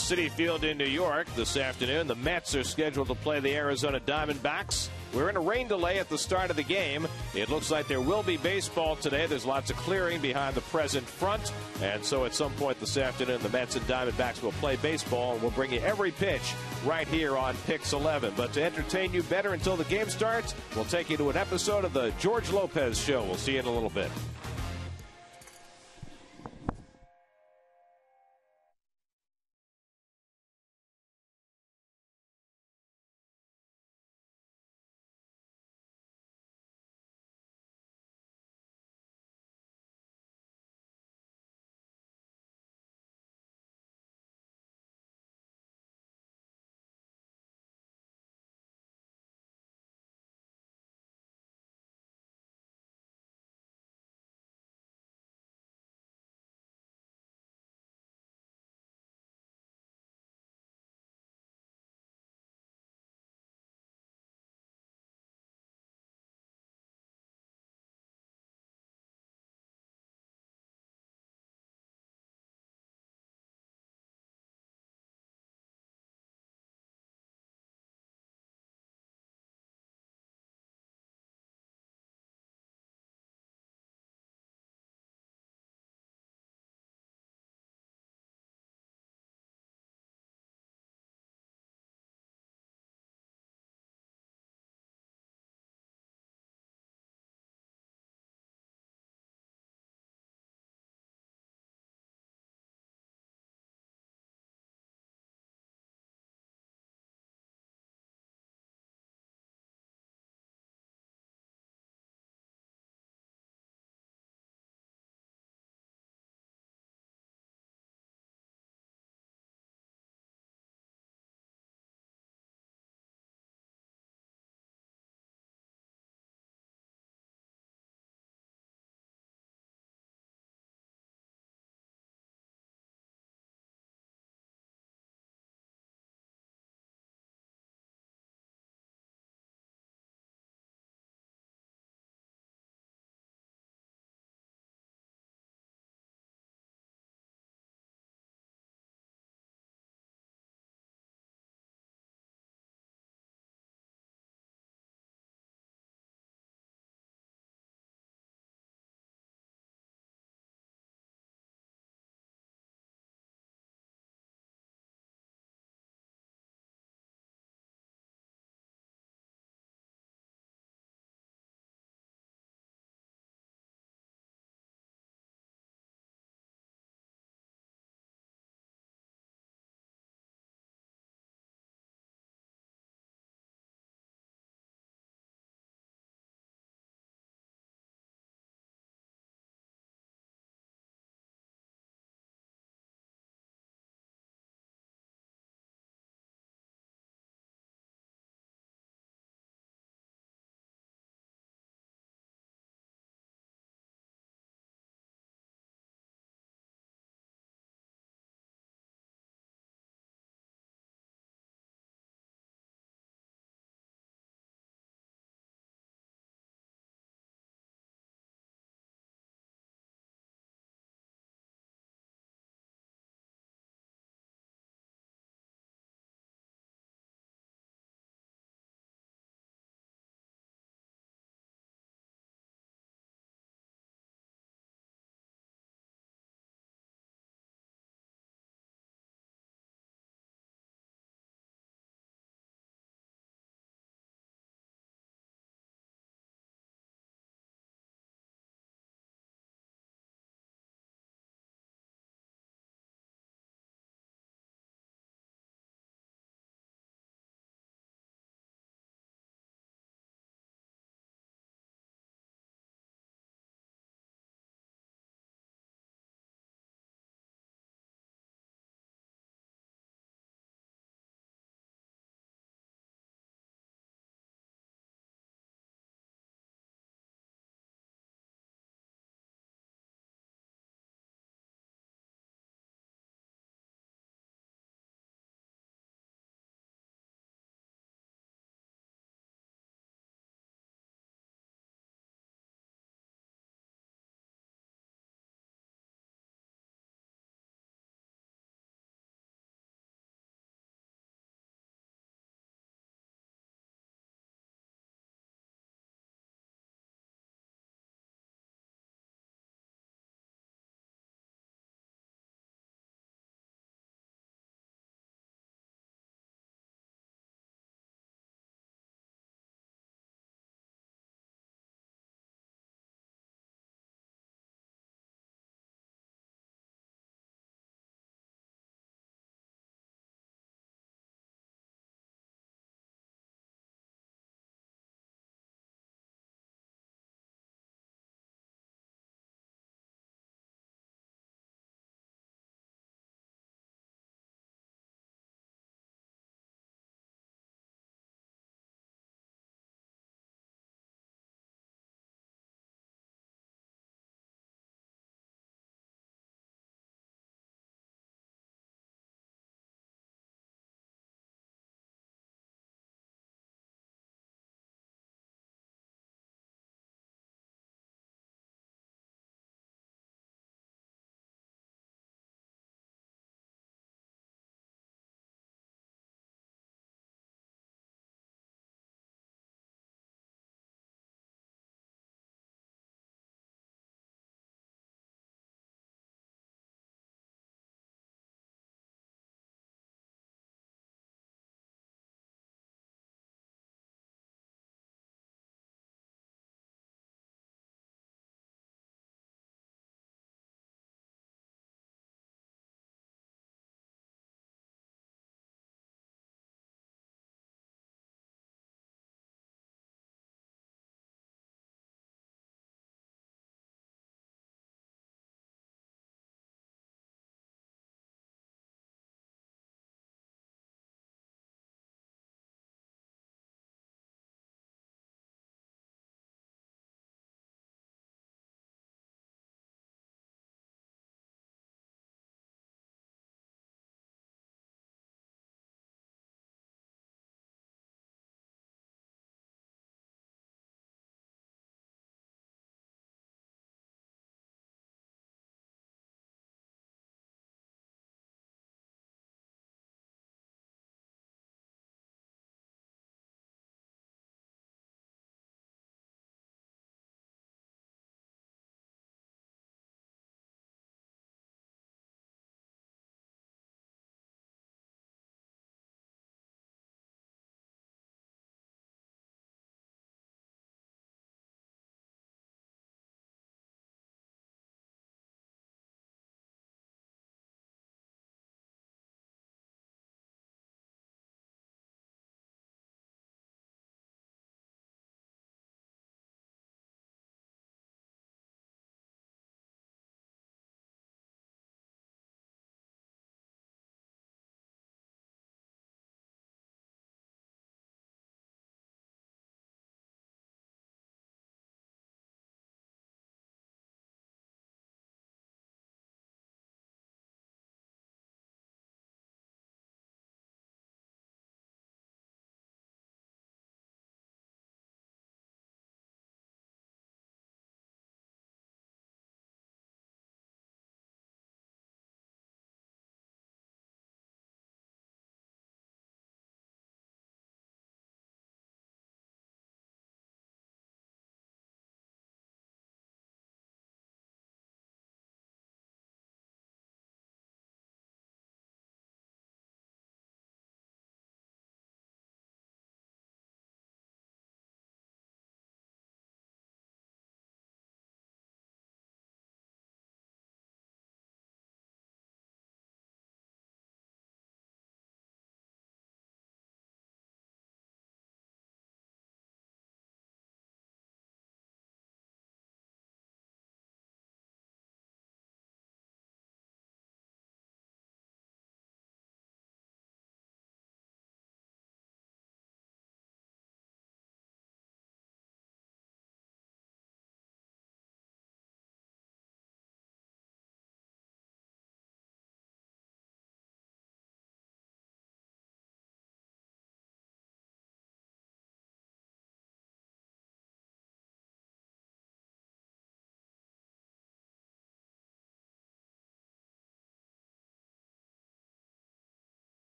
Citi Field in New York this afternoon. The Mets are scheduled to play the Arizona Diamondbacks. We're in a rain delay at the start of the game. It looks like there will be baseball today. There's lots of clearing behind the present front. And so at some point this afternoon, the Mets and Diamondbacks will play baseball. And we'll bring you every pitch right here on Pix 11. But to entertain you better until the game starts, we'll take you to an episode of the George Lopez Show. We'll see you in a little bit.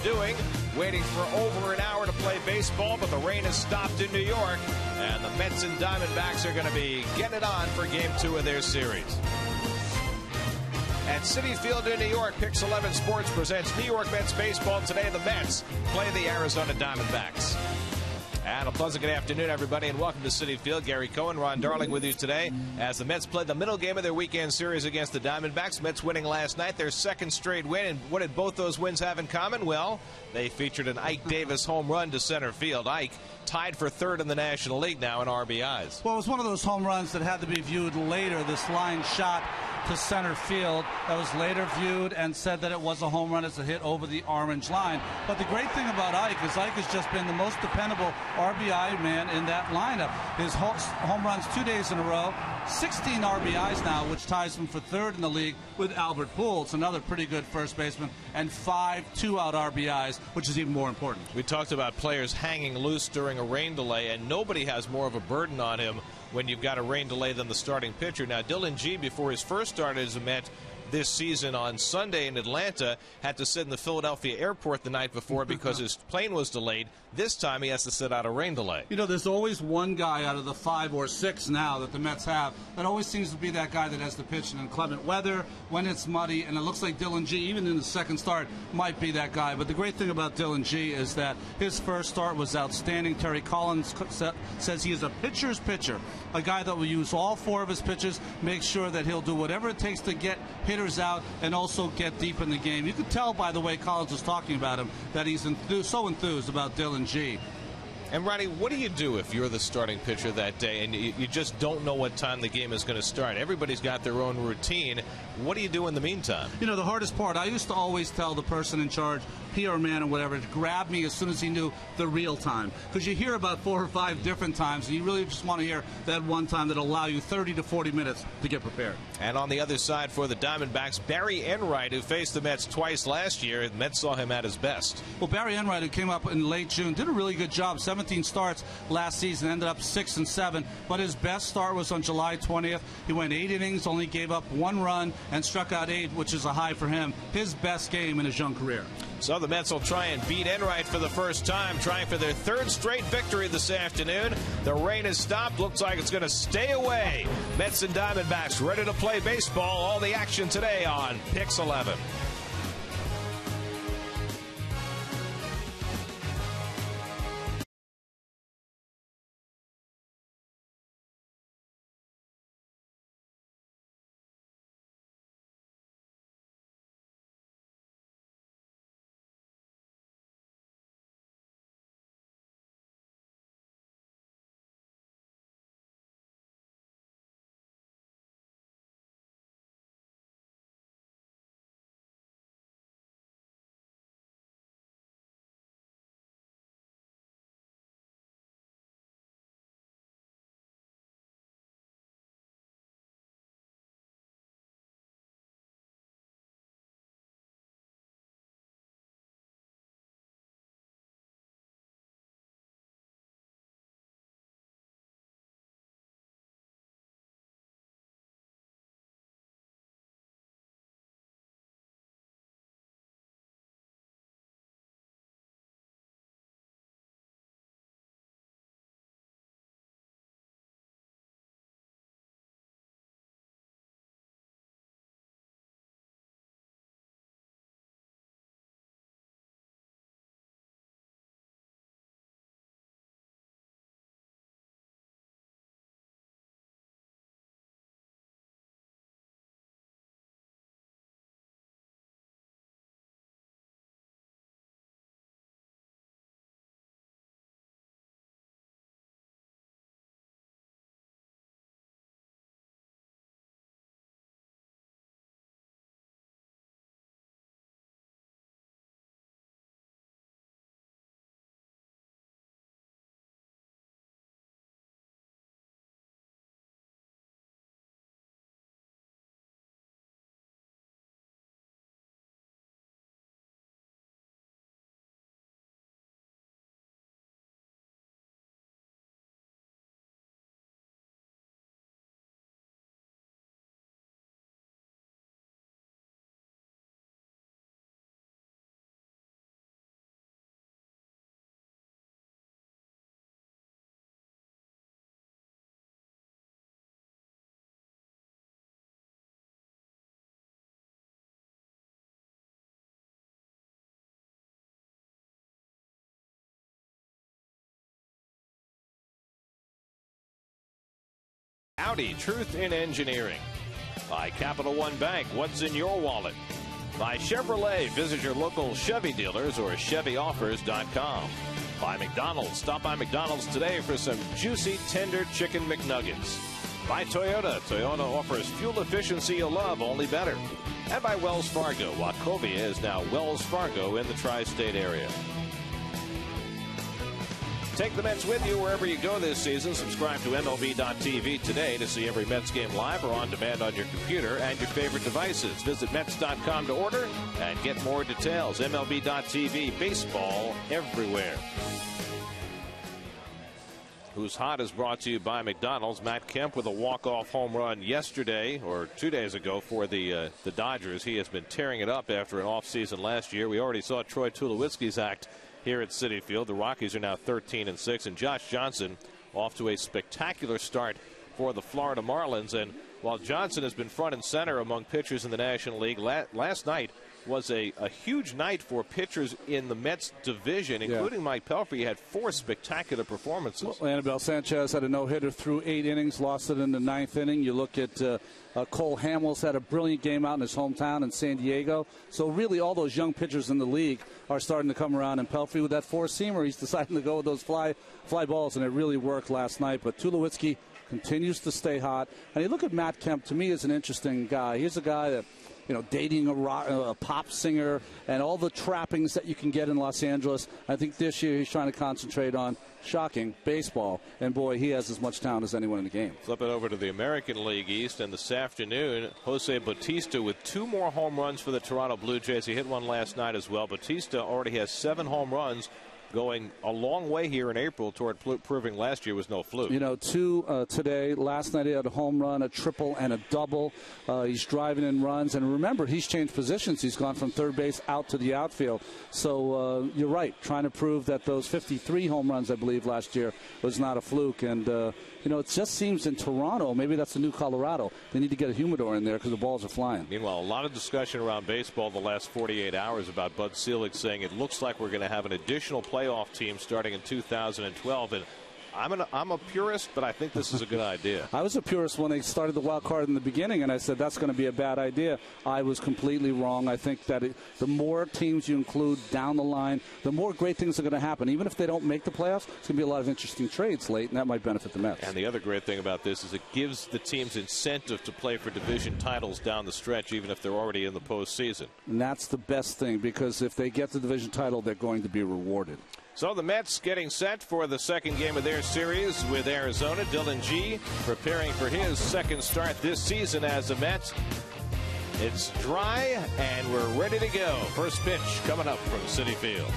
doing, waiting for over an hour to play baseball, but the rain has stopped in New York, and the Mets and Diamondbacks are going to be getting it on for Game 2 of their series. At Citi Field in New York, Pix 11 Sports presents New York Mets baseball. Today, the Mets play the Arizona Diamondbacks. And a pleasant good afternoon, everybody, and welcome to Citi Field. Gary Cohen, Ron Darling with you today as the Mets played the middle game of their weekend series against the Diamondbacks. Mets winning last night, their second straight win. And what did both those wins have in common? Well, they featured an Ike Davis home run to center field. Ike tied for third in the National League now in RBIs. Well, it was one of those home runs that had to be viewed later. This line shot to center field that was later viewed and said that it was a home run as a hit over the orange line. But the great thing about Ike is Ike has just been the most dependable RBI man in that lineup. His home runs 2 days in a row, 16 RBIs now, which ties him for third in the league with Albert Pujols, another pretty good first baseman, and 5 two-out RBIs, which is even more important. We talked about players hanging loose during a rain delay, and nobody has more of a burden on him when you've got a rain delay than the starting pitcher. Now, Dylan G, before his first start as a Met this season on Sunday in Atlanta, had to sit in the Philadelphia airport the night before because his plane was delayed. This time he has to sit out a rain delay. You know, there's always one guy out of the 5 or 6 now that the Mets have that always seems to be that guy that has to pitch in inclement weather, when it's muddy, and it looks like Dylan G, even in the second start, might be that guy. But the great thing about Dylan G is that his first start was outstanding. Terry Collins says he is a pitcher's pitcher, a guy that will use all 4 of his pitches, make sure that he'll do whatever it takes to get hitters out and also get deep in the game. You could tell by the way Collins was talking about him that he's so enthused about Dylan G. And, Ronnie, what do you do if you're the starting pitcher that day and you just don't know what time the game is going to start? Everybody's got their own routine. What do you do in the meantime? You know, the hardest part, I used to always tell the person in charge, PR man or whatever, to grab me as soon as he knew the real time. Because you hear about 4 or 5 different times, and you really just want to hear that one time that'll allow you 30 to 40 minutes to get prepared. And on the other side for the Diamondbacks, Barry Enright, who faced the Mets twice last year. The Mets saw him at his best. Well, Barry Enright, who came up in late June, did a really good job. 17 starts last season, ended up 6 and 7, but his best start was on July 20th. He went 8 innings, only gave up 1 run, and struck out 8, which is a high for him. His best game in his young career. So the Mets will try and beat Enright for the first time, trying for their 3rd straight victory this afternoon. The rain has stopped. Looks like it's going to stay away. Mets and Diamondbacks ready to play baseball. All the action today on Pix 11. Audi, truth in engineering. By Capital One Bank, what's in your wallet? By Chevrolet, visit your local Chevy dealers or ChevyOffers.com. By McDonald's, stop by McDonald's today for some juicy, tender chicken McNuggets. By Toyota, Toyota offers fuel efficiency you'll love, only better. And by Wells Fargo, Wachovia is now Wells Fargo in the tri-state area. Take the Mets with you wherever you go this season. Subscribe to MLB.tv today to see every Mets game live or on demand on your computer and your favorite devices. Visit Mets.com to order and get more details. MLB.tv, baseball everywhere. Who's Hot is brought to you by McDonald's. Matt Kemp with a walk-off home run yesterday or 2 days ago for the Dodgers. He has been tearing it up after an offseason last year. We already saw Troy Tulowitzki's act here at Citi Field. The Rockies are now 13-6, and Josh Johnson off to a spectacular start for the Florida Marlins. And while Johnson has been front and center among pitchers in the National League, last night was a huge night for pitchers in the Mets division, including Mike Pelfrey. He had 4 spectacular performances. Well, Anibal Sanchez had a no-hitter through 8 innings, lost it in the 9th inning. You look at Cole Hamels had a brilliant game out in his hometown in San Diego. So really all those young pitchers in the league are starting to come around. And Pelfrey with that four-seamer, he's deciding to go with those fly balls, and it really worked last night. But Tulowitzki continues to stay hot. And you look at Matt Kemp, to me, is an interesting guy. He's a guy that, dating a pop singer and all the trappings that you can get in Los Angeles. I think this year he's trying to concentrate on, shocking, baseball. And, boy, he has as much talent as anyone in the game. Flip it over to the American League East, and this afternoon, Jose Bautista with 2 more home runs for the Toronto Blue Jays. He hit one last night as well. Bautista already has 7 home runs, going a long way here in April toward proving last year was no fluke. 2 today. Last night he had a home run, a triple, and a double. He's driving in runs. And remember, he's changed positions. He's gone from third base out to the outfield. So you're right, trying to prove that those 53 home runs, I believe, last year was not a fluke. And, it just seems in Toronto, maybe that's the new Colorado, they need to get a humidor in there because the balls are flying. Meanwhile, a lot of discussion around baseball the last 48 hours about Bud Selig saying it looks like we're going to have an additional playoff team starting in 2012. And I'm a purist, but I think this is a good idea. I was a purist when they started the wild card in the beginning, and I said that's going to be a bad idea. I was completely wrong. I think that the more teams you include down the line, the more great things are going to happen. Even if they don't make the playoffs, it's going to be a lot of interesting trades late, and that might benefit the Mets. And the other great thing about this is it gives the teams incentive to play for division titles down the stretch, even if they're already in the postseason. And that's the best thing, because if they get the division title, they're going to be rewarded. So the Mets getting set for the second game of their series with Arizona. Dylan G preparing for his second start this season as a Met. It's dry, and we're ready to go. First pitch coming up from Citi Field.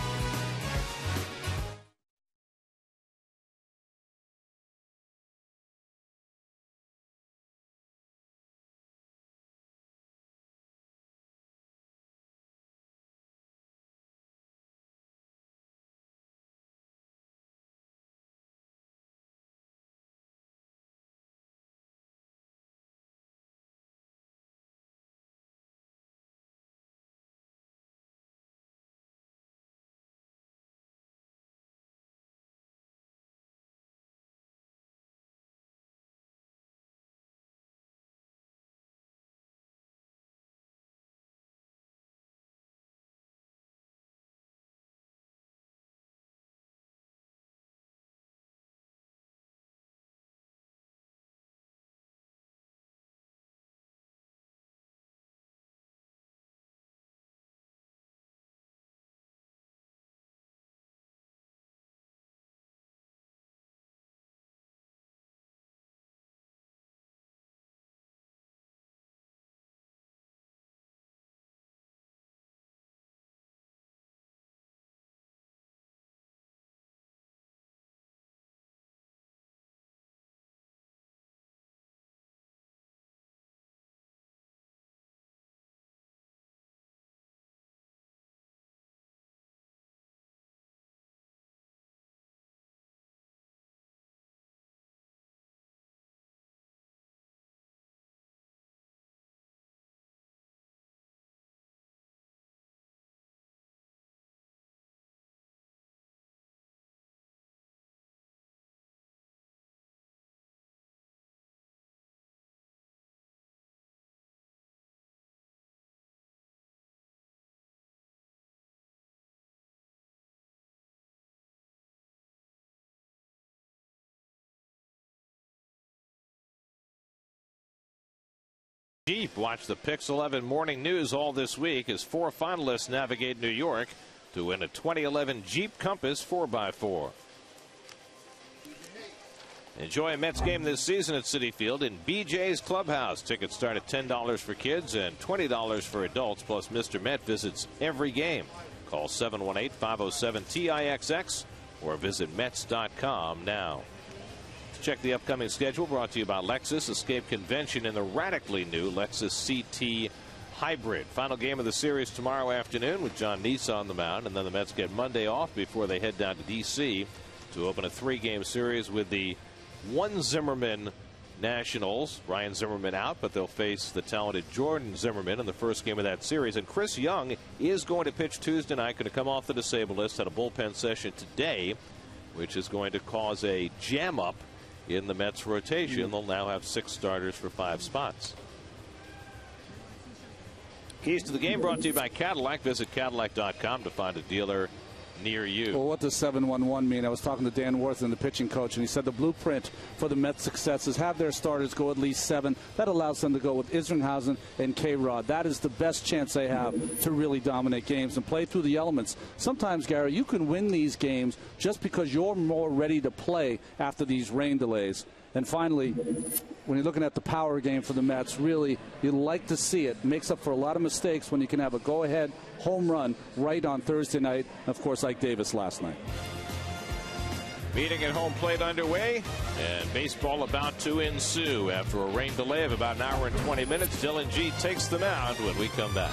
Jeep. Watch the Pix 11 morning news all this week as 4 finalists navigate New York to win a 2011 Jeep Compass 4x4. Enjoy a Mets game this season at Citi Field in BJ's Clubhouse. Tickets start at $10 for kids and $20 for adults, plus Mr. Met visits every game. Call 718-507-TIXX or visit Mets.com now. Check the upcoming schedule, brought to you by Lexus. Escape convention in the radically new Lexus CT Hybrid. Final game of the series tomorrow afternoon with John Neese on the mound, and then the Mets get Monday off before they head down to D.C. to open a 3-game series with the one Zimmerman Nationals. Ryan Zimmerman out, but they'll face the talented Jordan Zimmerman in the first game of that series. And Chris Young is going to pitch Tuesday night, going to come off the disabled list, had a bullpen session today, which is going to cause a jam up in the Mets rotation. They'll now have 6 starters for 5 spots. Keys to the game brought to you by Cadillac. Visit Cadillac.com to find a dealer near you. Well, what does 7-1-1 mean? I was talking to Dan Worthington, the pitching coach, and he said the blueprint for the Mets' success is have their starters go at least 7. That allows them to go with Isringhausen and K-Rod. That is the best chance they have to really dominate games and play through the elements. Sometimes, Gary, you can win these games just because you're more ready to play after these rain delays. And finally, when you're looking at the power game for the Mets, really, you like to see it. It makes up for a lot of mistakes when you can have a go-ahead home run right on Thursday night, of course, like Davis last night. Meeting at home plate underway, and baseball about to ensue. After a rain delay of about an hour and 20 minutes, Dylan G takes the mound when we come back.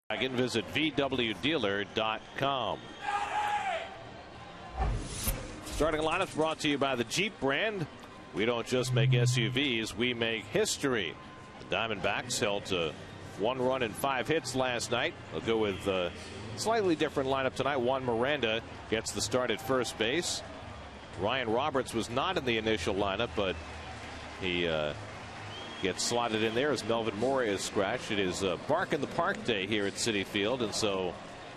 I can visit VWDealer.com. Starting lineups brought to you by the Jeep brand. We don't just make SUVs, we make history. The Diamondbacks held to 1 run and 5 hits last night. They'll go with a slightly different lineup tonight. Juan Miranda gets the start at first base. Ryan Roberts was not in the initial lineup, but he gets slotted in there as Melvin Moore is scratched. It is Bark in the Park day here at Citi Field, and so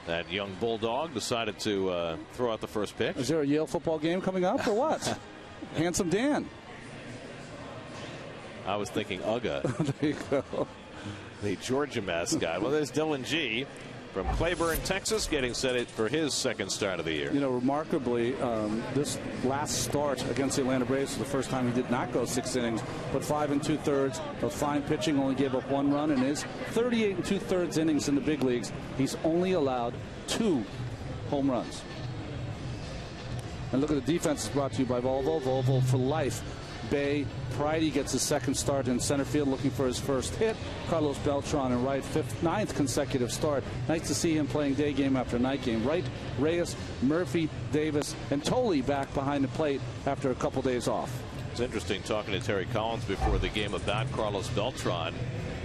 that young bulldog decided to throw out the first pitch. Is there a Yale football game coming up or what? Handsome Dan. I was thinking Uga. There you go. The Georgia mascot. Well, there's Dylan G from Claiborne, Texas, getting set for his second start of the year. You know, remarkably, this last start against the Atlanta Braves was the first time he did not go 6 innings, but 5 2/3 of fine pitching, only gave up 1 run. In his 38 2/3 innings in the big leagues, he's only allowed 2 home runs. And look at the defense is brought to you by Volvo. Volvo for life. Bay Pridey gets his second start in center field, looking for his first hit. Carlos Beltran in right, 9th consecutive start. Nice to see him playing day game after night game. Right, Reyes, Murphy, Davis, and Tolley back behind the plate after a couple days off. It's interesting talking to Terry Collins before the game about Carlos Beltran.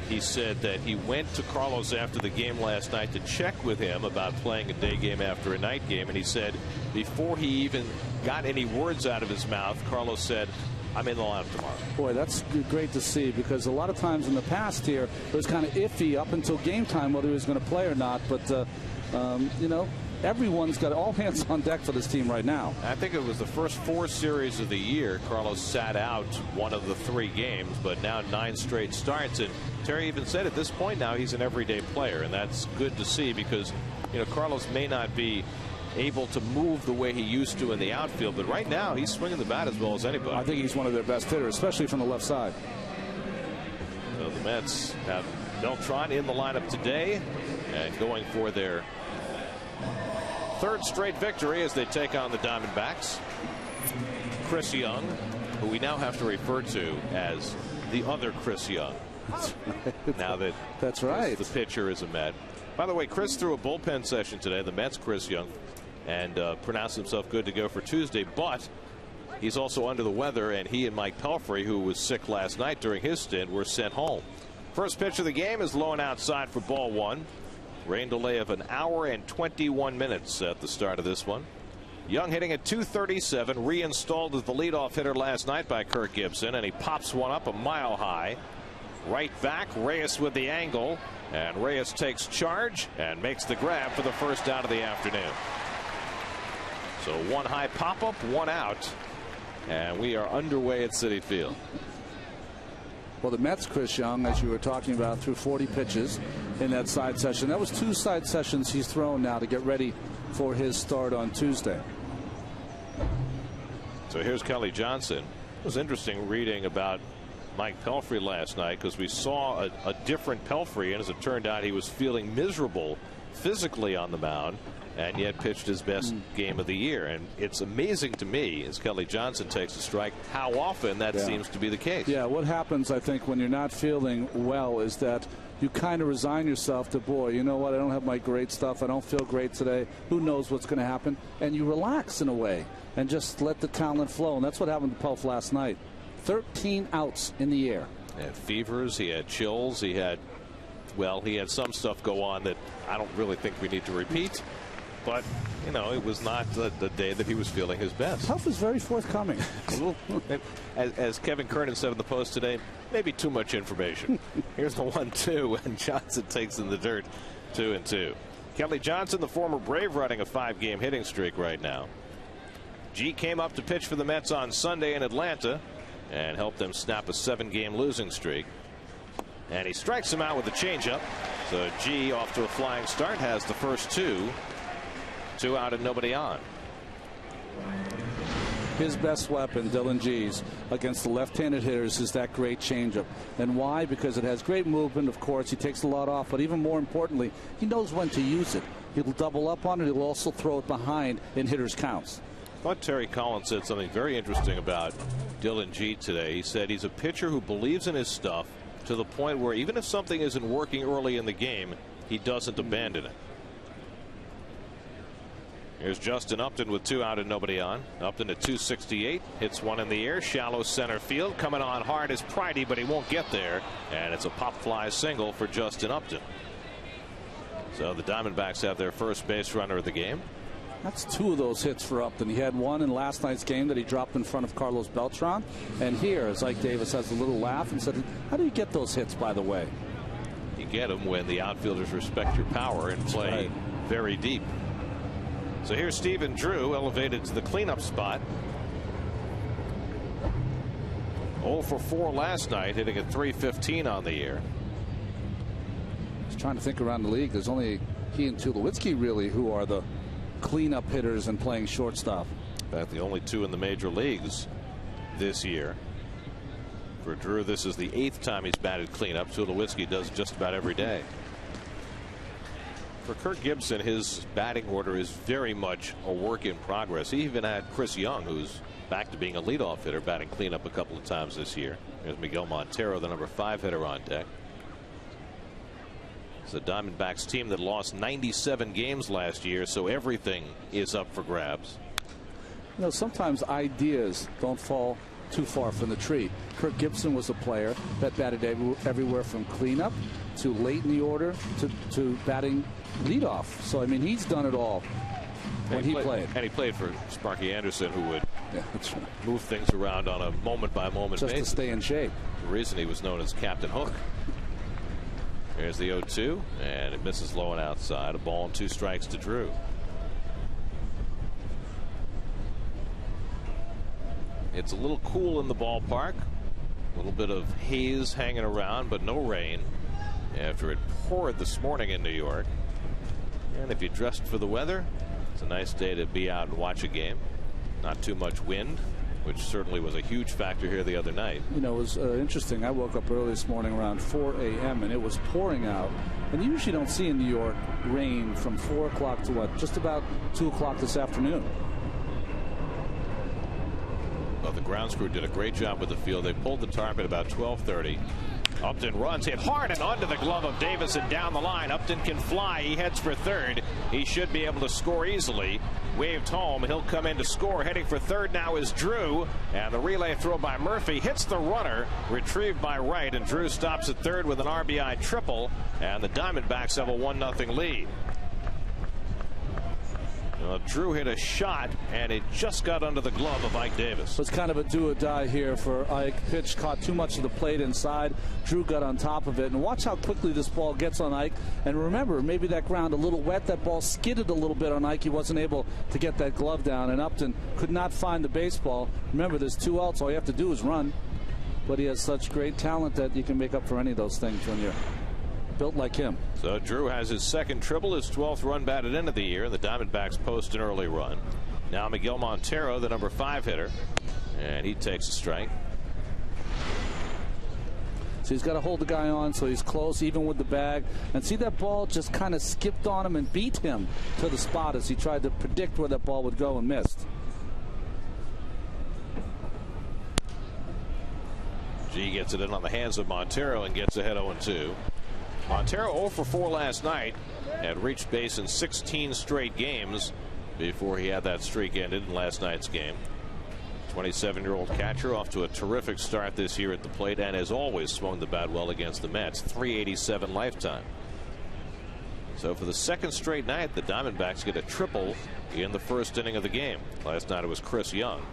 he said that he went to Carlos after the game last night to check with him about playing a day game after a night game, and he said before he even got any words out of his mouth, Carlos said, "I'm in the lineup tomorrow." Boy, that's great to see, because a lot of times in the past here it was kind of iffy up until game time whether he was going to play or not. But you know, everyone's got all hands on deck for this team right now. I think it was the first 4 series of the year Carlos sat out one of the 3 games, but now 9 straight starts. And Terry even said at this point now he's an everyday player, and that's good to see, because you know Carlos may not be able to move the way he used to in the outfield, but right now he's swinging the bat as well as anybody. I think he's one of their best hitters, especially from the left side. So the Mets have Beltran in the lineup today and going for their 3rd straight victory as they take on the Diamondbacks. Chris Young, who we now have to refer to as the other Chris Young. That's right. Now that that's right. The pitcher is a Met. By the way, Chris threw a bullpen session today, the Mets' Chris Young, and pronounced himself good to go for Tuesday, but he's also under the weather, and he and Mike Pelfrey, who was sick last night during his stint, were sent home. First pitch of the game is low and outside for ball 1. Rain delay of 1 hour and 21 minutes at the start of this one. Young hitting at .237, reinstalled as the leadoff hitter last night by Kirk Gibson, and he pops one up a mile high. Right back, Reyes with the angle, and Reyes takes charge and makes the grab for the first out of the afternoon. So 1 high pop up, 1 out, and we are underway at Citi Field. Well, the Mets, Chris Young, as you were talking about, threw 40 pitches in that side session. That was 2 side sessions he's thrown now to get ready for his start on Tuesday. So here's Kelly Johnson. It was interesting reading about Mike Pelfrey last night, because we saw a different Pelfrey, and as it turned out he was feeling miserable physically on the mound, and yet pitched his best game of the year. And it's amazing to me, as Kelly Johnson takes a strike, how often that seems to be the case. Yeah, what happens, I think, when you're not feeling well is that you kind of resign yourself to, boy, you know what, I don't have my great stuff, I don't feel great today, who knows what's going to happen, and you relax in a way and just let the talent flow. And that's what happened to Pelf last night. 13 outs in the air. He had fevers, he had chills, he had some stuff go on that I don't really think we need to repeat. But, you know, it was not the day that he was feeling his best. Pelf was very forthcoming. As Kevin Kernan said in the Post today, maybe too much information. Here's the 1-2, and Johnson takes in the dirt, 2-2. Kelly Johnson, the former Brave, running a 5-game hitting streak right now. G came up to pitch for the Mets on Sunday in Atlanta and helped them snap a 7-game losing streak. And he strikes him out with a changeup. So G, off to a flying start, has the first 2. 2 out and nobody on. His best weapon, Dylan G's, against the left-handed hitters is that great changeup. And why? Because it has great movement, of course. He takes a lot off, but even more importantly, he knows when to use it. He'll double up on it. He'll also throw it behind in hitters' counts. I thought Terry Collins said something very interesting about Dylan G today. He said he's a pitcher who believes in his stuff to the point where even if something isn't working early in the game, he doesn't abandon it. Here's Justin Upton with 2 out and nobody on. Upton at .268, hits one in the air, shallow center field. Coming on hard is Pridey, but he won't get there, and it's a pop fly single for Justin Upton. So the Diamondbacks have their first base runner of the game. That's 2 of those hits for Upton. He had one in last night's game that he dropped in front of Carlos Beltran, and here, as Ike Davis has a little laugh and said, how do you get those hits, by the way? You get them when the outfielders respect your power and play very deep. So here's Stephen Drew, elevated to the cleanup spot. 0 for 4 last night, hitting at .315 on the year. He's trying to think around the league. There's only he and Tulowitzki really who are the cleanup hitters and playing shortstop. In fact, the only 2 in the major leagues this year. For Drew, this is the 8th time he's batted cleanup. Tulowitzki does just about every day. For Kirk Gibson, his batting order is very much a work in progress. He even had Chris Young, who's back to being a leadoff hitter, batting cleanup a couple of times this year. There's Miguel Montero, the number 5 hitter, on deck. It's a Diamondbacks team that lost 97 games last year, so everything is up for grabs. You know, sometimes ideas don't fall too far from the tree. Kirk Gibson was a player that batted everywhere from cleanup to late in the order to batting leadoff. So, I mean, he's done it all when he played. And he played for Sparky Anderson, who would move things around on a moment-by-moment basis. Just to stay in shape. The reason he was known as Captain Hook. Here's the 0-2, and it misses low and outside. A ball and 2 strikes to Drew. It's a little cool in the ballpark. A little bit of haze hanging around, but no rain after it poured this morning in New York. And if you dressed for the weather, it's a nice day to be out and watch a game. Not too much wind, which certainly was a huge factor here the other night. You know, it was interesting. I woke up early this morning around 4 a.m. and it was pouring out. And you usually don't see in New York rain from 4 o'clock to what? Just about 2 o'clock this afternoon. Well, the grounds crew did a great job with the field. They pulled the tarp at about 12:30. Upton runs, hit hard and onto the glove of Davis and down the line. Upton can fly. He heads for third. He should be able to score easily. Waved home. He'll come in to score. Heading for third now is Drew. And the relay throw by Murphy hits the runner. Retrieved by Wright. And Drew stops at third with an RBI triple. And the Diamondbacks have a 1-0 lead. Drew hit a shot, and it just got under the glove of Ike Davis. So it's kind of a do or die here for Ike. Pitch caught too much of the plate inside. Drew got on top of it. And watch how quickly this ball gets on Ike. And remember, maybe that ground a little wet. That ball skidded a little bit on Ike. He wasn't able to get that glove down. And Upton could not find the baseball. Remember, there's 2 outs. All you have to do is run. But he has such great talent that you can make up for any of those things when you're built like him. So Drew has his second triple, his 12th run batted into the year. The Diamondbacks post an early run. Now Miguel Montero, the number 5 hitter, and he takes a strike. So he's got to hold the guy on so he's close even with the bag. And see that ball just kind of skipped on him and beat him to the spot as he tried to predict where that ball would go and missed. G gets it in on the hands of Montero and gets ahead 0-2. Montero 0 for 4 last night, had reached base in 16 straight games before he had that streak ended in last night's game. 27-year-old catcher off to a terrific start this year at the plate, and has always swung the bat well against the Mets. 387 lifetime. So for the second straight night, the Diamondbacks get a triple in the first inning of the game. Last night it was Chris Young,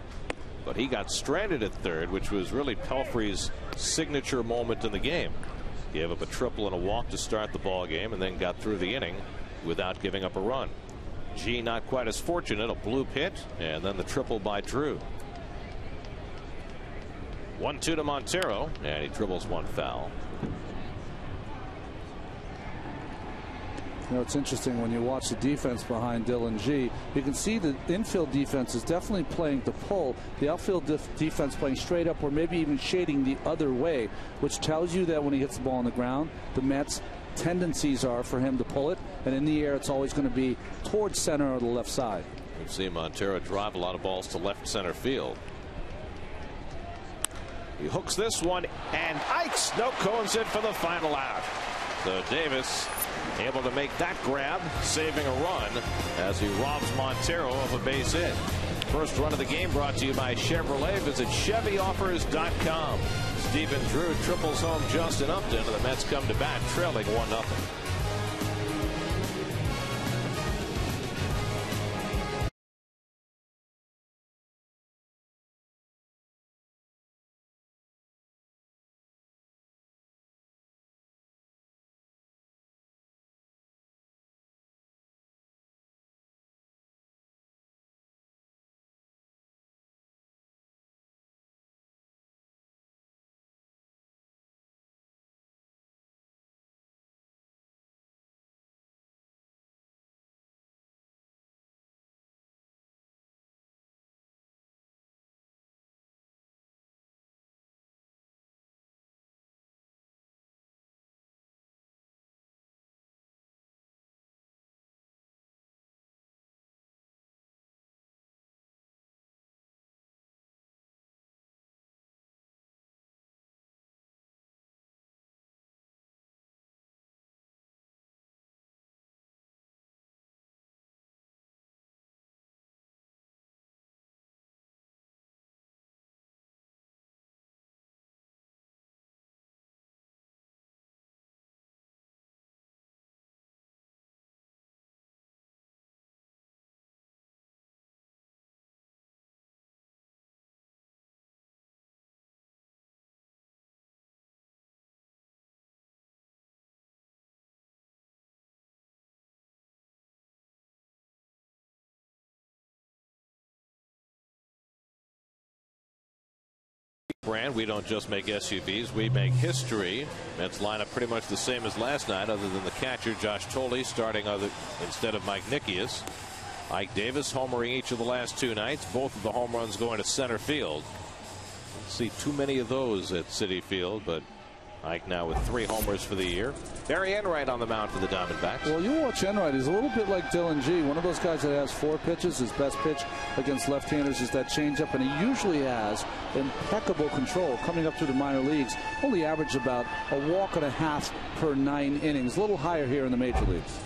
but he got stranded at third, which was really Pelfrey's signature moment in the game. Gave up a triple and a walk to start the ball game, and then got through the inning without giving up a run. G not quite as fortunate. A bloop hit, and then the triple by Drew. 1-2 to Montero, and he dribbles one foul. You know, it's interesting when you watch the defense behind Dylan G. You can see the infield defense is definitely playing to pull. The outfield defense playing straight up or maybe even shading the other way, which tells you that when he hits the ball on the ground, the Mets' tendencies are for him to pull it. And in the air, it's always going to be towards center or the left side. We've seen Montero drive a lot of balls to left center field. He hooks this one, and Ike's no cones it for the final out. So Davis able to make that grab, saving a run as he robs Montero of a base hit. First run of the game brought to you by Chevrolet. Visit ChevyOffers.com. Stephen Drew triples home Justin Upton, and the Mets come to bat trailing 1-0. brand. We don't just make SUVs, we make history. Mets lineup pretty much the same as last night, other than the catcher Josh Tolley starting instead of Mike Nickias. Ike Davis homering each of the last 2 nights. Both of the home runs going to center field. Don't see too many of those at Citi Field, but Ike now with 3 homers for the year. Barry Enright on the mound for the Diamondbacks. Well, you watch Enright. He's a little bit like Dylan G. One of those guys that has 4 pitches. His best pitch against left-handers is that changeup, and he usually has impeccable control coming up through the minor leagues. Only averaged about a walk and a half per 9 innings. A little higher here in the major leagues.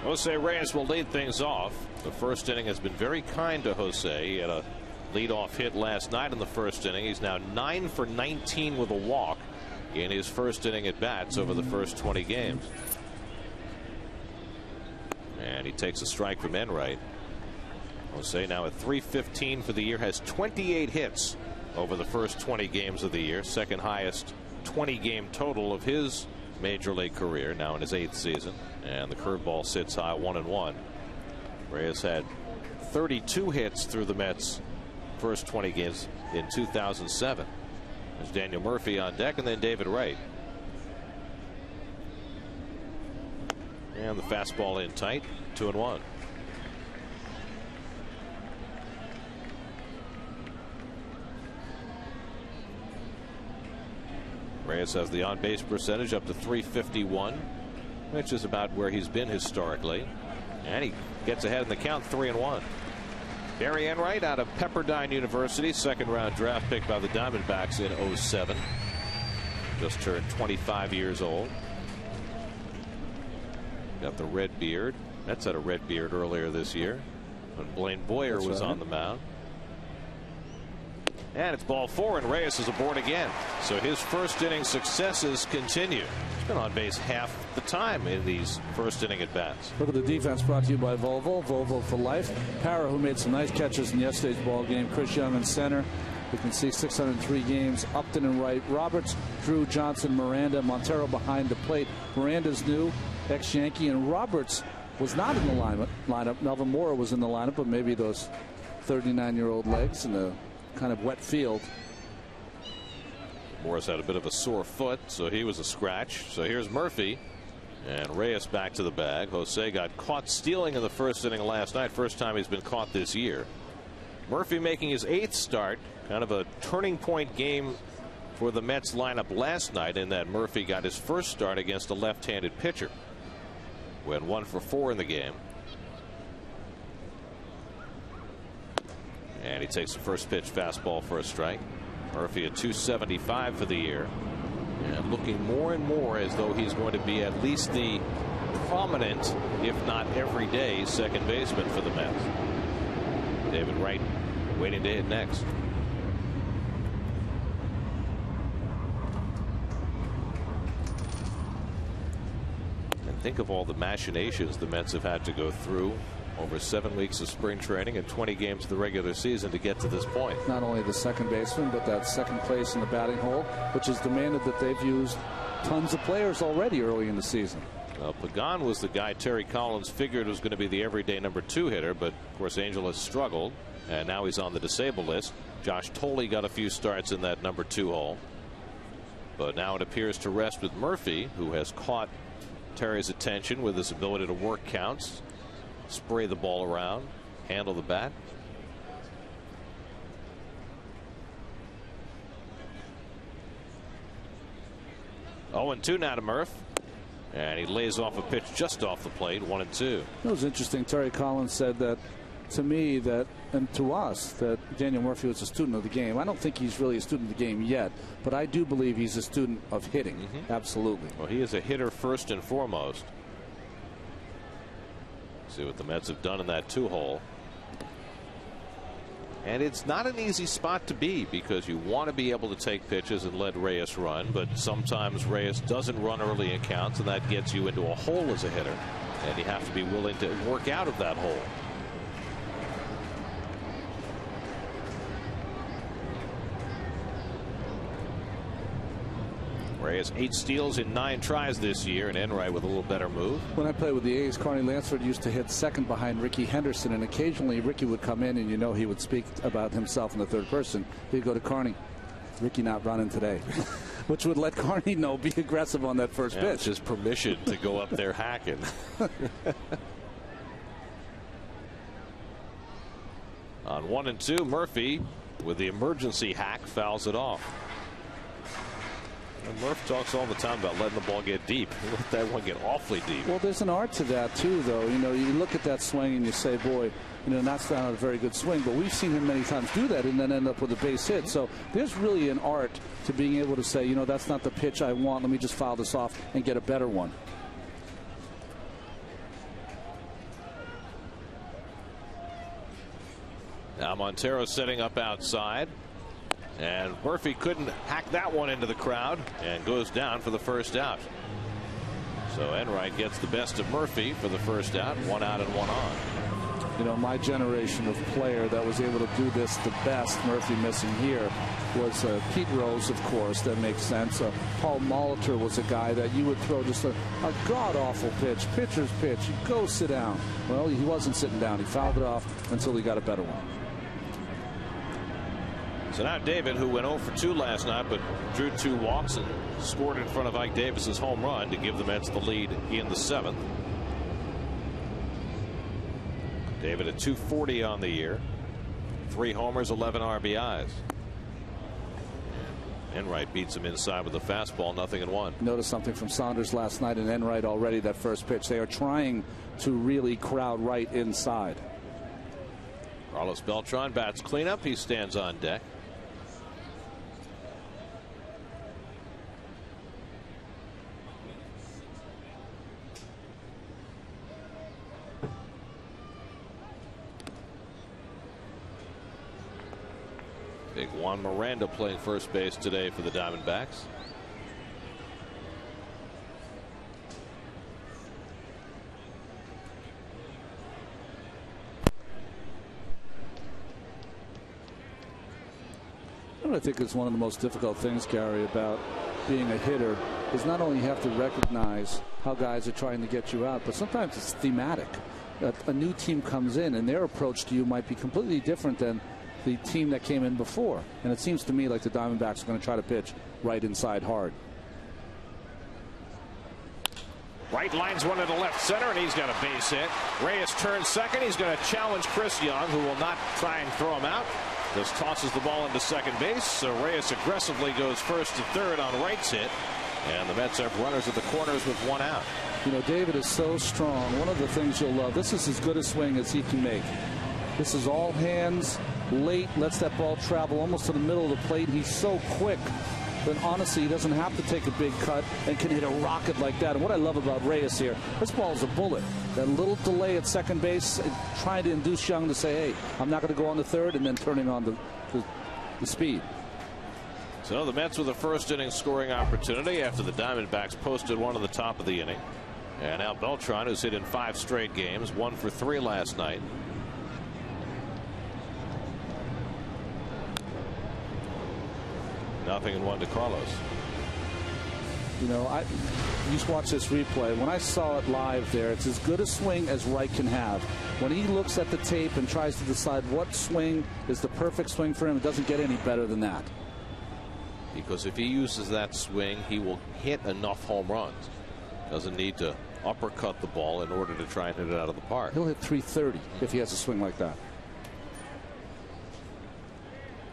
Jose Reyes will lead things off. The first inning has been very kind to Jose. He had a leadoff hit last night in the first inning. He's now 9 for 19 with a walk in his first inning at bats over the first 20 games. And he takes a strike from Enright. Jose now at .315 for the year, has 28 hits over the first 20 games of the year. Second highest 20-game total of his major league career, now in his 8th season. And the curveball sits high, 1-1. Reyes had 32 hits through the Mets' first 20 games in 2007. There's Daniel Murphy on deck, and then David Wright. And the fastball in tight, 2-1. Reyes has the on-base percentage up to .351, which is about where he's been historically. And he gets ahead in the count, 3-1. Barry Enright out of Pepperdine University, second-round draft pick by the Diamondbacks in '07. Just turned 25 years old. Got the red beard. Mets had a red beard earlier this year when Blaine Boyer was on the mound. And it's ball 4, and Reyes is aboard again. So his first inning successes continue. He's been on base half the time in these first inning at bats. Look at the defense, brought to you by Volvo. Volvo for life. Parra, who made some nice catches in yesterday's ball game. Chris Young in center. You can see 603 games. Upton and Wright. Roberts, Drew, Johnson, Miranda, Montero behind the plate. Miranda's new, ex-Yankee, and Roberts was not in the lineup. Melvin Mora was in the lineup, but maybe those 39-year-old legs and the kind of wet field. Morris had a bit of a sore foot, so he was a scratch. So here's Murphy, and Reyes back to the bag. Jose got caught stealing in the first inning last night. First time he's been caught this year. Murphy making his 8th start. Kind of a turning point game for the Mets lineup last night, in that Murphy got his first start against a left-handed pitcher. Went 1 for 4 in the game. And he takes the first pitch fastball for a strike. Murphy at .275 for the year, and looking more and more as though he's going to be at least the prominent, if not everyday, second baseman for the Mets. David Wright waiting to hit next. And think of all the machinations the Mets have had to go through over 7 weeks of spring training and 20 games of the regular season to get to this point. Not only the second baseman, but that second place in the batting hole, which has demanded that they've used tons of players already early in the season. Well, Pagan was the guy Terry Collins figured was going to be the everyday number 2 hitter, but of course Angel has struggled, and now he's on the disabled list. Josh Tolley got a few starts in that number 2 hole, but now it appears to rest with Murphy, who has caught Terry's attention with his ability to work counts, spray the ball around, handle the bat. Oh, 0-2 now to Murph. And he lays off a pitch just off the plate, 1-2. It was interesting. Terry Collins said that to me, that, and to us, that Daniel Murphy was a student of the game. I don't think he's really a student of the game yet, but I do believe he's a student of hitting. Absolutely. Well, he is a hitter first and foremost. See what the Mets have done in that 2-hole. And it's not an easy spot to be, because you want to be able to take pitches and let Reyes run, but sometimes Reyes doesn't run early in counts, and that gets you into a hole as a hitter, and you have to be willing to work out of that hole. Reyes 8 steals in 9 tries this year, and Enright with a little better move. When I played with the A's, Carney Lansford used to hit second behind Ricky Henderson, and occasionally Ricky would come in and he would speak about himself in the third person. He'd go to Carney, Ricky not running today, which would let Carney know be aggressive on that first pitch. Just permission to go up there hacking. On 1 and 2, Murphy with the emergency hack fouls it off. And Murph talks all the time about letting the ball get deep. He let that one get awfully deep. Well, there's an art to that too, though. You look at that swing and you say, boy, that's not a very good swing. But we've seen him many times do that and then end up with a base hit. So there's really an art to being able to say, that's not the pitch I want. Let me just foul this off and get a better one. Now Montero setting up outside, and Murphy couldn't hack that one into the crowd and goes down for the first out. So Enright gets the best of Murphy for the first out. 1 out and 1 on. My generation of player that was able to do this the best, Murphy missing here, was Pete Rose, of course. That makes sense. Paul Molitor was a guy that you would throw just a god-awful pitch, pitcher's pitch. You go sit down. Well, he wasn't sitting down. He fouled it off until he got a better one. So now David, who went 0 for 2 last night but drew 2 walks and scored in front of Ike Davis's home run to give the Mets the lead in the 7th. David at .240 on the year, 3 homers, 11 RBIs. Enright beats him inside with a fastball, 0-1. Noticed something from Saunders last night and Enright already that first pitch. They are trying to really crowd right inside. Carlos Beltran bats cleanup. He stands on deck. Big Juan Miranda playing first base today for the Diamondbacks. I think it's one of the most difficult things, Gary, about being a hitter is not only you have to recognize how guys are trying to get you out, but sometimes it's thematic. A new team comes in and their approach to you might be completely different than the team that came in before. And it seems to me like the Diamondbacks are going to try to pitch right inside hard. Right lines one into left center, and he's got a base hit. Reyes turns second. He's going to challenge Chris Young, who will not try and throw him out. Just tosses the ball into second base. So Reyes aggressively goes first to third on Wright's hit. And the Mets have runners at the corners with 1 out. David is so strong. One of the things you'll love, this is as good a swing as he can make. This is all hands, late, lets that ball travel almost to the middle of the plate. He's so quick. But honestly, he doesn't have to take a big cut and can hit a rocket like that. And what I love about Reyes here, this ball is a bullet. That little delay at second base, trying to induce Young to say, hey, I'm not going to go on the third, and then turning on the speed. So the Mets with a first inning scoring opportunity after the Diamondbacks posted one at the top of the inning. And now Beltran, who's hit in 5 straight games, 1 for 3 last night. Nothing and 1 to Carlos. I used to watch this replay. When I saw it live there, it's as good a swing as Wright can have. When he looks at the tape and tries to decide what swing is the perfect swing for him, it doesn't get any better than that. Because if he uses that swing, he will hit enough home runs. Doesn't need to uppercut the ball in order to try and hit it out of the park. He'll hit 330 if he has a swing like that.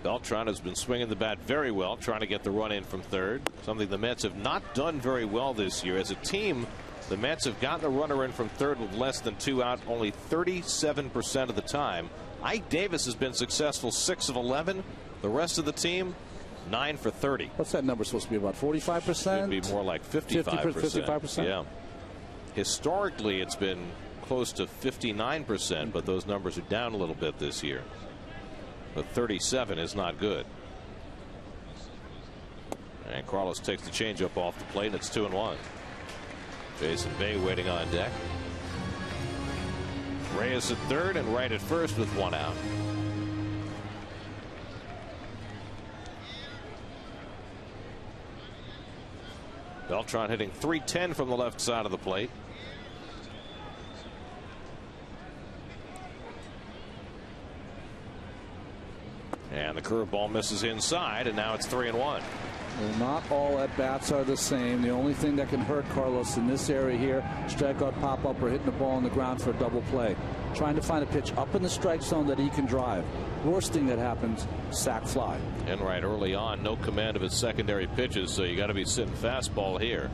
Beltran has been swinging the bat very well, trying to get the run in from third, something the Mets have not done very well this year. As a team, the Mets have gotten a runner in from third with less than 2 out only 37% of the time. Ike Davis has been successful 6 of 11. The rest of the team, 9 for 30. What's that number supposed to be, about 45%? It'd be more like 55%. 55%? Yeah. Historically, it's been close to 59%, but those numbers are down a little bit this year. But 37 is not good. And Carlos takes the changeup off the plate, and it's 2-1. Jason Bay waiting on deck. Reyes at third and Wright at first with 1 out. Beltran hitting .310 from the left side of the plate. And the curveball misses inside, and now it's 3-1. Well, not all at-bats are the same. The only thing that can hurt Carlos in this area here, strikeout, pop-up, or hitting the ball on the ground for a double play. Trying to find a pitch up in the strike zone that he can drive. Worst thing that happens, sac fly. Enright early on, no command of his secondary pitches, so you got to be sitting fastball here.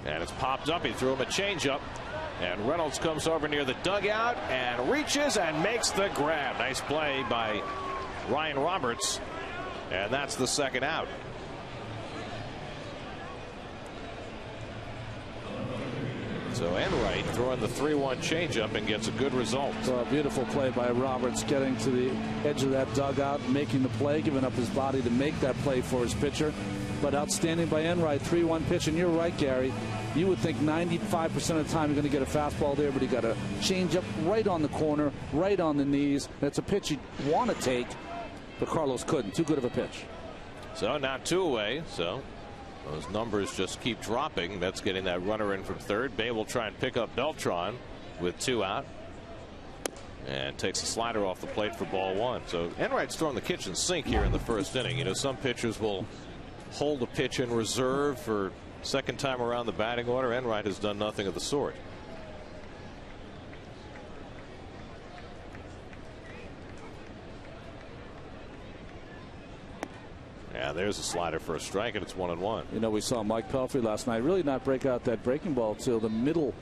And it's popped up. He threw him a changeup. And Reynolds comes over near the dugout and reaches and makes the grab. Nice play by Ryan Roberts. And that's the second out. So Enright throwing the 3-1 changeup and gets a good result. So a beautiful play by Roberts, getting to the edge of that dugout, making the play, giving up his body to make that play for his pitcher. But outstanding by Enright, 3-1 pitch. And you're right, Gary. You would think 95% of the time you're going to get a fastball there, but he got a changeup right on the corner, right on the knees. That's a pitch you want to take, but Carlos couldn't. Too good of a pitch. So now 2 away. So those numbers just keep dropping. That's getting that runner in from third. Bay will try and pick up Beltran with 2 out. And takes a slider off the plate for ball 1. So Enright's throwing the kitchen sink here in the first inning. You know, some pitchers will hold a pitch in reserve for second time around the batting order. Enright has done nothing of the sort. Yeah, there's a slider for a strike, and it's 1-1. You know, we saw Mike Pelfrey last night really not break out that breaking ball till the middle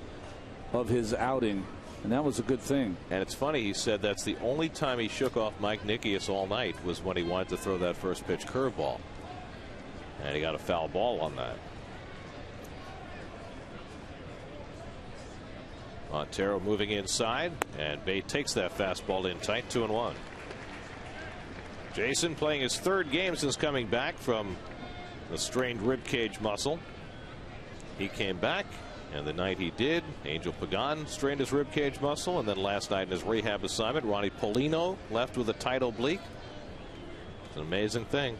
of his outing, and that was a good thing. And it's funny, he said that's the only time he shook off Mike Nickius all night was when he wanted to throw that first pitch curveball. And he got a foul ball on that. Montero moving inside, and Bay takes that fastball in tight. 2-1. Jason playing his third game since coming back from the strained rib cage muscle. He came back, and the night he did, Angel Pagan strained his rib cage muscle, and then last night in his rehab assignment, Ronnie Polino left with a tight oblique. It's an amazing thing.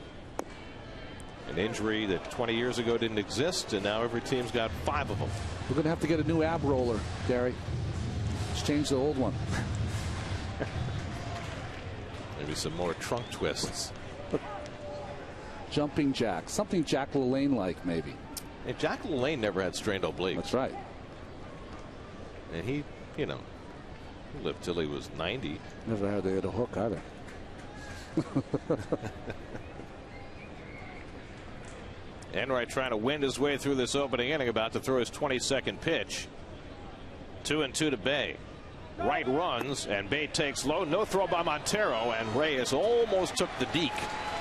An injury that 20 years ago didn't exist, and now every team's got 5 of them. We're going to have to get a new ab roller, Gary. Let's change the old one. Maybe some more trunk twists. Jumping jack. Something Jack LaLanne like, maybe. And Jack LaLanne never had strained obliques. That's right. And he, you know, he lived till he was 90. Never had to hit a hook either. Enright trying to wind his way through this opening inning, about to throw his 22nd pitch. 2-2 to Bay. Wright runs, and Bay takes low. No throw by Montero, and Reyes almost took the deke,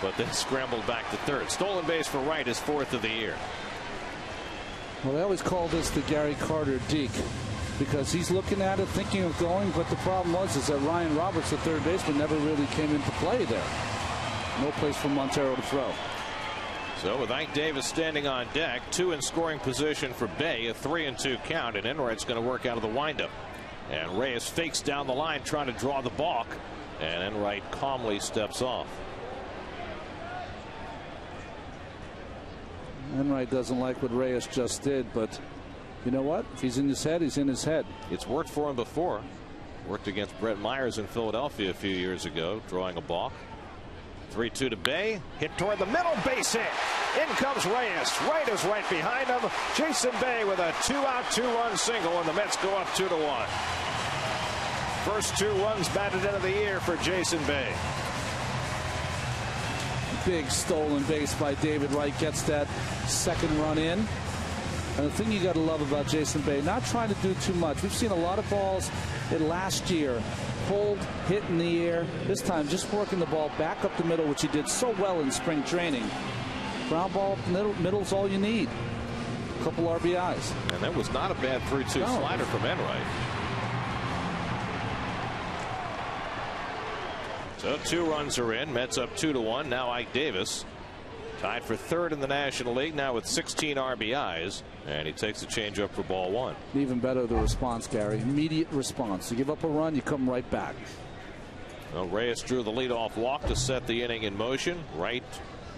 but then scrambled back to third. Stolen base for Wright, his 4th of the year. Well, they always call this the Gary Carter deke, because he's looking at it, thinking of going, but the problem is that Ryan Roberts, the third baseman, never really came into play there. No place for Montero to throw. So with Ike Davis standing on deck, 2 in scoring position for Bay, a 3-2 count, and Enright's going to work out of the windup. And Reyes fakes down the line trying to draw the balk, and Enright calmly steps off. Enright doesn't like what Reyes just did, but you know what? If he's in his head, he's in his head. It's worked for him before. Worked against Brett Myers in Philadelphia a few years ago, drawing a balk. 3-2 to Bay. Hit toward the middle, base hit. In comes Reyes. Wright is right behind him. Jason Bay with a 2-out, 2-run single, and the Mets go up 2-1. First 2 runs batted into the year for Jason Bay. Big stolen base by David Wright, gets that second run in. And the thing you got to love about Jason Bay, not trying to do too much. We've seen a lot of balls in last year pulled, hit in the air. This time just working the ball back up the middle, which he did so well in spring training. Ground ball middle's all you need. A couple RBIs. And that was not a bad 3-2 slider from Enright. So 2 runs are in. Mets up 2-1. Now Ike Davis Tied for third in the National League now with 16 RBIs, and he takes a changeup for ball one. Even better, the response, Gary. Immediate response. You give up a run, you come right back. Well, Reyes drew the leadoff walk to set the inning in motion, right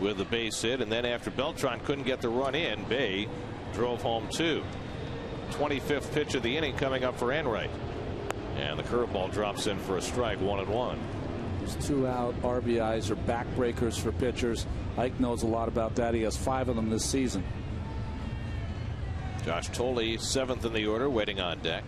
with the base hit, and then after Beltran couldn't get the run in, Bay drove home two. 25th pitch of the inning coming up for Enright, and the curveball drops in for a strike, 1-1. These 2 out RBIs are backbreakers for pitchers. Ike knows a lot about that. He has 5 of them this season. Josh Tolle, 7th in the order, waiting on deck.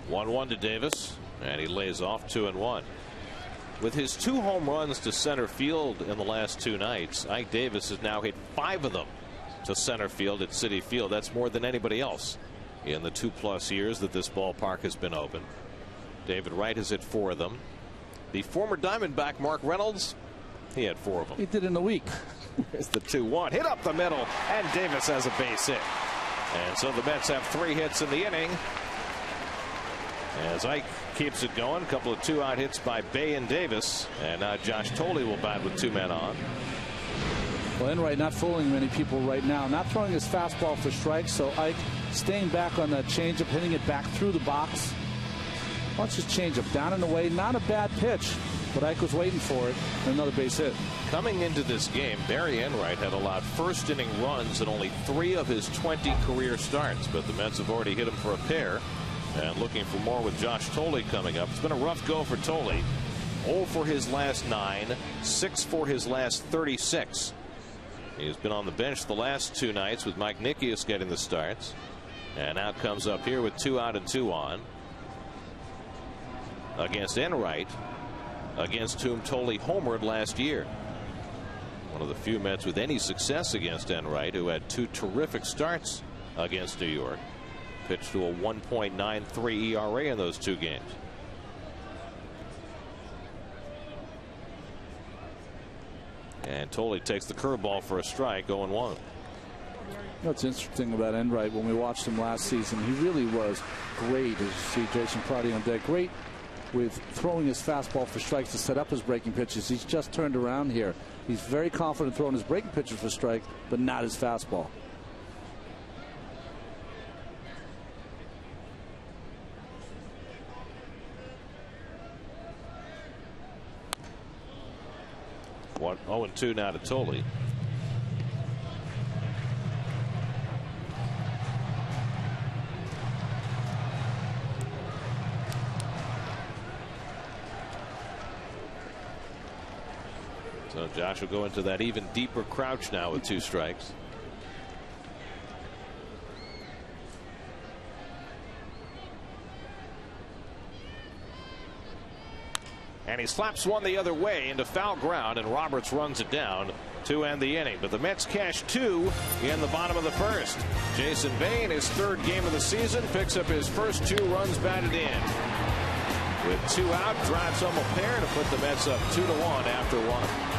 One to Davis, and he lays off 2-1. With his 2 home runs to center field in the last 2 nights, Ike Davis has now hit 5 of them to center field at Citi Field. That's more than anybody else in the 2+ years that this ballpark has been open. David Wright has hit 4 of them. The former Diamondback Mark Reynolds, he had 4 of them. He did in a week. Here's the 2-1 hit up the middle, and Davis has a base hit. And so the Mets have 3 hits in the inning as Ike keeps it going. A couple of 2-out hits by Bay and Davis, and now Josh Tolle will bat with 2 men on. Well, Enright not fooling many people right now. Not throwing his fastball for strikes, so Ike staying back on that changeup, hitting it back through the box. Watch his changeup down and away. Not a bad pitch, but Ike was waiting for it. Another base hit. Coming into this game, Barry Enright had allowed first inning runs in only 3 of his 20 career starts, but the Mets have already hit him for a pair. And looking for more with Josh Tolle coming up. It's been a rough go for Tolle. 0 for his last 9, 6 for his last 36. He's been on the bench the last 2 nights with Mike Nickius getting the starts. And now comes up here with 2 out and 2 on. Against Enright, against whom Tolle homered last year. One of the few Mets with any success against Enright, who had 2 terrific starts against New York. Pitched to a 1.93 ERA in those 2 games. And Tolle takes the curveball for a strike, 0-1. You know what's interesting about Enright, when we watched him last season, he really was great, as you see Jason Prouty on deck, great with throwing his fastball for strikes to set up his breaking pitches. He's just turned around here. He's very confident throwing his breaking pitches for strike, but not his fastball. What 0-2 now to Tolle. So Josh will go into that even deeper crouch now with 2 strikes. And he slaps one the other way into foul ground, and Roberts runs it down to end the inning. But the Mets cash 2 in the bottom of the first. Jason Bay, in his 3rd game of the season, picks up his first 2 runs batted in. With 2 out, drives home a pair to put the Mets up 2-1 after 1.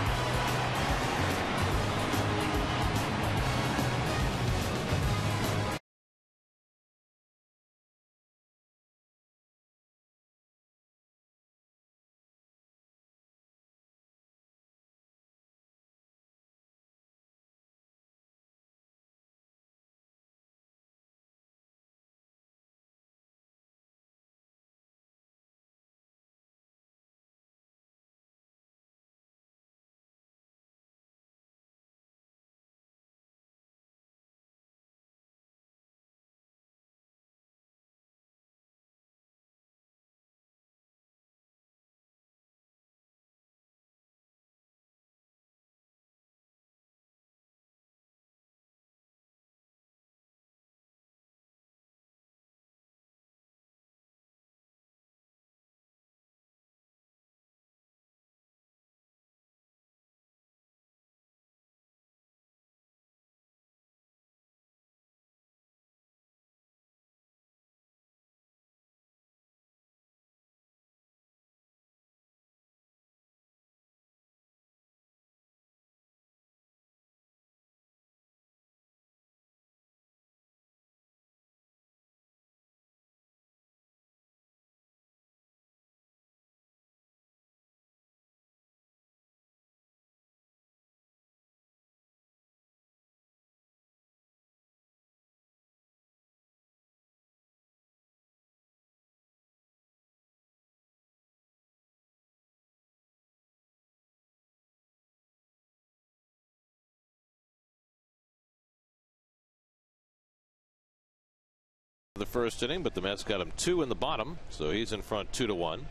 first inning, but the Mets got him 2 in the bottom, so he's in front 2-1.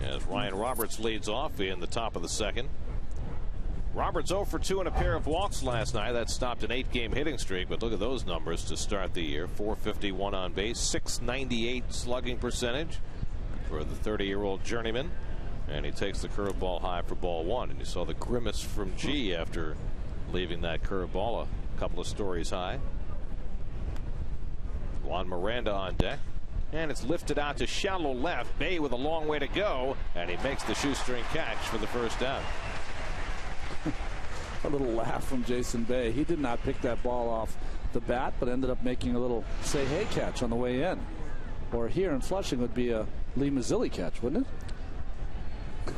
As Ryan Roberts leads off in the top of the second. Roberts 0 for 2 and a pair of walks last night. That stopped an 8-game hitting streak, but look at those numbers to start the year. 451 on base, 698 slugging percentage for the 30-year-old journeyman. And he takes the curveball high for ball 1. And you saw the grimace from G after leaving that curveball a couple of stories high. Juan Miranda on deck. And it's lifted out to shallow left. Bay with a long way to go. And he makes the shoestring catch for the first down. A little laugh from Jason Bay. He did not pick that ball off the bat, but ended up making a little say hey catch on the way in. Or here in Flushing would be a Lee Mazzilli catch, wouldn't it?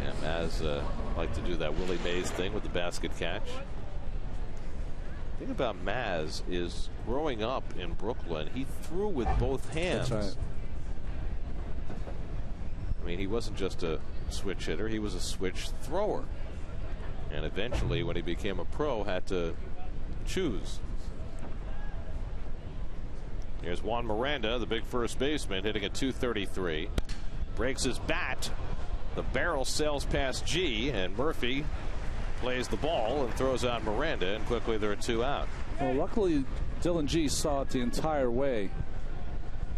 Yeah, Maz like to do that Willie Mays thing with the basket catch. The thing about Maz is growing up in Brooklyn, he threw with both hands. That's right. I mean, he wasn't just a switch hitter, he was a switch thrower. And eventually, when he became a pro, had to choose. Here's Juan Miranda, the big first baseman, hitting at .233. Breaks his bat. The barrel sails past G, and Murphy plays the ball and throws out Miranda, and quickly there are 2 out. Well, luckily, Dylan G saw it the entire way.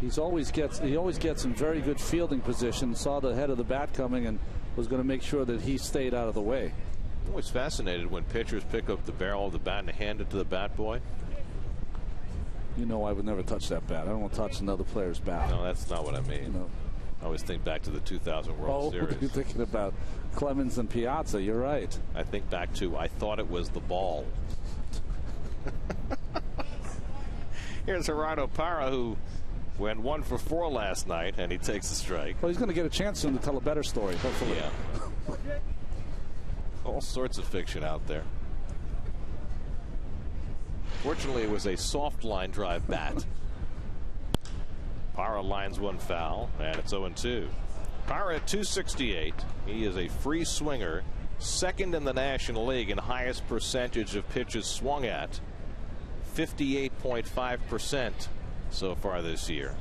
He always gets in very good fielding position, saw the head of the bat coming, and was going to make sure that he stayed out of the way. I'm always fascinated when pitchers pick up the barrel of the bat and hand it to the bat boy. You know, I would never touch that bat. I don't want to touch another player's bat. No, that's not what I mean. You know. I always think back to the 2000 World Series. You're thinking about Clemens and Piazza. You're right. I think back to I thought it was the ball. Here's Gerardo Parra, who went 1 for 4 last night, and he takes a strike. Well, he's going to get a chance soon to tell a better story, hopefully. Yeah. All sorts of fiction out there. Fortunately, it was a soft line drive bat. Parra lines one foul, and it's 0-2. Parra at .268. He is a free swinger, second in the National League in highest percentage of pitches swung at, 58.5% so far this year.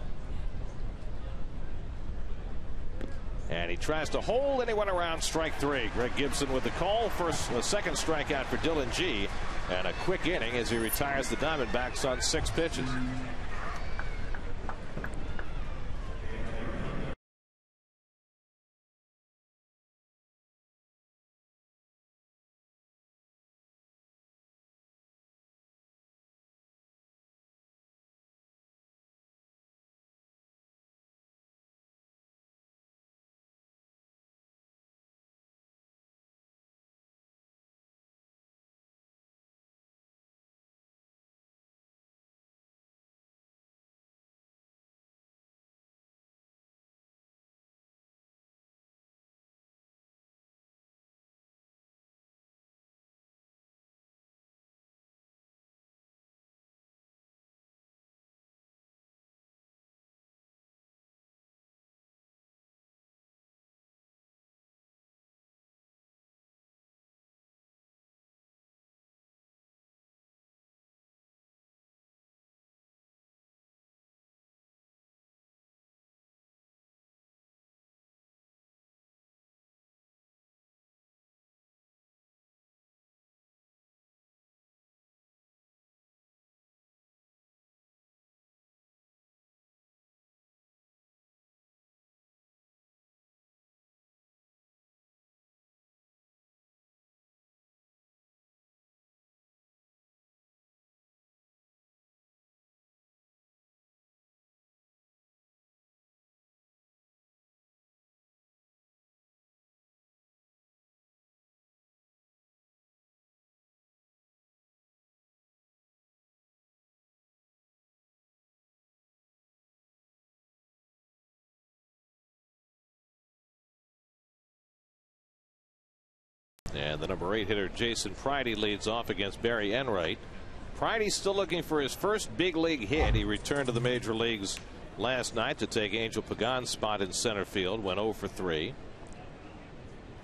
And he tries to hold anyone around strike 3. Greg Gibson with the call. Second strikeout for Dylan G. And a quick inning as he retires the Diamondbacks on 6 pitches. And the number 8 hitter Jason Pridey leads off against Barry Enright. Pridey's still looking for his first big league hit. He returned to the major leagues last night to take Angel Pagan's spot in center field. Went 0 for 3.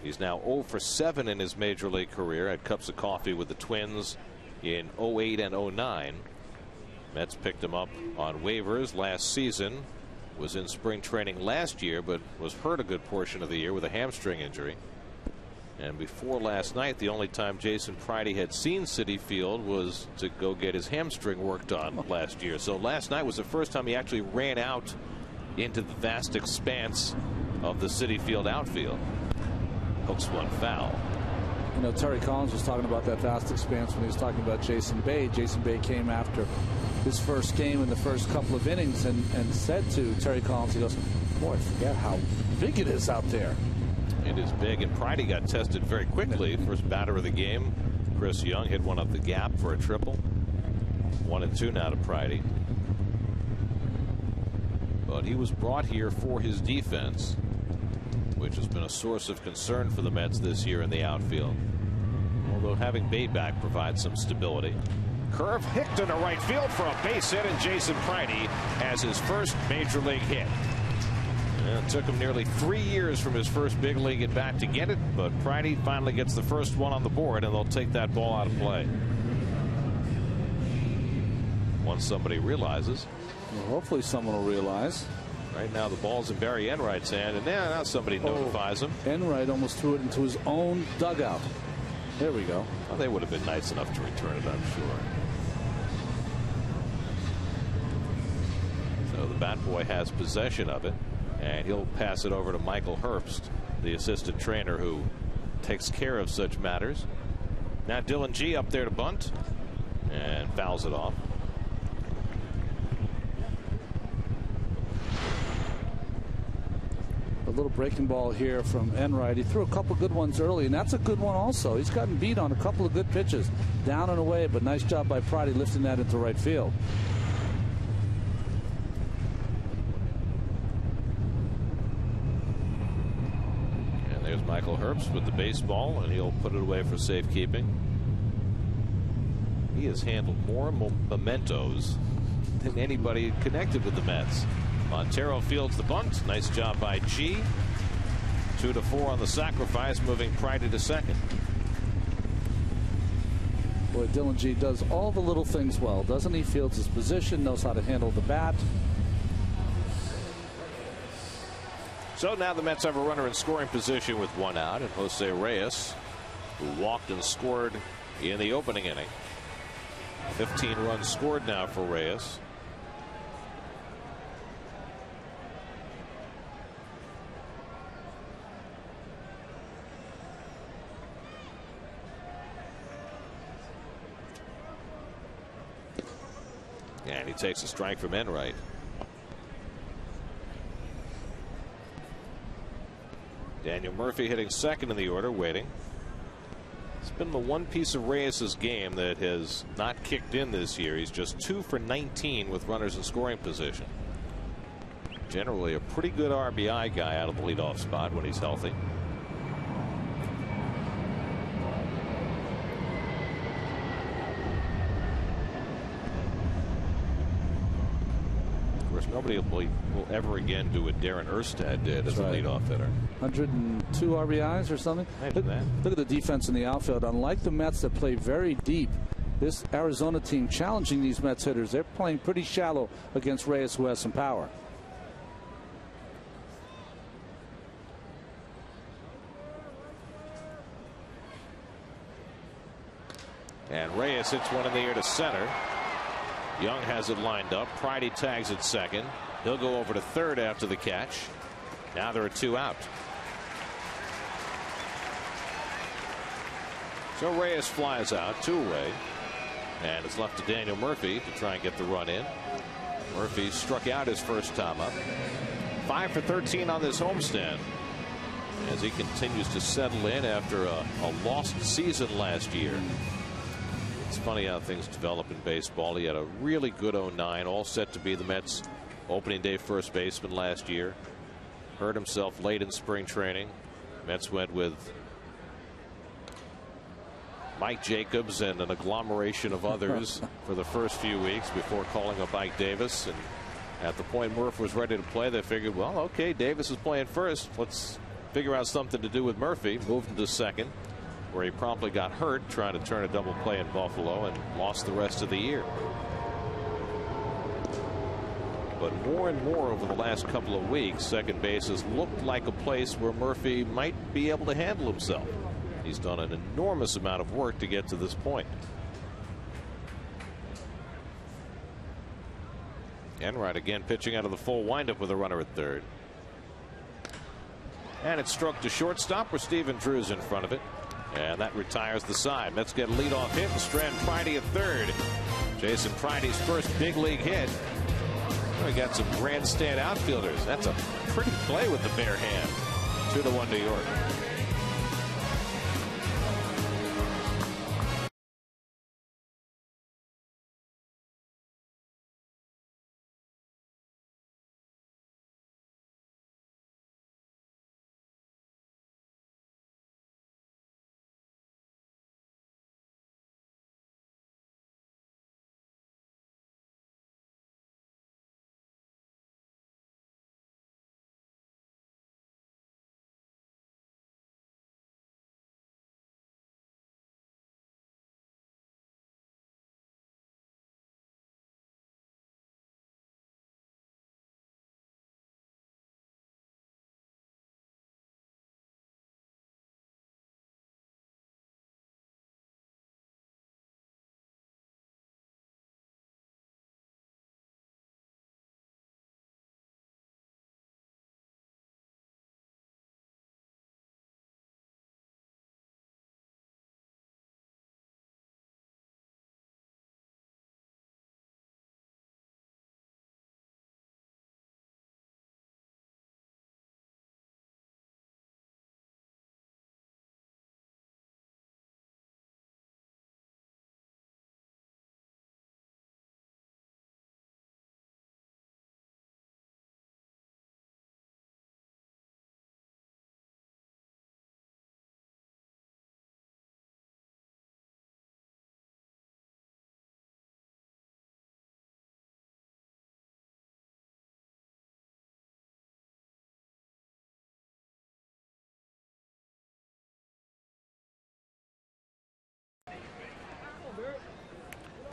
He's now 0 for 7 in his major league career. Had cups of coffee with the Twins in 08 and 09. Mets picked him up on waivers last season. Was in spring training last year, but was hurt a good portion of the year with a hamstring injury. And before last night, the only time Jason Pridey had seen Citi Field was to go get his hamstring worked on last year. So last night was the first time he actually ran out into the vast expanse of the Citi Field outfield. Hooks one foul. You know, Terry Collins was talking about that vast expanse when he was talking about Jason Bay. Jason Bay came after his first game in the first couple of innings and said to Terry Collins, he goes, boy, I forget how big it is out there. It is big, and Pridey got tested very quickly. First batter of the game, Chris Young, hit one up the gap for a triple. 1-2 now to Pridey. But he was brought here for his defense, which has been a source of concern for the Mets this year in the outfield. Although having Bay back provides some stability. Curve hicked into right field for a base hit, and Jason Pridey has his first major league hit. It took him nearly 3 years from his first big league at bat to get it, but Pridey finally gets the first one on the board, and they'll take that ball out of play. Once somebody realizes. Well, hopefully someone will realize. Right now the ball's in Barry Enright's hand, and now somebody notifies him. Enright almost threw it into his own dugout. There we go. Well, they would have been nice enough to return it, I'm sure. So the bat boy has possession of it, and he'll pass it over to Michael Herbst, the assistant trainer who takes care of such matters. Now Dylan G up there to bunt and fouls it off. A little breaking ball here from Enright. He threw a couple good ones early, and that's a good one also. He's gotten beat on a couple of good pitches. Down and away, but nice job by Pridey lifting that into right field. And there's Michael Herbst with the baseball, and he'll put it away for safekeeping. He has handled more mementos than anybody connected with the Mets. Montero fields the bunt. Nice job by G. 2-4 on the sacrifice, moving Pridey to second. Boy, Dylan G does all the little things well, doesn't he? Fields his position, knows how to handle the bat. So now the Mets have a runner in scoring position with one out, and Jose Reyes, who walked and scored in the opening inning. 15 runs scored now for Reyes. And he takes a strike from Enright. Daniel Murphy hitting second in the order, waiting. It's been the one piece of Reyes' game that has not kicked in this year. He's just 2 for 19 with runners in scoring position. Generally a pretty good RBI guy out of the leadoff spot when he's healthy. Nobody will ever again do what Darren Erstad did as a leadoff hitter. 102 RBIs or something. Look at the defense in the outfield. Unlike the Mets that play very deep, this Arizona team challenging these Mets hitters. They're playing pretty shallow against Reyes, who has some power. And Reyes hits one in the air to center. Young has it lined up. Pridey tags at second. He'll go over to third after the catch. Now there are 2 out. So Reyes flies out, 2 away. And it's left to Daniel Murphy to try and get the run in. Murphy struck out his first time up. 5 for 13 on this homestand, as he continues to settle in after a lost season last year. It's funny how things develop in baseball. He had a really good 09, all set to be the Mets opening day first baseman last year. Hurt himself late in spring training. Mets went with Mike Jacobs and an agglomeration of others for the first few weeks before calling up Ike Davis. And at the point Murph was ready to play, they figured, well, okay, Davis is playing first. Let's figure out something to do with Murphy. Moved him to second, where he promptly got hurt trying to turn a double play in Buffalo and lost the rest of the year. But more and more over the last couple of weeks, second base has looked like a place where Murphy might be able to handle himself. He's done an enormous amount of work to get to this point. Enright again pitching out of the full windup with a runner at third. And it's struck to shortstop where Stephen Drew's in front of it. And that retires the side. Mets get a leadoff hit and strand Pridey at third. Jason Pridey's first big league hit. We got some grandstand outfielders. That's a pretty play with the bare hand. 2-1 New York.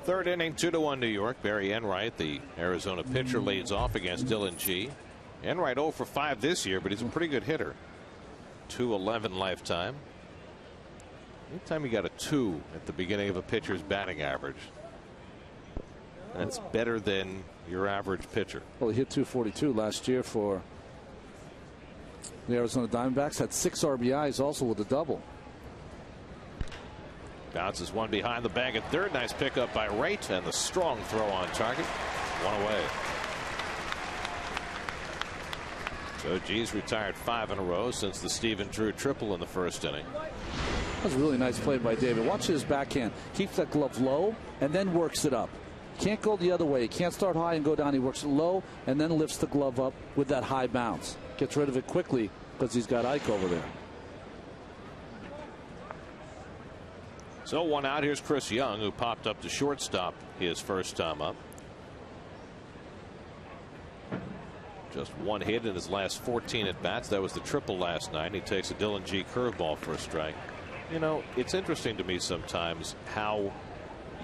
Third inning, 2-1 New York. Barry Enright, the Arizona pitcher, leads off against Dylan G. Enright 0 for 5 this year, but he's a pretty good hitter. 211 lifetime. Anytime you got a 2 at the beginning of a pitcher's batting average, that's better than your average pitcher. Well, he hit 242 last year for the Arizona Diamondbacks. Had 6 RBIs also with a double. Bounces one behind the bag at third. Nice pickup by Wright, and the strong throw on target. One away. So G's retired 5 in a row since the Stephen Drew triple in the first inning. That was a really nice play by David. Watch his backhand. Keeps that glove low and then works it up. Can't go the other way. He can't start high and go down. He works it low and then lifts the glove up with that high bounce. Gets rid of it quickly because he's got Ike over there. So one out. Here's Chris Young, who popped up to shortstop his first time up. Just one hit in his last 14 at bats. That was the triple last night. He takes a Dylan G curveball for a strike. You know, it's interesting to me sometimes how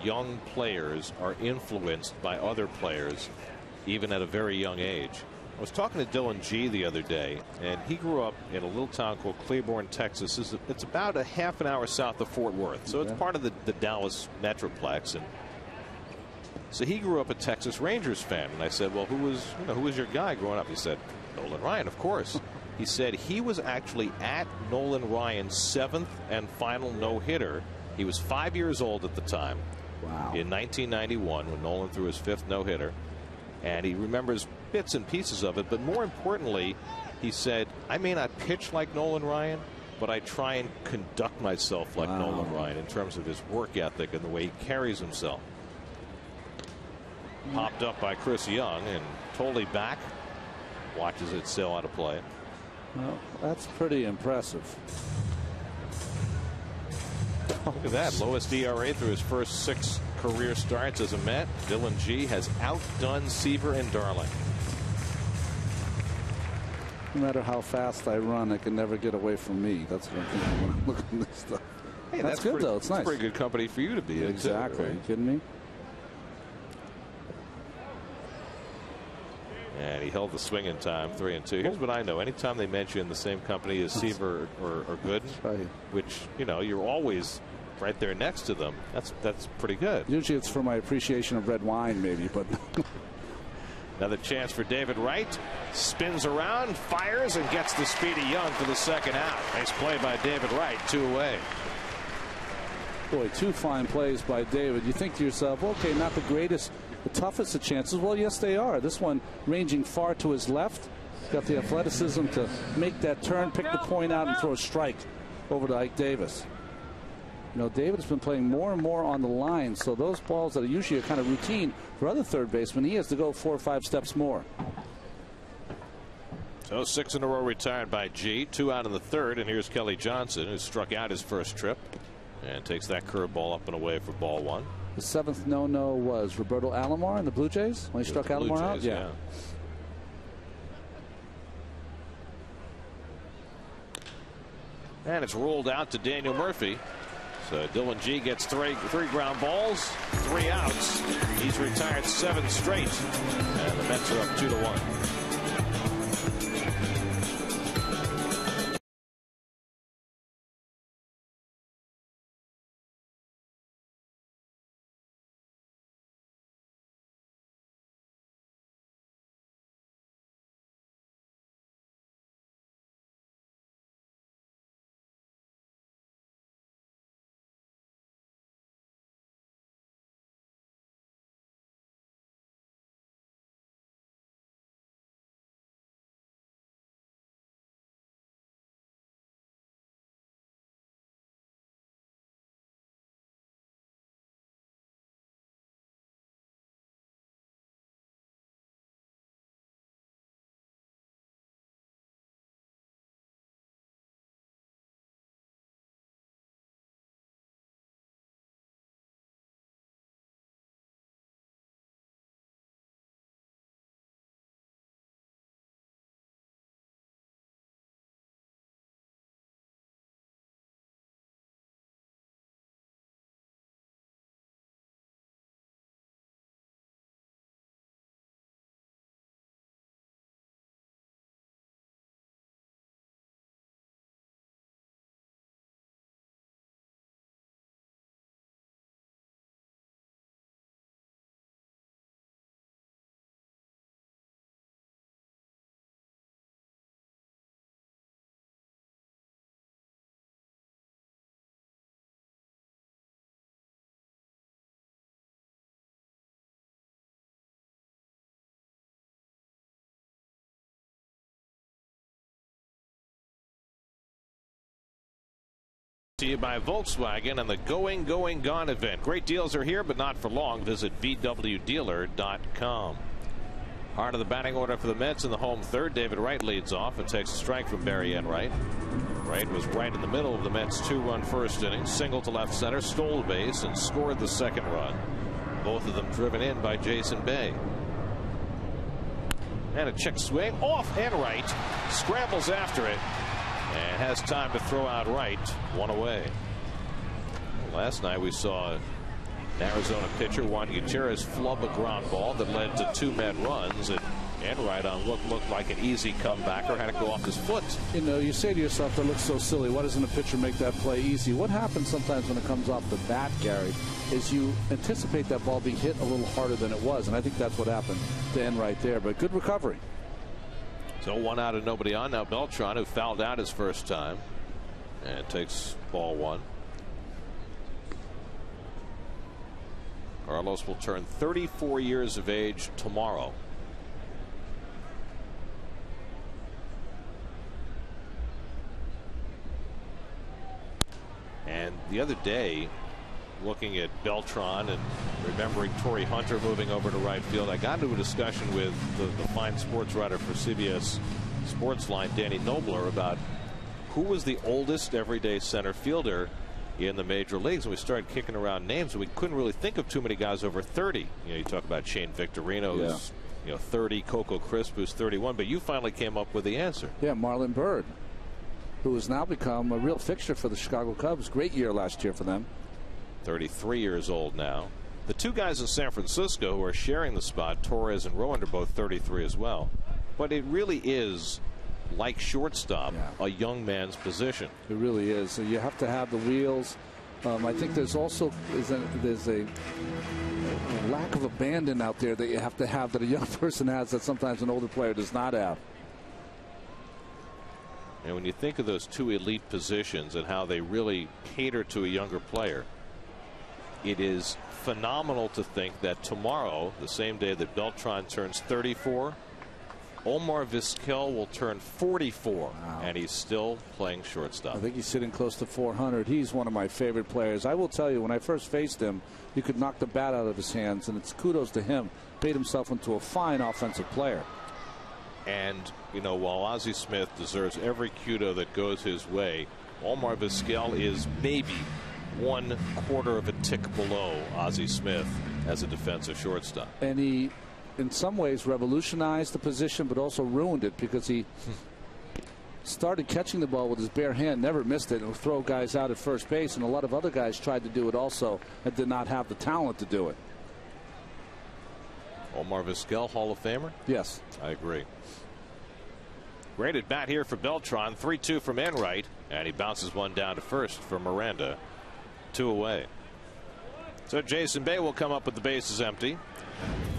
young players are influenced by other players, even at a very young age. I was talking to Dylan G the other day, and he grew up in a little town called Cleburne, Texas. It's about a half an hour south of Fort Worth, so it's part of the Dallas Metroplex. And so he grew up a Texas Rangers fan, and I said, well, who was your guy growing up? He said, Nolan Ryan, of course. He said he was actually at Nolan Ryan's 7th and final no-hitter. He was 5 years old at the time. Wow. In 1991, when Nolan threw his 5th no-hitter. And he remembers bits and pieces of it, but more importantly, he said, I may not pitch like Nolan Ryan, but I try and conduct myself like Nolan Ryan in terms of his work ethic and the way he carries himself. Popped up by Chris Young, and totally back. Watches it sail out of play. Well, that's pretty impressive. Look at that. Lowest ERA through his first 6 career starts as a Met. Dylan G has outdone Seaver and Darling. No matter how fast I run, I can never get away from me. That's what I'm thinking when I'm looking at this stuff. Hey, that's good, though. It's nice. That's pretty good company for you to be in. Exactly. Right? Are you kidding me? And he held the swing in time, 3-2. Here's what I know. Anytime they mention the same company as Seaver or Gooden, right, which, you know, you're always right there next to them, that's pretty good. Usually it's for my appreciation of red wine, maybe, but. Another chance for David Wright. Spins around, fires, and gets the Speedy Young for the second out. Nice play by David Wright, 2 away. Boy, 2 fine plays by David. You think to yourself, okay, not the greatest, the toughest of chances. Well, yes, they are. This one ranging far to his left. Got the athleticism to make that turn, pick the point out, and throw a strike over to Ike Davis. You know, David's been playing more and more on the line, so those balls that are usually a kind of routine for other third basemen, he has to go 4 or 5 steps more. So 6 in a row retired by G. 2 out in the third, and here's Kelly Johnson, who struck out his first trip and takes that curveball up and away for ball 1. The 7th no-no was Roberto Alomar in the Blue Jays when he struck Alomar out. Yeah. And it's rolled out to Daniel Murphy. So Dylan G gets three ground balls, 3 outs. He's retired 7 straight, and the Mets are up 2-1. To you by Volkswagen and the Going Gone event. Great deals are here, but not for long. Visit VWDealer.com. Heart of the batting order for the Mets in the home third. David Wright leads off and takes a strike from Barry Enright. Wright was right in the middle of the Mets' 2-run first inning. Single to left center, stole base, and scored the second run. Both of them driven in by Jason Bay. And a check swing off Enright. Scrambles after it. And has time to throw out Wright. 1 away. Last night we saw an Arizona pitcher, Juan Gutierrez, flub a ground ball that led to 2 Met runs. And Enright on what looked like an easy comebacker had to go off his foot. You know, you say to yourself, that looks so silly. Why doesn't a pitcher make that play easy? What happens sometimes when it comes off the bat, Gary, is you anticipate that ball being hit a little harder than it was. And I think that's what happened to Enright there. But good recovery. So 1 out and nobody on. Now Beltran, who fouled out his first time, and takes ball 1. Carlos will turn 34 years of age tomorrow. And the other day, looking at Beltran and remembering Torrey Hunter moving over to right field, I got into a discussion with the fine sports writer for CBS Sportsline, Danny Nobler, about who was the oldest everyday center fielder in the major leagues. And we started kicking around names, and we couldn't really think of too many guys over 30. You know, you talk about Shane Victorino, who's 30, Coco Crisp, who's 31, but you finally came up with the answer. Yeah, Marlon Byrd, who has now become a real fixture for the Chicago Cubs. Great year last year for them. 33 years old now. The two guys in San Francisco who are sharing the spot, Torres and Rowan, are both 33 as well. But it really is, like shortstop, a young man's position. It really is. So you have to have the wheels. I think there's also there's a lack of abandon out there that you have to have that a young person has that sometimes an older player does not have. And when you think of those two elite positions and how they really cater to a younger player, it is phenomenal to think that tomorrow, the same day that Beltran turns 34, Omar Vizquel will turn 44, and he's still playing shortstop. I think he's sitting close to 400. He's one of my favorite players. I will tell you, when I first faced him, you could knock the bat out of his hands, and it's kudos to him. Made himself into a fine offensive player. And, you know, while Ozzie Smith deserves every kudo that goes his way, Omar Vizquel is maybe 1/4 of a tick below Ozzie Smith as a defensive shortstop. And he, in some ways, revolutionized the position, but also ruined it, because he started catching the ball with his bare hand, never missed it, and would throw guys out at first base. And a lot of other guys tried to do it also and did not have the talent to do it. Omar Vizquel, Hall of Famer? Yes. I agree. Great at bat here for Beltran. 3-2 from Enright, and he bounces one down to first for Miranda. 2 away. So Jason Bay will come up with the bases empty.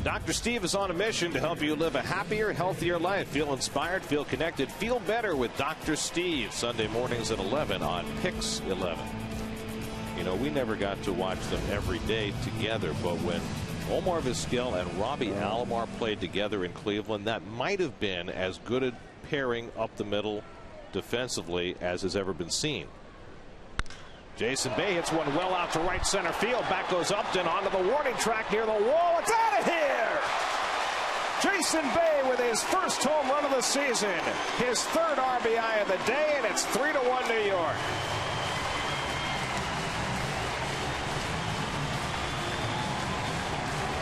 Dr. Steve is on a mission to help you live a happier, healthier life. Feel inspired, feel connected, feel better with Dr. Steve. Sunday mornings at 11 on Pix 11. You know, we never got to watch them every day together, but when Omar Vizquel and Robbie Alomar played together in Cleveland, that might have been as good a pairing up the middle defensively as has ever been seen. Jason Bay hits one well out to right center field. Back goes Upton onto the warning track near the wall. It's out of here! Jason Bay with his first home run of the season. His third RBI of the day, and it's 3-1 New York.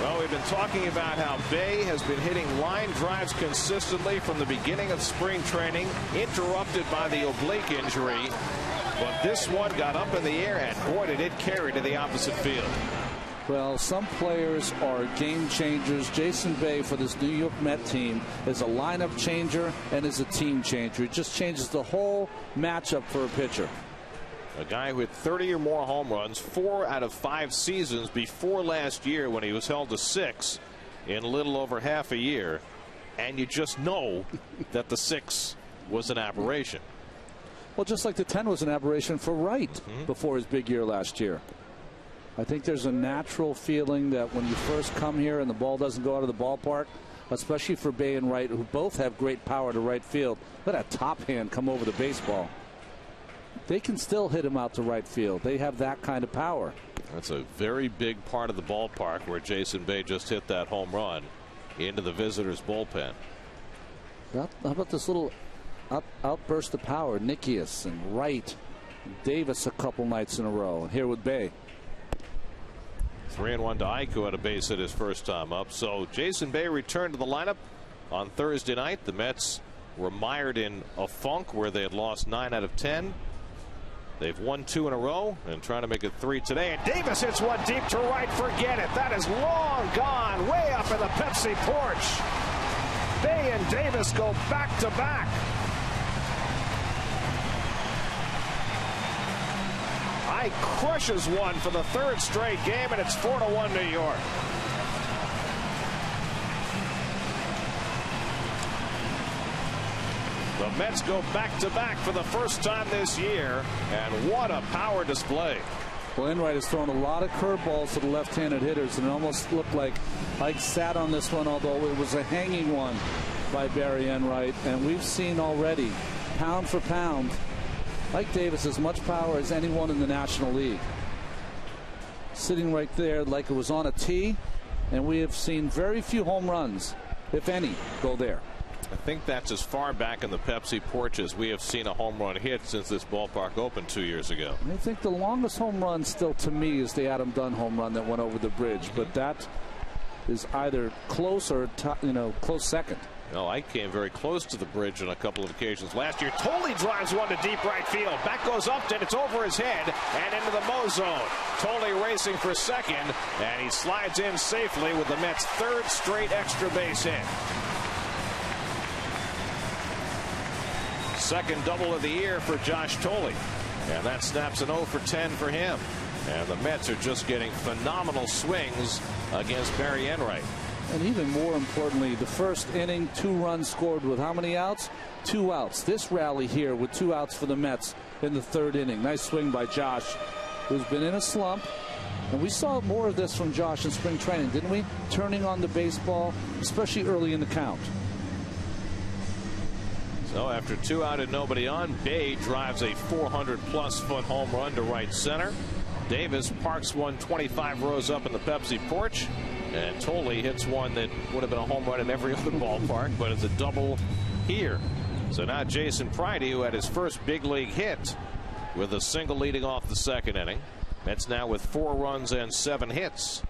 Well, we've been talking about how Bay has been hitting line drives consistently from the beginning of spring training, interrupted by the oblique injury. But this one got up in the air, and boy, did it carry to the opposite field. Well, some players are game changers. Jason Bay for this New York Met team is a lineup changer and is a team changer. It just changes the whole matchup for a pitcher. A guy with 30 or more home runs, 4 out of 5 seasons before last year when he was held to 6 in a little over half a year. And you just know that the 6 was an aberration. Well, just like the 10 was an aberration for Wright before his big year last year. I think there's a natural feeling that when you first come here and the ball doesn't go out of the ballpark, especially for Bay and Wright, who both have great power to right field, let a top hand come over the baseball. They can still hit him out to right field. They have that kind of power. That's a very big part of the ballpark where Jason Bay just hit that home run into the visitors' bullpen. How about this little outburst of power? Nickius and Wright, and Davis a couple nights in a row. And here with Bay. 3-1 to Aiku at a base hit his first time up. So Jason Bay returned to the lineup on Thursday night. The Mets were mired in a funk where they had lost 9 out of 10. They've won 2 in a row and trying to make it 3 today. And Davis hits one deep to right. Forget it. That is long gone, way up in the Pepsi porch. Bay and Davis go back to back. I crushes one for the 3rd straight game, and it's 4-1 New York. The Mets go back-to-back for the first time this year, and what a power display. Well, Enright has thrown a lot of curveballs to the left-handed hitters, and it almost looked like Ike sat on this one, although it was a hanging one by Barry Enright. And we've seen already, pound for pound, Ike Davis has as much power as anyone in the National League. Sitting right there like it was on a tee, and we have seen very few home runs, if any, go there. I think that's as far back in the Pepsi porch as we have seen a home run hit since this ballpark opened 2 years ago. I think the longest home run still to me is the Adam Dunn home run that went over the bridge, but that is either close or close second. No, I came very close to the bridge on a couple of occasions last year. Tolley drives one to deep right field. Back goes Upton. It's over his head and into the Mo zone. Tolley racing for second, and he slides in safely with the Mets' third straight extra base hit. Second double of the year for Josh Tolley, and that snaps an 0 for 10 for him. And the Mets are just getting phenomenal swings against Barry Enright. And even more importantly, the first inning, 2 runs scored with how many outs? 2 outs. This rally here with 2 outs for the Mets in the 3rd inning. Nice swing by Josh, who's been in a slump. And we saw more of this from Josh in spring training, didn't we? Turning on the baseball, especially early in the count. So after 2 out and nobody on, Bay drives a 400-plus foot home run to right center. Davis parks one 25 rows up in the Pepsi porch. And Tolley hits one that would have been a home run in every other ballpark, but it's a double here. So now Jason Pridey, who had his first big league hit with a single leading off the 2nd inning. Mets now with 4 runs and 7 hits.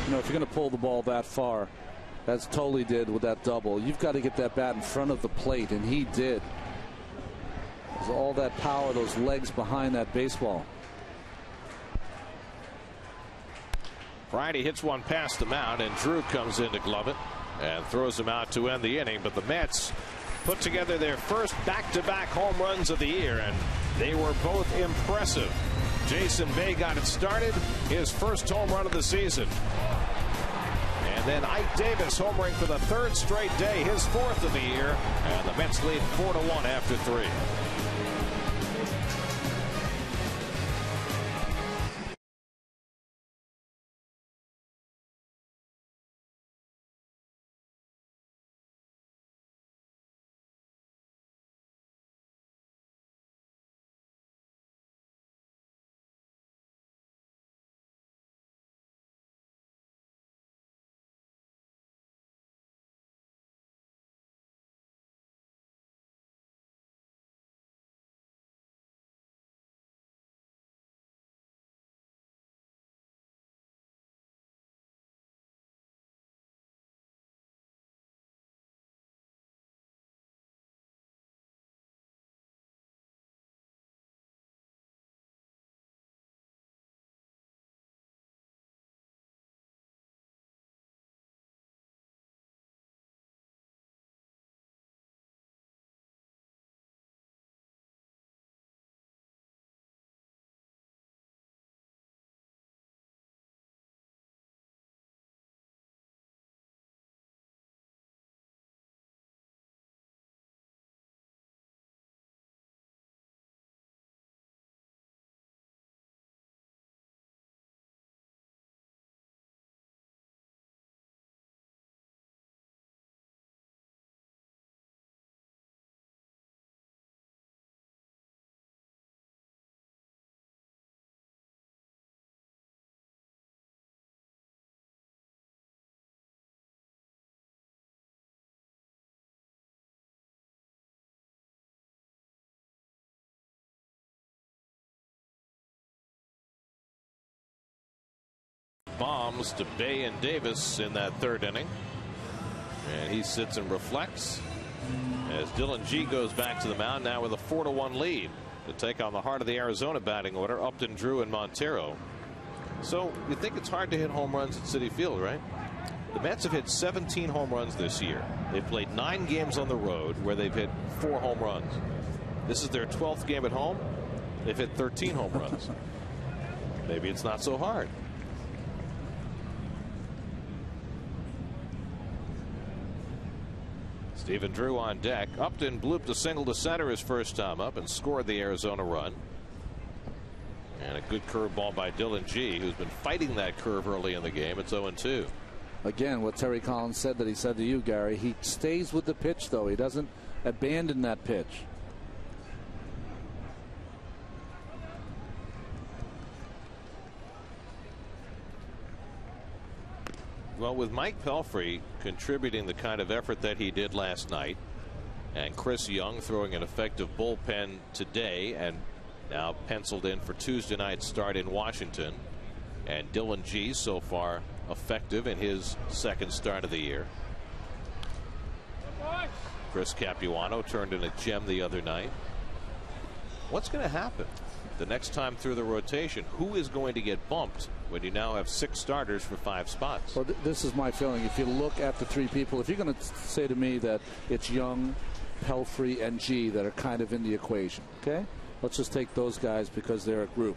You know, if you're going to pull the ball that far, as Tolley did with that double, you've got to get that bat in front of the plate, and he did. There's all that power, those legs behind that baseball. Pridey hits one past the mound, and Drew comes in to glove it and throws him out to end the inning. But the Mets put together their first back-to-back home runs of the year, and they were both impressive. Jason Bay got it started, his first home run of the season. And then Ike Davis homering for the 3rd straight day, his 4th of the year, and the Mets lead 4-1 after 3. Bombs to Bay and Davis in that 3rd inning, and he sits and reflects as Dylan G goes back to the mound now with a 4-1 lead to take on the heart of the Arizona batting order, Upton, Drew, and Montero. So you think it's hard to hit home runs at Citi Field, right? The Mets have hit 17 home runs this year. They've played 9 games on the road where they've hit 4 home runs. This is their 12th game at home. They've hit 13 home runs. Maybe it's not so hard. Stephen Drew on deck. Upton blooped a single to center his first time up and scored the Arizona run. And a good curveball by Dylan G, who's been fighting that curve early in the game. It's 0-2. Again, what Terry Collins said that he said to you, Gary. He stays with the pitch, though. He doesn't abandon that pitch. Well, with Mike Pelfrey contributing the kind of effort that he did last night, and Chris Young throwing an effective bullpen today and now penciled in for Tuesday night's start in Washington, And Dylan G so far effective in his second start of the year. Chris Capuano turned in a gem the other night. What's going to happen the next time through the rotation? Who is going to get bumped when you now have 6 starters for 5 spots? Well, this is my feeling. If you look at the 3 people, if you're going to say to me that it's Young, Pelfrey, and G that are kind of in the equation, okay? Let's just take those guys because they're a group.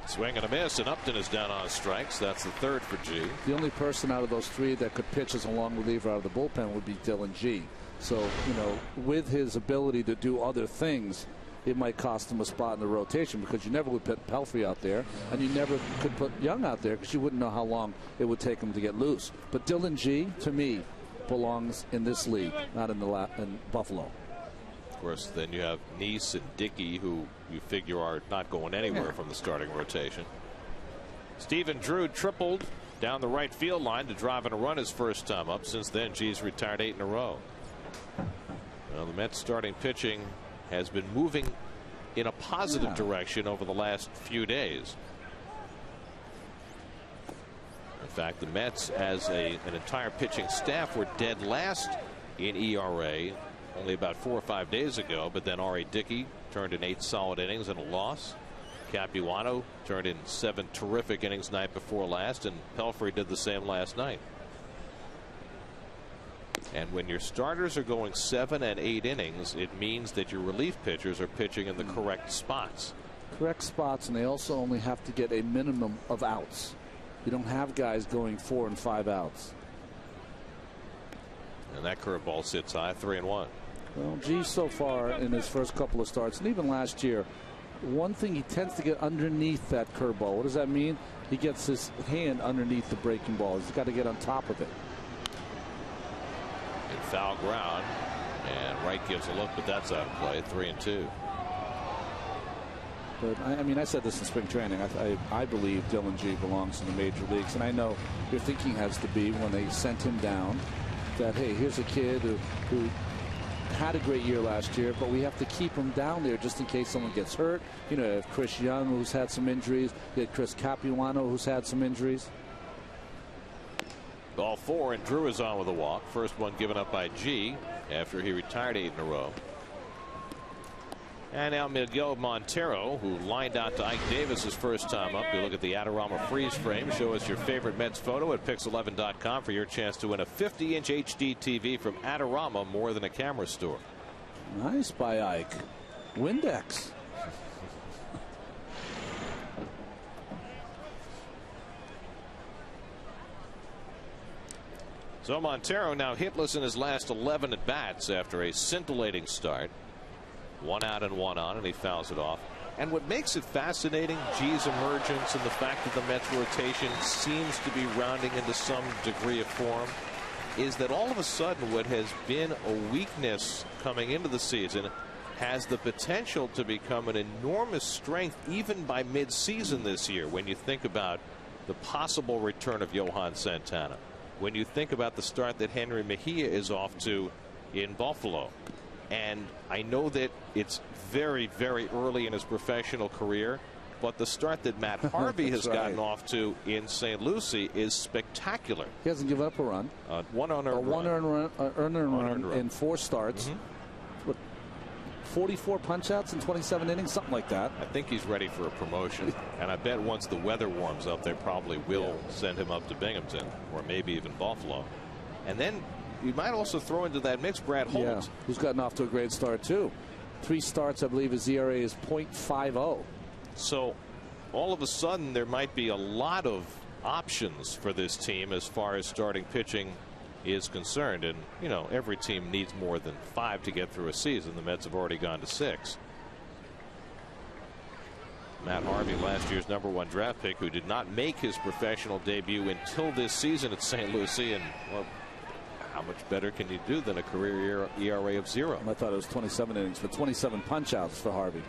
Swing and a miss, and Upton is down on strikes. That's the 3rd for G. The only person out of those 3 that could pitch as a long reliever out of the bullpen would be Dylan G. So, you know, with his ability to do other things, it might cost him a spot in the rotation because you never would put Pelfrey out there, and you never could put Young out there because you wouldn't know how long it would take him to get loose. But Dylan G, to me, belongs in this league, not in in Buffalo. Of course, then you have Neese and Dickey, who you figure are not going anywhere from the starting rotation. Stephen Drew tripled down the right field line to drive in a run his first time up. Since then, G's retired 8 in a row. Well, the Mets starting pitching has been moving in a positive direction over the last few days. In fact, the Mets as an entire pitching staff were dead last in ERA only about 4 or 5 days ago, but then R.A. Dickey turned in 8 solid innings and a loss. Capuano turned in 7 terrific innings night before last, and Pelfrey did the same last night. And when your starters are going 7 and 8 innings, it means that your relief pitchers are pitching in the correct spots. Correct spots, and they also only have to get a minimum of outs. You don't have guys going 4 and 5 outs. And that curveball sits high, 3-1. Well, G so far in his first couple of starts, and even last year, one thing, he tends to get underneath that curveball. What does that mean? He gets his hand underneath the breaking ball. He's got to get on top of it. In foul ground, and Wright gives a look, but that's out of play. 3-2. But I mean, I said this in spring training. I believe Dylan G belongs in the major leagues, and I know your thinking has to be when they sent him down that, hey, here's a kid who had a great year last year, but we have to keep him down there just in case someone gets hurt. You know, if Chris Young, who's had some injuries, you had Chris Capuano, who's had some injuries. Ball 4, and Drew is on with a walk. First one given up by G after he retired 8 in a row. And now Miguel Montero, who lined out to Ike Davis's first time up. You look at the Adorama freeze frame. Show us your favorite Mets photo at Pix11.com for your chance to win a 50-inch HD TV from Adorama, more than a camera store. Nice by Ike. Windex. So Montero now hitless in his last 11 at bats after a scintillating start. 1 out and 1 on, and he fouls it off. And what makes it fascinating, G's emergence and the fact that the Mets rotation seems to be rounding into some degree of form, is that all of a sudden what has been a weakness coming into the season has the potential to become an enormous strength even by mid-season this year, when you think about the possible return of Johan Santana, when you think about the start that Henry Mejia is off to in Buffalo. And I know that it's very, very early in his professional career, but the start that Matt Harvey has gotten off to in St. Lucie is spectacular. He hasn't given up a run. One unearned run in 4 starts. What, 44 punch-outs in 27 innings, something like that. I think he's ready for a promotion. And I bet once the weather warms up, they probably will send him up to Binghamton, or maybe even Buffalo. And then you might also throw into that mix Brad Holmes, who's gotten off to a great start too. 3 starts, I believe his ERA is .50. So all of a sudden there might be a lot of options for this team as far as starting pitching is concerned. And you know, every team needs more than 5 to get through a season. The Mets have already gone to 6. Matt Harvey, last year's #1 draft pick, who did not make his professional debut until this season at St. Lucie, and well, how much better can you do than a career ERA of 0? I thought it was 27 innings, but 27 punch-outs for Harvey.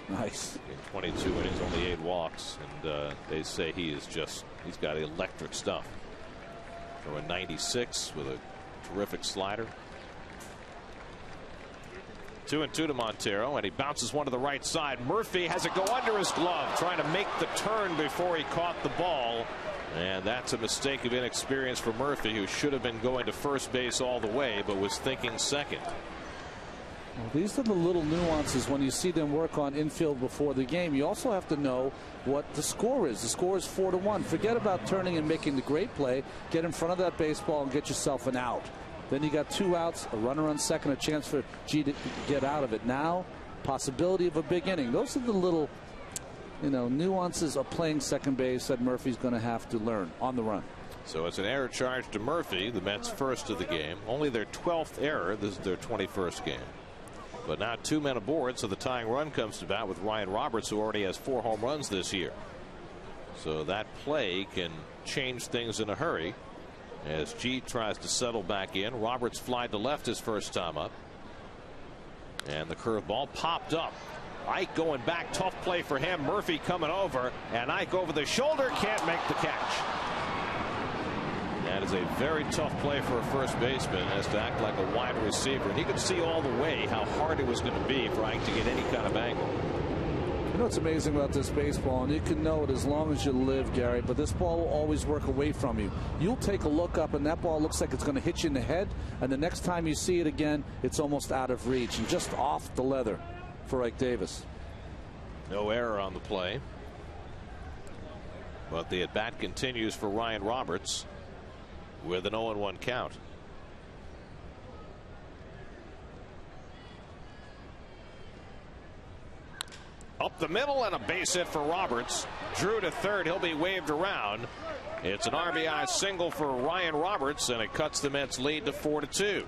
Nice. In 22 innings, only 8 walks, and they say he's got electric stuff. So a 96 with a terrific slider. 2-2 to Montero, and he bounces one to the right side. Murphy has it go under his glove, trying to make the turn before he caught the ball. And that's a mistake of inexperience for Murphy, who should have been going to first base all the way, but was thinking second. Well, these are the little nuances when you see them work on infield before the game. You also have to know what the score is. The score is 4-1. Forget about turning and making the great play. Get in front of that baseball and get yourself an out. Then you got 2 outs, a runner on second, a chance for G to get out of it. Now, possibility of a big inning. Those are the little, nuances of playing second base that Murphy's going to have to learn on the run. So it's an error charge to Murphy, the Mets' first of the game. Only their 12th error. This is their 21st game. But now 2 men aboard, so the tying run comes to bat with Ryan Roberts, who already has 4 home runs this year. So that play can change things in a hurry as G tries to settle back in. Roberts flied to left his first time up. And the curveball popped up. Ike going back, tough play for him. Murphy coming over, and Ike over the shoulder, can't make the catch. That is a very tough play for a first baseman. Has to act like a wide receiver. And he could see all the way how hard it was going to be for Ike to get any kind of angle. You know what's amazing about this baseball, and you can know it as long as you live, Gary, but this ball will always work away from you. You'll take a look up, and that ball looks like it's going to hit you in the head, and the next time you see it again, it's almost out of reach and just off the leather for Ike Davis. No error on the play. But the at-bat continues for Ryan Roberts with an 0-1 count. Up the middle and a base hit for Roberts. Drew to third. He'll be waved around. It's an RBI single for Ryan Roberts, and it cuts the Mets' lead to 4-2.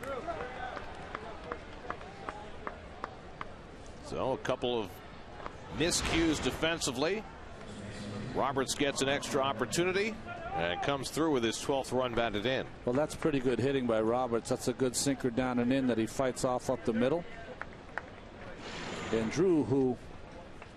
So a couple of miscues defensively. Roberts gets an extra opportunity and comes through with his 12th run batted in. Well, that's pretty good hitting by Roberts. That's a good sinker down and in that he fights off up the middle. And Drew, who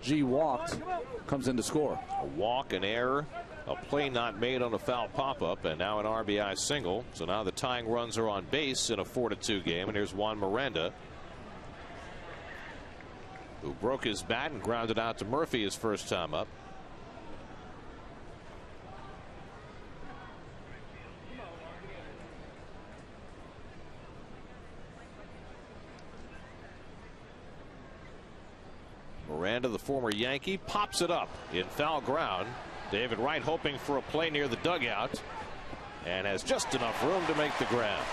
G walked, comes in to score. A walk, an error, a play not made on a foul pop-up, and now an RBI single. So now the tying runs are on base in a 4-2 game. And here's Juan Miranda, who broke his bat and grounded out to Murphy his first time up. Miranda, the former Yankee, pops it up in foul ground. David Wright hoping for a play near the dugout and has just enough room to make the grab.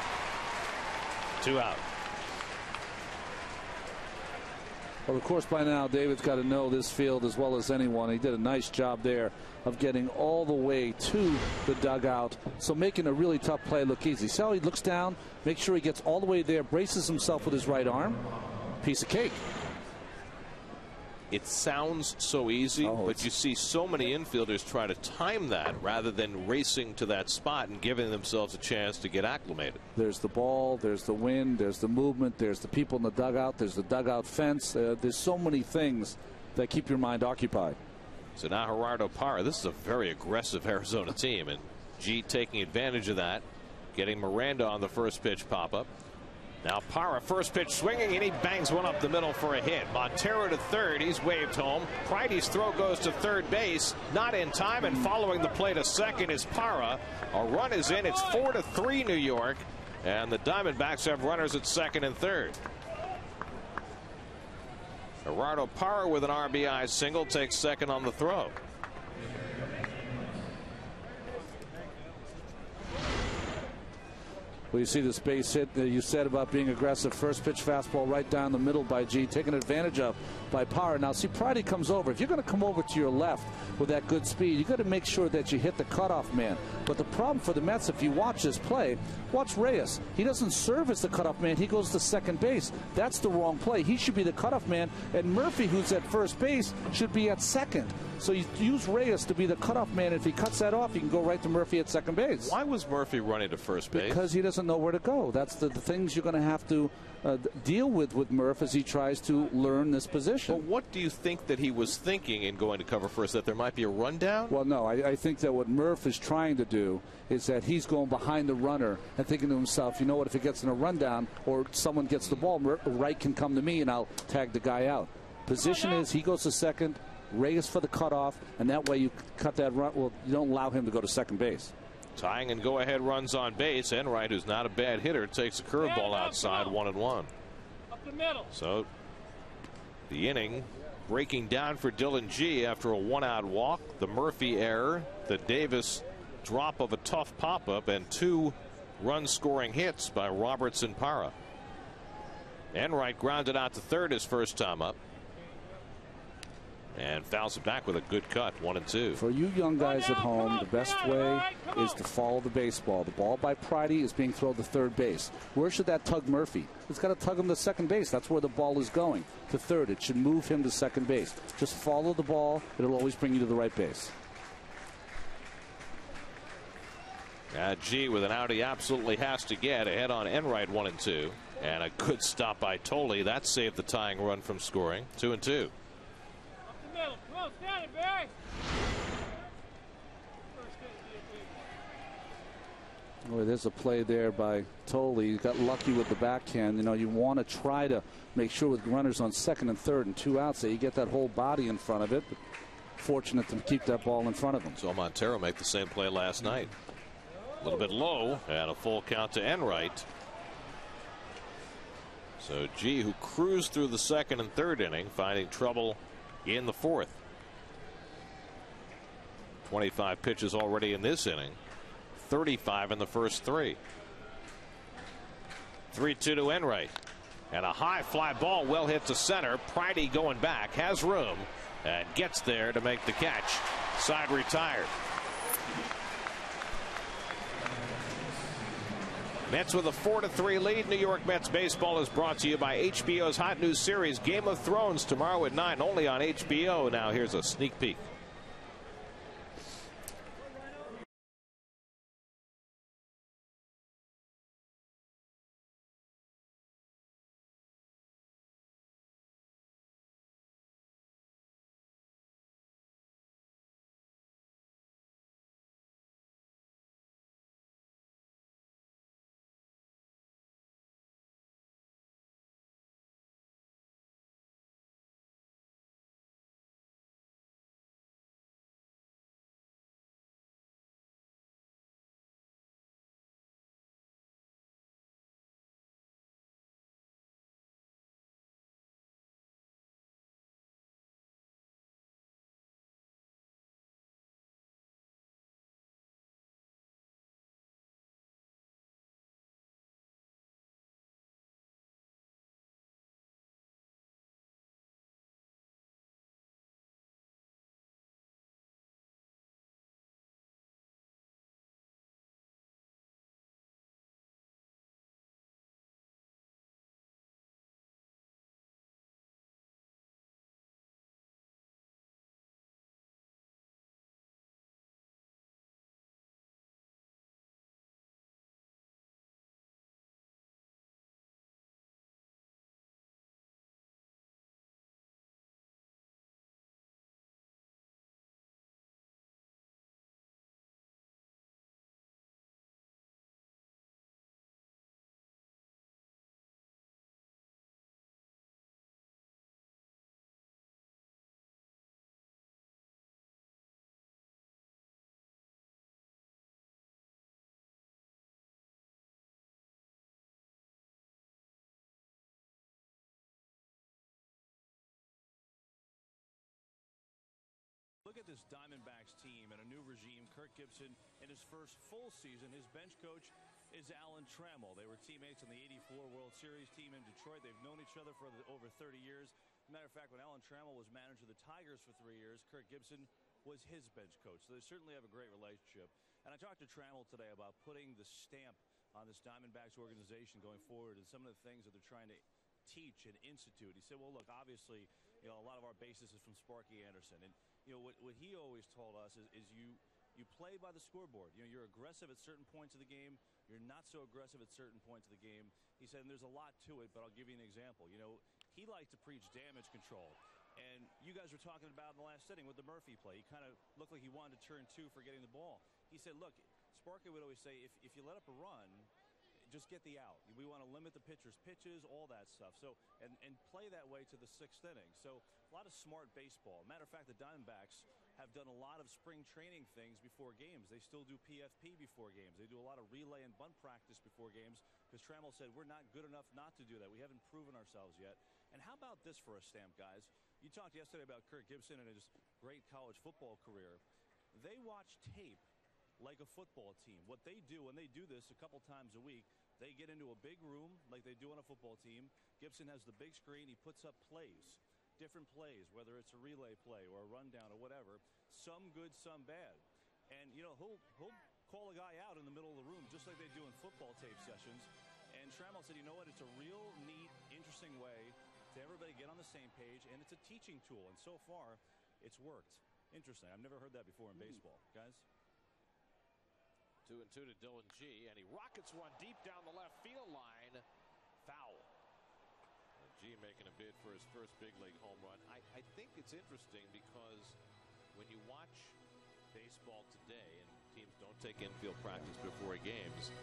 2 out. Well, of course, by now, David's got to know this field as well as anyone. He did a nice job there of getting all the way to the dugout, so making a really tough play look easy. See how he looks down, make sure he gets all the way there, braces himself with his right arm. Piece of cake. It sounds so easy, but you see so many infielders try to time that rather than racing to that spot and giving themselves a chance to get acclimated. There's the ball, there's the wind, there's the movement, there's the people in the dugout, there's the dugout fence. There's so many things that keep your mind occupied. So now Gerardo Parra, this is a very aggressive Arizona team, and G taking advantage of that, getting Miranda on the first pitch pop-up. Now Parra, first pitch swinging, and he bangs one up the middle for a hit. Montero to third. He's waved home. Pride's throw goes to third base. Not in time, and following the play to second is Parra. A run is in. It's 4-3 New York, and the Diamondbacks have runners at second and third. Gerardo Parra with an RBI single takes second on the throw. Well, you see this base hit that you said about being aggressive. First pitch fastball right down the middle by G, taken advantage of by Parra. Now, see, Pridey comes over. If you're going to come over to your left with that good speed, you got to make sure that you hit the cutoff man. But the problem for the Mets, if you watch this play, watch Reyes. He doesn't serve as the cutoff man. He goes to second base. That's the wrong play. He should be the cutoff man, and Murphy, who's at first base, should be at second. So you use Reyes to be the cutoff man. If he cuts that off, you can go right to Murphy at second base. Why was Murphy running to first base? Because he doesn't doesn't know where to go. That's the things you're going to have to deal with Murph as he tries to learn this position. Well, what do you think that he was thinking in going to cover first, that there might be a rundown? Well, no, I think that what Murph is trying to do is that he's going behind the runner and thinking to himself, you know what, if it gets in a rundown or someone gets the ball, Wright can come to me and I'll tag the guy out. Position is he goes to second, Ray is for the cutoff, and that way you cut that run. Well, you don't allow him to go to second base. Tying and go-ahead runs on base. Enright, who's not a bad hitter, takes a curveball outside, 1-1. Up the middle. So the inning breaking down for Dylan G after a one-out walk, the Murphy error, the Davis drop of a tough pop-up, and 2 run-scoring hits by Roberts and Parra. Enright grounded out to third his first time up, and fouls it back with a good cut, 1-2. For you young guys at home, the best way is to follow the baseball. The ball by Pridey is being thrown to third base. Where should that tug Murphy? It's got to tug him to second base. That's where the ball is going, to third. It should move him to second base. Just follow the ball. It'll always bring you to the right base. G with an out he absolutely has to get. Ahead on Enright, 1-2. And a good stop by Tolley. That saved the tying run from scoring. 2-2. Come on, stand it, Barry. Boy, there's a play there by Tolley. He got lucky with the backhand. You know, you want to try to make sure with runners on second and third and 2 outs that you get that whole body in front of it. But fortunate to keep that ball in front of him. Saw Montero make the same play last night. A little bit low, and a full count to Enright. So G, who cruised through the second and third inning, finding trouble in the fourth. 25 pitches already in this inning, 35 in the first 3. 3-2 to Enright, and a high fly ball well hit to center. Pridey going back, has room, and gets there to make the catch. Side retired. Mets with a 4-3 lead. New York Mets baseball is brought to you by HBO's hot new series Game of Thrones, tomorrow at 9, only on HBO. Now here's a sneak peek. Look at this Diamondbacks team and a new regime. Kirk Gibson in his first full season. His bench coach is Alan Trammell. They were teammates on the '84 World Series team in Detroit. They've known each other for over 30 years. Matter of fact, when Alan Trammell was manager of the Tigers for 3 years, Kirk Gibson was his bench coach. So they certainly have a great relationship. And I talked to Trammell today about putting the stamp on this Diamondbacks organization going forward and some of the things that they're trying to teach and institute. He said, well, look, obviously, a lot of our basis is from Sparky Anderson. And, what he always told us is you play by the scoreboard. You're aggressive at certain points of the game, You're not so aggressive at certain points of the game. He said, and there's a lot to it, but I'll give you an example. You know, he liked to preach damage control. And you guys were talking about in the last inning with the Murphy play. He kind of looked like he wanted to turn 2 for getting the ball. He said, look, Sparky would always say, if you let up a run, just get the out. We want to limit the pitcher's pitches, all that stuff. So and play that way to the 6th inning. So a lot of smart baseball. Matter of fact, the Diamondbacks have done a lot of spring training things before games. They still do PFP before games. They do a lot of relay and bunt practice before games because Trammell said we're not good enough not to do that. We haven't proven ourselves yet. And how about this for a stamp, guys? You talked yesterday about Kirk Gibson and his great college football career. They watch tape like a football team. What they do when they do this a couple times a week, they get into a big room like they do on a football team. Gibson has the big screen. He puts up plays, different plays, whether it's a relay play or a rundown or whatever, some good, some bad. And, you know, he'll call a guy out in the middle of the room just like they do in football tape sessions. And Trammell said, you know what, it's a real neat, interesting way to everybody get on the same page, and it's a teaching tool. And so far, it's worked. Interesting. I've never heard that before in baseball. Guys? 2-2 to Dylan G, and he rockets one deep down the left field line. Foul. And G making a bid for his first big league home run. I think it's interesting because when you watch baseball today, and teams don't take infield practice before games,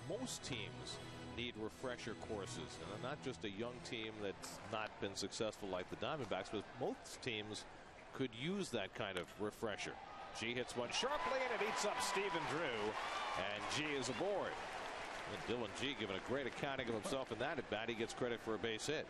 most teams need refresher courses. And they're not just a young team that's not been successful like the Diamondbacks, but most teams could use that kind of refresher. G hits one sharply, and it eats up Stephen Drew, and G is aboard. And Dylan G giving a great accounting of himself in that at bat. He gets credit for a base hit.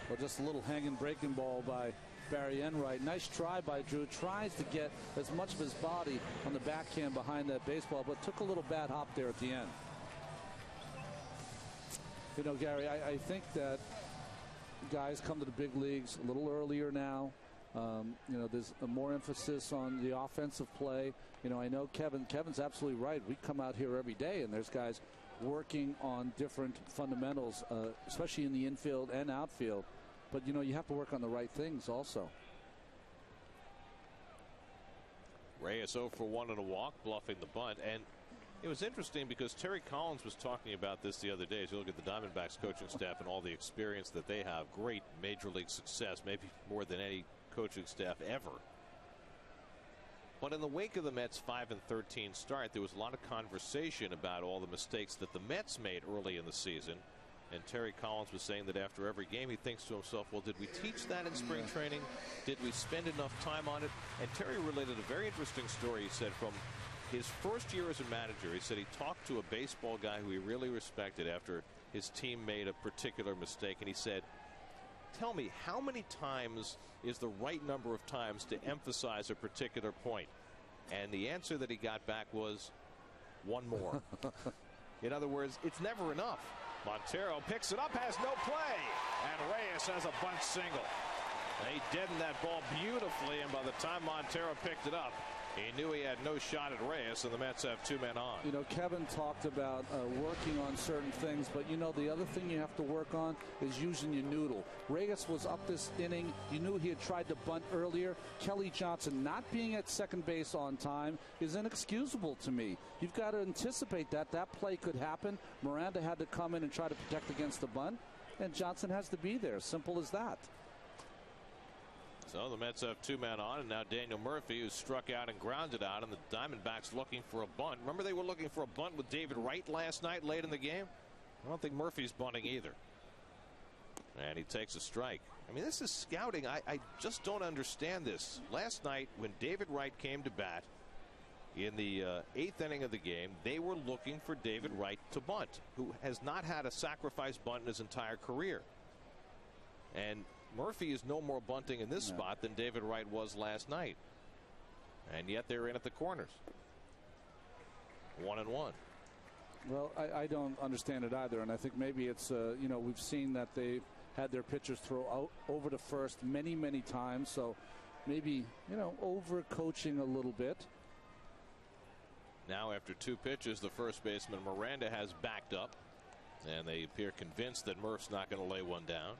Well, just a little hanging breaking ball by Barry Enright. Nice try by Drew. Tries to get as much of his body on the backhand behind that baseball, but took a little bad hop there at the end. You know, Gary, I think that guys come to the big leagues a little earlier now. You know, there's more emphasis on the offensive play. You know, I know Kevin's absolutely right. We come out here every day, and there's guys working on different fundamentals, especially in the infield and outfield. But, you know, you have to work on the right things also. Reyes 0 for 1 and a walk, bluffing the bunt. And it was interesting because Terry Collins was talking about this the other day. As you look at the Diamondbacks coaching staff and all the experience that they have, great major league success, maybe more than any coaching staff ever. But in the wake of the Mets' 5-13 start, there was a lot of conversation about all the mistakes that the Mets made early in the season. And Terry Collins was saying that after every game he thinks to himself, well, did we teach that in spring training? Did we spend enough time on it? And Terry related a very interesting story, he said, from his first year as a manager. He said he talked to a baseball guy who he really respected after his team made a particular mistake. And he said, tell me, how many times is the right number of times to emphasize a particular point? And the answer that he got back was one more. In other words, it's never enough. Montero picks it up, has no play, and Reyes has a bunt single. He deadened that ball beautifully, and by the time Montero picked it up, he knew he had no shot at Reyes, and the Mets have 2 men on. You know, Kevin talked about working on certain things, but, you know, the other thing you have to work on is using your noodle. Reyes was up this inning. You knew he had tried to bunt earlier. Kelly Johnson not being at second base on time is inexcusable to me. You've got to anticipate that. That play could happen. Miranda had to come in and try to protect against the bunt, and Johnson has to be there. Simple as that. So the Mets have 2 men on, and now Daniel Murphy, who struck out and grounded out, and the Diamondbacks looking for a bunt. Remember they were looking for a bunt with David Wright last night late in the game? I don't think Murphy's bunting either. And he takes a strike. I mean, this is scouting. I just don't understand this. Last night when David Wright came to bat in the 8th inning of the game, they were looking for David Wright to bunt, who has not had a sacrifice bunt in his entire career. And Murphy is no more bunting in this spot than David Wright was last night. And yet they're in at the corners. 1-1. Well, I don't understand it either. And I think maybe it's, you know, we've seen that they've had their pitchers throw out over to first many, many times. So maybe, you know, over coaching a little bit. Now after 2 pitches, the first baseman Miranda has backed up. And they appear convinced that Murph's not going to lay one down.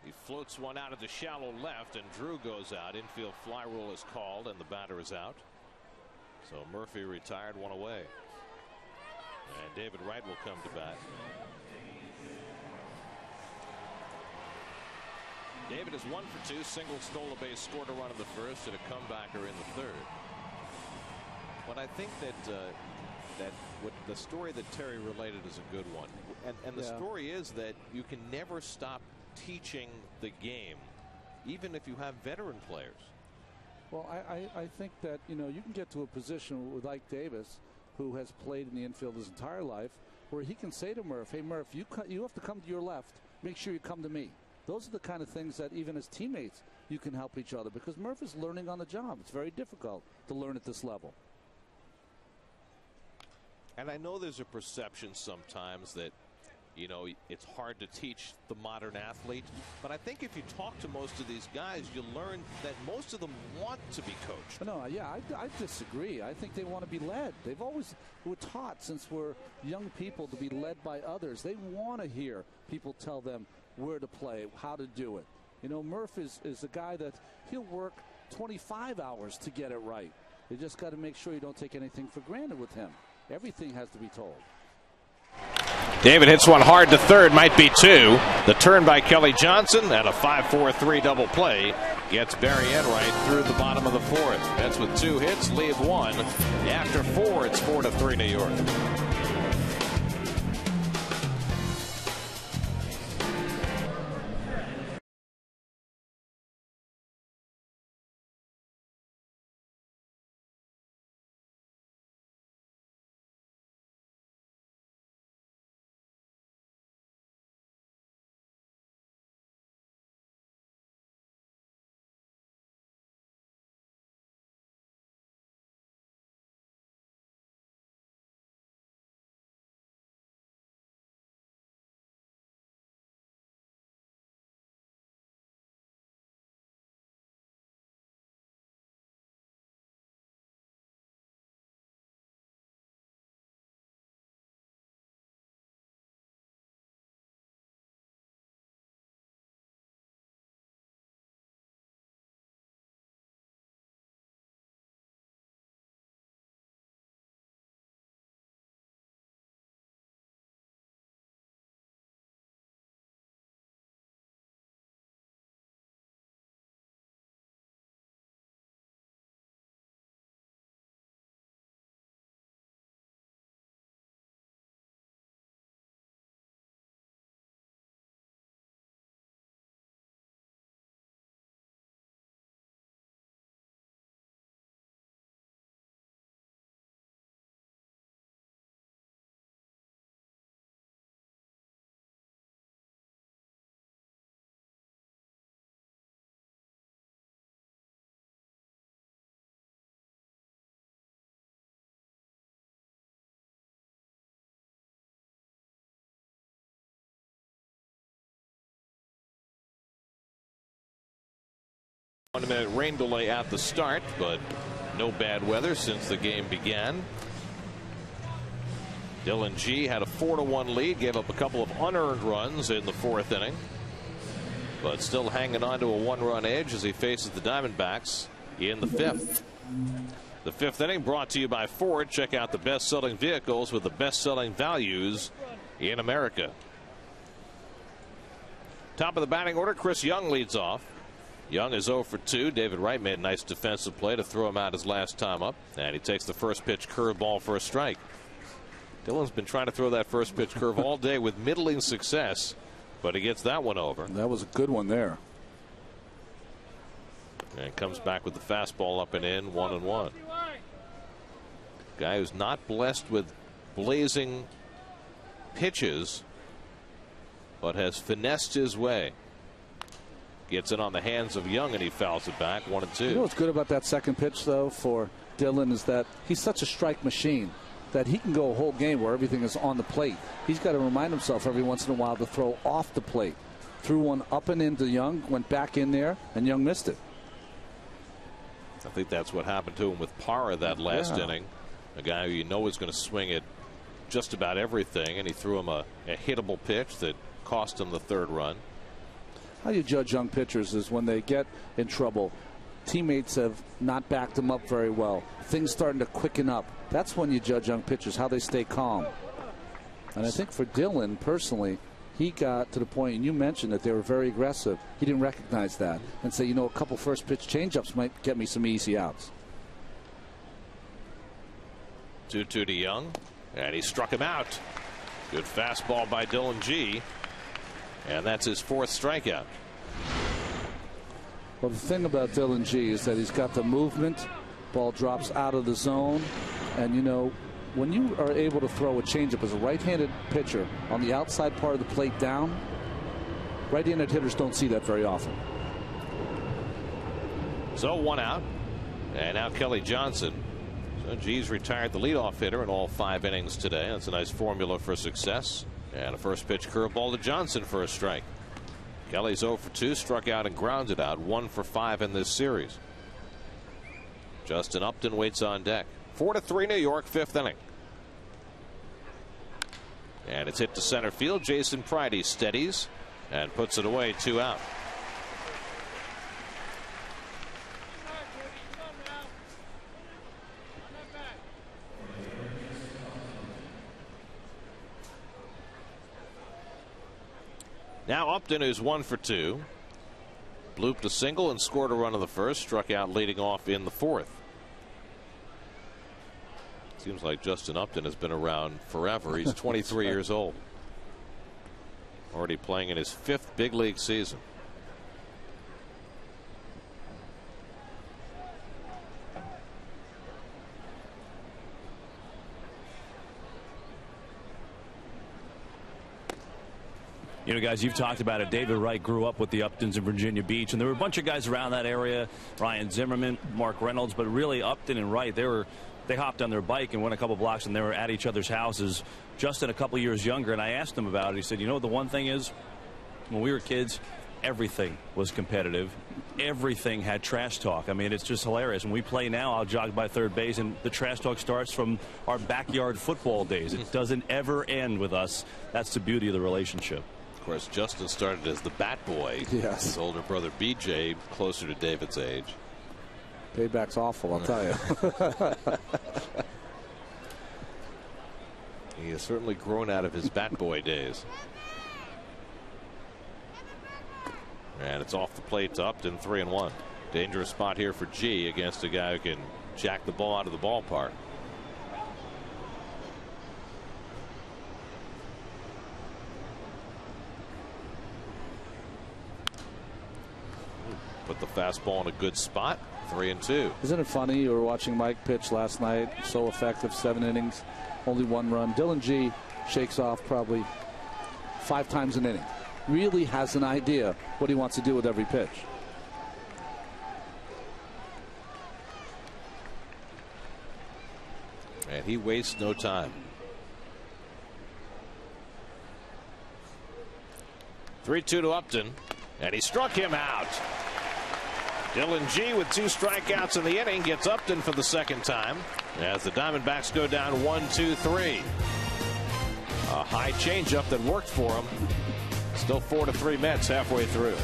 He floats one out of the shallow left, and Drew goes out. Infield fly rule is called, and the batter is out. So Murphy retired, one away. And David Wright will come to bat. David is 1 for 2. Single, stole a base, scored a run in the first, and a comebacker in the third. But I think that what the story that Terry related is a good one. And the story is that you can never stop teaching the game, even if you have veteran players. Well, I think that, you can get to a position with Ike Davis, who has played in the infield his entire life, where he can say to Murph, hey, Murph, you have to come to your left. Make sure you come to me. Those are the kind of things that even as teammates you can help each other, because Murph is learning on the job. It's very difficult to learn at this level. And I know there's a perception sometimes that, it's hard to teach the modern athlete. But I think if you talk to most of these guys, you'll learn that most of them want to be coached. No, yeah, I disagree. I think they want to be led. They've always were taught since we're young people to be led by others. They want to hear people tell them where to play, how to do it. Murph is a guy that he'll work 25 hours to get it right. You just got to make sure you don't take anything for granted with him. Everything has to be told. David hits one hard to third, might be two. The turn by Kelly Johnson and a 5-4-3 double play gets Barry Enright through the bottom of the fourth. That's with 2 hits, leave 1. After 4, it's 4-3 New York. One-minute rain delay at the start, but no bad weather since the game began. Dylan G had a 4-1 lead, gave up a couple of unearned runs in the 4th inning, but still hanging on to a 1-run edge as he faces the Diamondbacks in the 5th. The 5th inning brought to you by Ford. Check out the best-selling vehicles with the best-selling values in America. Top of the batting order, Chris Young leads off. Young is 0 for 2. David Wright made a nice defensive play to throw him out his last time up, and he takes the first pitch curveball for a strike. Dylan's been trying to throw that first pitch curve all day with middling success, but he gets that one over. That was a good one there. And comes back with the fastball up and in, 1-1. Guy who's not blessed with blazing pitches, but has finessed his way. Gets it on the hands of Young, and he fouls it back, 1-2. You know what's good about that second pitch, though, for Dylan is that he's such a strike machine that he can go a whole game where everything is on the plate. He's got to remind himself every once in a while to throw off the plate. Threw one up and into Young, went back in there, and Young missed it. I think that's what happened to him with Parra that last inning. A guy who you know is going to swing at just about everything, and he threw him a hittable pitch that cost him the 3rd run. How you judge young pitchers is when they get in trouble. Teammates have not backed them up very well. Things starting to quicken up. That's when you judge young pitchers, how they stay calm. And I think for Dylan, personally, he got to the point, and you mentioned that they were very aggressive. He didn't recognize that and say, you know, a couple first pitch changeups might get me some easy outs. 2-2 to Young, and he struck him out. Good fastball by Dylan G, and that's his 4th strikeout. Well, the thing about Dylan G is that he's got the movement. Ball drops out of the zone, and you know, when you are able to throw a changeup as a right-handed pitcher on the outside part of the plate down, right-handed hitters don't see that very often. So 1 out, and now Kelly Johnson. So G's retired the leadoff hitter in all 5 innings today. That's a nice formula for success. And a first pitch curveball to Johnson for a strike. Kelly's 0 for 2, struck out and grounded out, 1 for 5 in this series. Justin Upton waits on deck. 4-3 New York, 5th inning. And it's hit to center field. Jason Pridey steadies and puts it away, 2 out. Now Upton, who's 1 for 2, blooped a single and scored a run in the first, struck out leading off in the 4th. Seems like Justin Upton has been around forever. He's 23 years old. Already playing in his 5th big league season. You know, guys, you've talked about it. David Wright grew up with the Uptons in Virginia Beach, and there were a bunch of guys around that area. Ryan Zimmerman, Mark Reynolds, but really Upton and Wright, they hopped on their bike and went a couple blocks, and they were at each other's houses. Justin, a couple years younger, and I asked him about it. He said, you know, the one thing is, when we were kids, everything was competitive. Everything had trash talk. I mean, it's just hilarious. When we play now, I'll jog by third base, and the trash talk starts from our backyard football days. It doesn't ever end with us. That's the beauty of the relationship. Of course, Justin started as the bat boy. Yes. His older brother BJ, closer to David's age. Payback's awful, I'll tell you. He has certainly grown out of his bat boy days. And it's off the plate to Upton, 3-1. Dangerous spot here for G against a guy who can jack the ball out of the ballpark. Put the fastball in a good spot. 3-2. Isn't it funny? You were watching Mike pitch last night. So effective, 7 innings, only 1 run. Dylan G shakes off probably 5 times an inning. Really has an idea what he wants to do with every pitch. And he wastes no time. 3-2 to Upton, and he struck him out. Dylan G with 2 strikeouts in the inning gets Upton for the 2nd time as the Diamondbacks go down 1-2-3. A high changeup that worked for him. Still 4-3 Mets halfway through.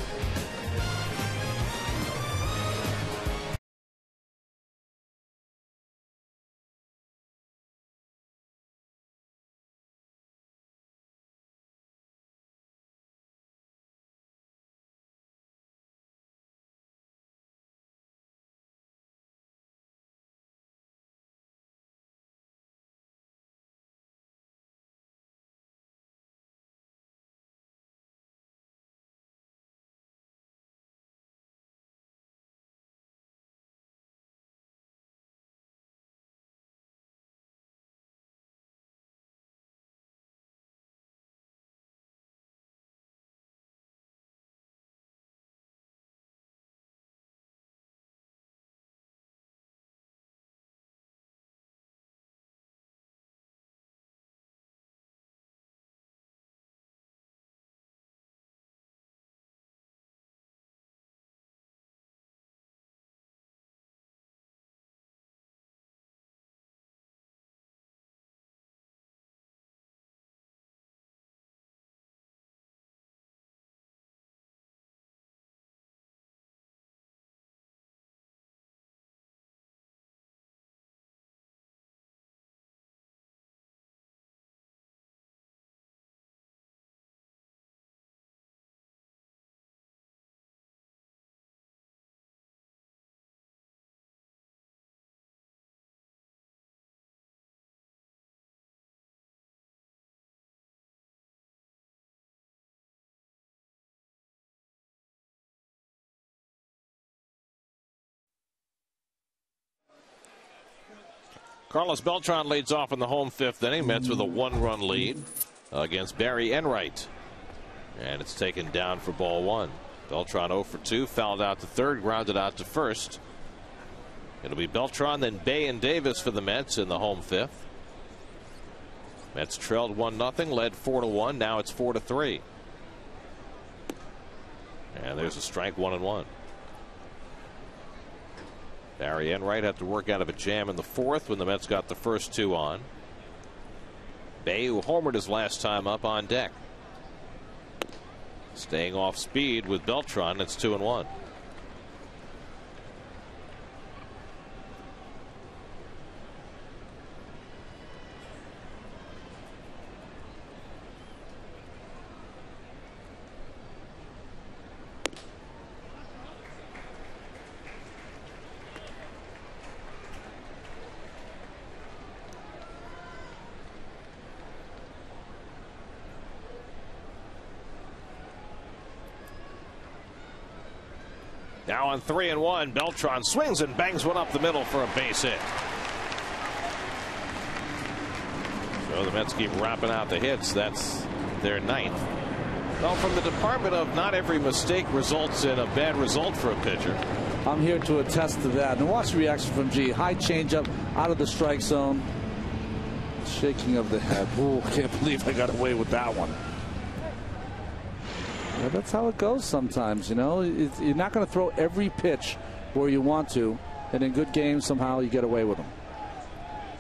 Carlos Beltran leads off in the home fifth inning. Mets with a 1-run lead against ARI Enright. And it's taken down for ball one. Beltran 0 for 2, fouled out to third, grounded out to first. It'll be Beltran, then Bay and Davis for the Mets in the home fifth. Mets trailed 1-0, led 4-1. Now it's 4-3. And there's a strike, 1-1. ARI Enright had to work out of a jam in the fourth when the Mets got the first two on. Bay, who homered his last time up, on deck. Staying off speed with Beltran. It's 2-1. Now on 3-1, Beltran swings and bangs one up the middle for a base hit. So the Mets keep wrapping out the hits. That's their ninth. Well, from the department of not every mistake results in a bad result for a pitcher. I'm here to attest to that. And watch the reaction from G. High changeup out of the strike zone. Shaking of the head. Ooh, can't believe I got away with that one. Yeah, that's how it goes sometimes, you know. You're not going to throw every pitch where you want to, and in good games somehow you get away with them.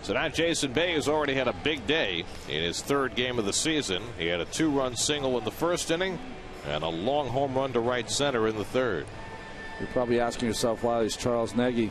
So now Jason Bay has already had a big day in his third game of the season. He had a 2-run single in the first inning and a long home run to right center in the third. You're probably asking yourself, why is Charles Nagy,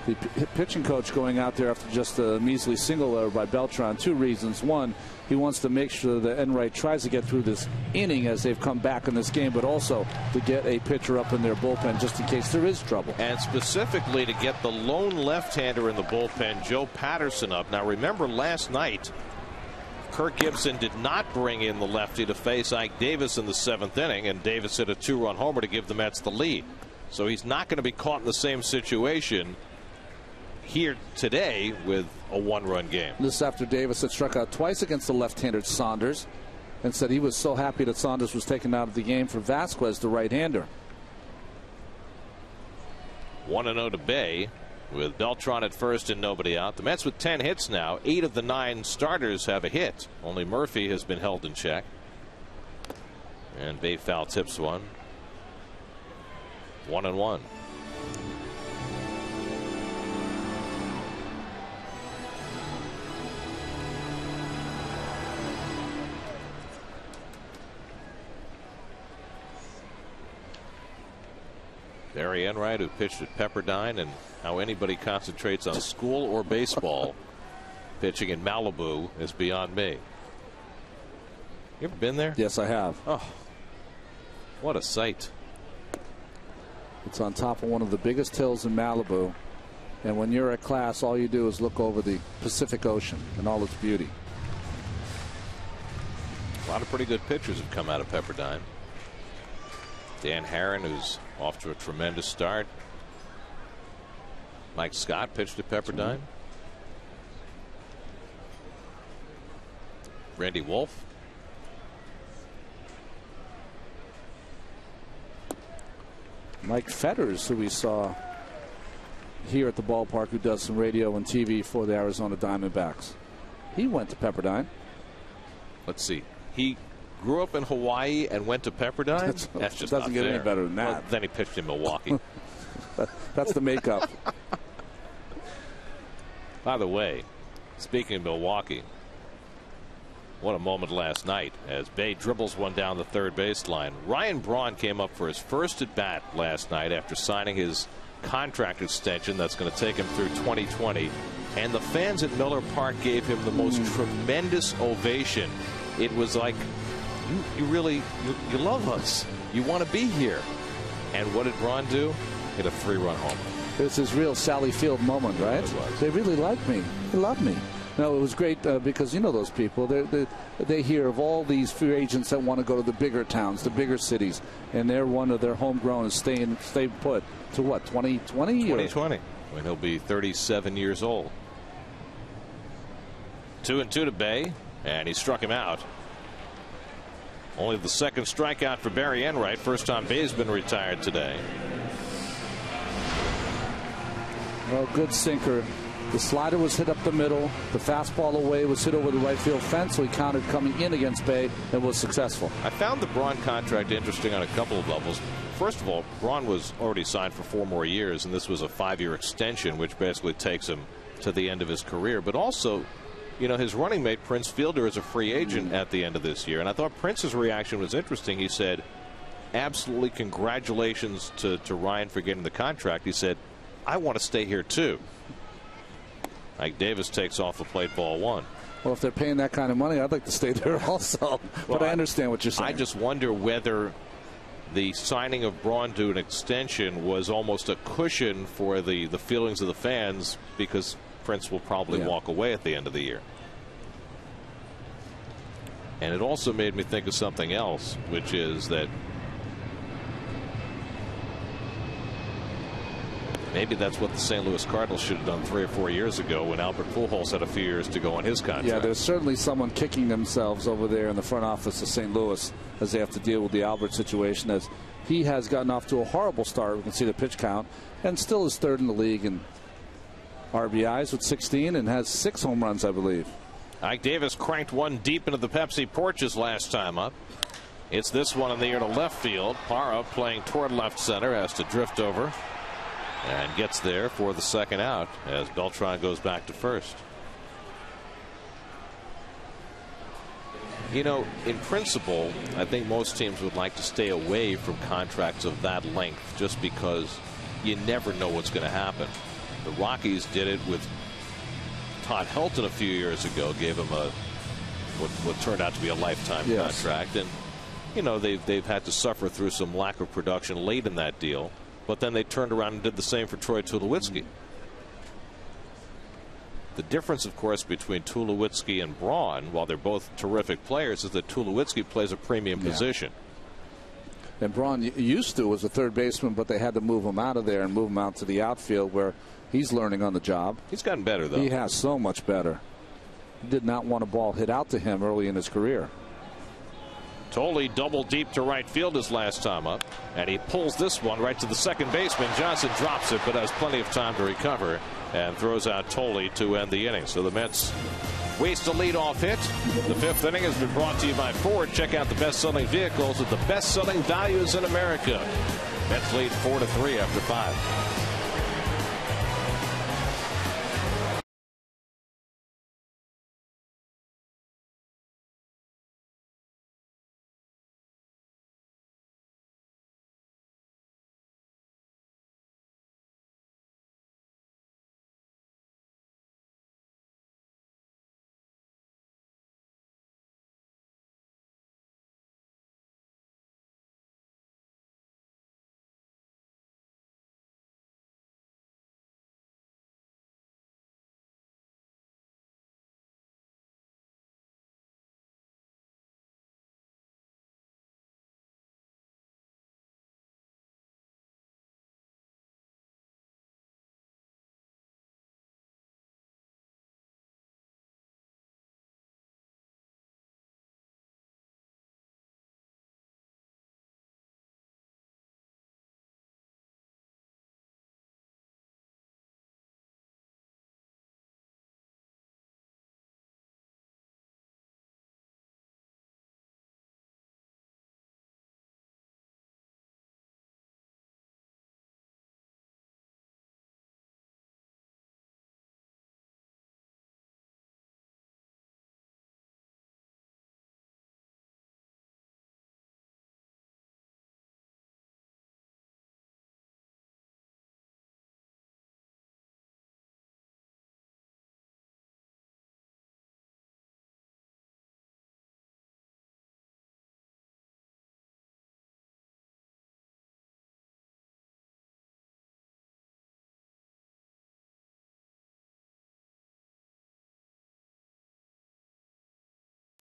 the pitching coach, going out there after just a measly single error by Beltran? Two reasons. One, he wants to make sure that Enright tries to get through this inning as they've come back in this game, but also to get a pitcher up in their bullpen just in case there is trouble. And specifically to get the lone left-hander in the bullpen, Joe Patterson, up. Now remember, last night Kirk Gibson did not bring in the lefty to face Ike Davis in the seventh inning, and Davis hit a 2-run homer to give the Mets the lead. So he's not going to be caught in the same situation here today with a 1-run game. This after Davis had struck out twice against the left-handed Saunders and said he was so happy that Saunders was taken out of the game for Vasquez, the right-hander. 1-0 to Bay with Beltran at first and nobody out. The Mets with 10 hits now. 8 of the 9 starters have a hit. Only Murphy has been held in check. And Bay foul tips one. 1-1. ARI Enright, who pitched at Pepperdine, and how anybody concentrates on school or baseball pitching in Malibu is beyond me. You ever been there? Yes, I have. Oh, what a sight. It's on top of one of the biggest hills in Malibu, and when you're at class, all you do is look over the Pacific Ocean and all its beauty. A lot of pretty good pitchers have come out of Pepperdine. Dan Herron, who's off to a tremendous start. Mike Scott pitched at Pepperdine. Randy Wolf. Mike Fetters, who we saw here at the ballpark, who does some radio and TV for the Arizona Diamondbacks. He went to Pepperdine. Let's see. He grew up in Hawaii and went to Pepperdine? That's just doesn't get fair. any better than that. Well, then he pitched in Milwaukee. That's the makeup. By the way, speaking of Milwaukee, what a moment last night as Bay dribbles one down the third baseline. Ryan Braun came up for his first at bat last night after signing his contract extension that's going to take him through 2020. And the fans at Miller Park gave him the most tremendous ovation. It was like, you really love us. You want to be here. And what did Braun do? Hit a 3-run homer. It's his real Sally Field moment, right? They really like me. They love me. No, it was great because you know those people. They hear of all these free agents that want to go to the bigger towns, the bigger cities, and they're one of their homegrown and stay put to what, 2020? 2020, when he'll be 37 years old. 2-2 to Bay, and he struck him out. Only the second strikeout for Barry Enright. First time Bay's been retired today. Well, good sinker. The slider was hit up the middle. The fastball away was hit over the right field fence, so he counted coming in against Bay and was successful. I found the Braun contract interesting on a couple of levels. First of all, Braun was already signed for 4 more years, and this was a 5-year extension, which basically takes him to the end of his career. But also, you know, his running mate, Prince Fielder, is a free agent at the end of this year. And I thought Prince's reaction was interesting. He said, absolutely congratulations to Ryan for getting the contract. He said, I want to stay here, too. Mike Davis takes off the plate, ball 1. Well, if they're paying that kind of money, I'd like to stay there also. But I understand what you're saying. I just wonder whether the signing of Braun to an extension was almost a cushion for the feelings of the fans, because Prince will probably walk away at the end of the year. And it also made me think of something else, which is that maybe that's what the St. Louis Cardinals should have done 3 or 4 years ago when Albert Pujols had a few years to go on his contract. Yeah, there's certainly someone kicking themselves over there in the front office of St. Louis as they have to deal with the Albert situation, as he has gotten off to a horrible start. We can see the pitch count, and still is 3rd in the league in RBIs with 16 and has 6 home runs, I believe. Ike Davis cranked one deep into the Pepsi porches last time up. It's this one in the air to left field. Parra, playing toward left center, has to drift over and gets there for the second out as Beltran goes back to first. You know, in principle, I think most teams would like to stay away from contracts of that length, just because you never know what's going to happen. The Rockies did it with Todd Helton a few years ago, gave him what turned out to be a lifetime contract, and you know they've had to suffer through some lack of production late in that deal. But then they turned around and did the same for Troy Tulowitzki. The difference, of course, between Tulowitzki and Braun, while they're both terrific players, is that Tulowitzki plays a premium position. And Braun used to was a third baseman, but they had to move him out of there and move him out to the outfield, where he's learning on the job. He's gotten better, though. He has so much better. He did not want a ball hit out to him early in his career. Tolley double deep to right field his last time up, and he pulls this one right to the second baseman. Johnson drops it, but has plenty of time to recover and throws out Tolley to end the inning. So the Mets waste a leadoff hit. The 5th inning has been brought to you by Ford. Check out the best-selling vehicles at the best-selling values in America. Mets lead 4-3 after 5.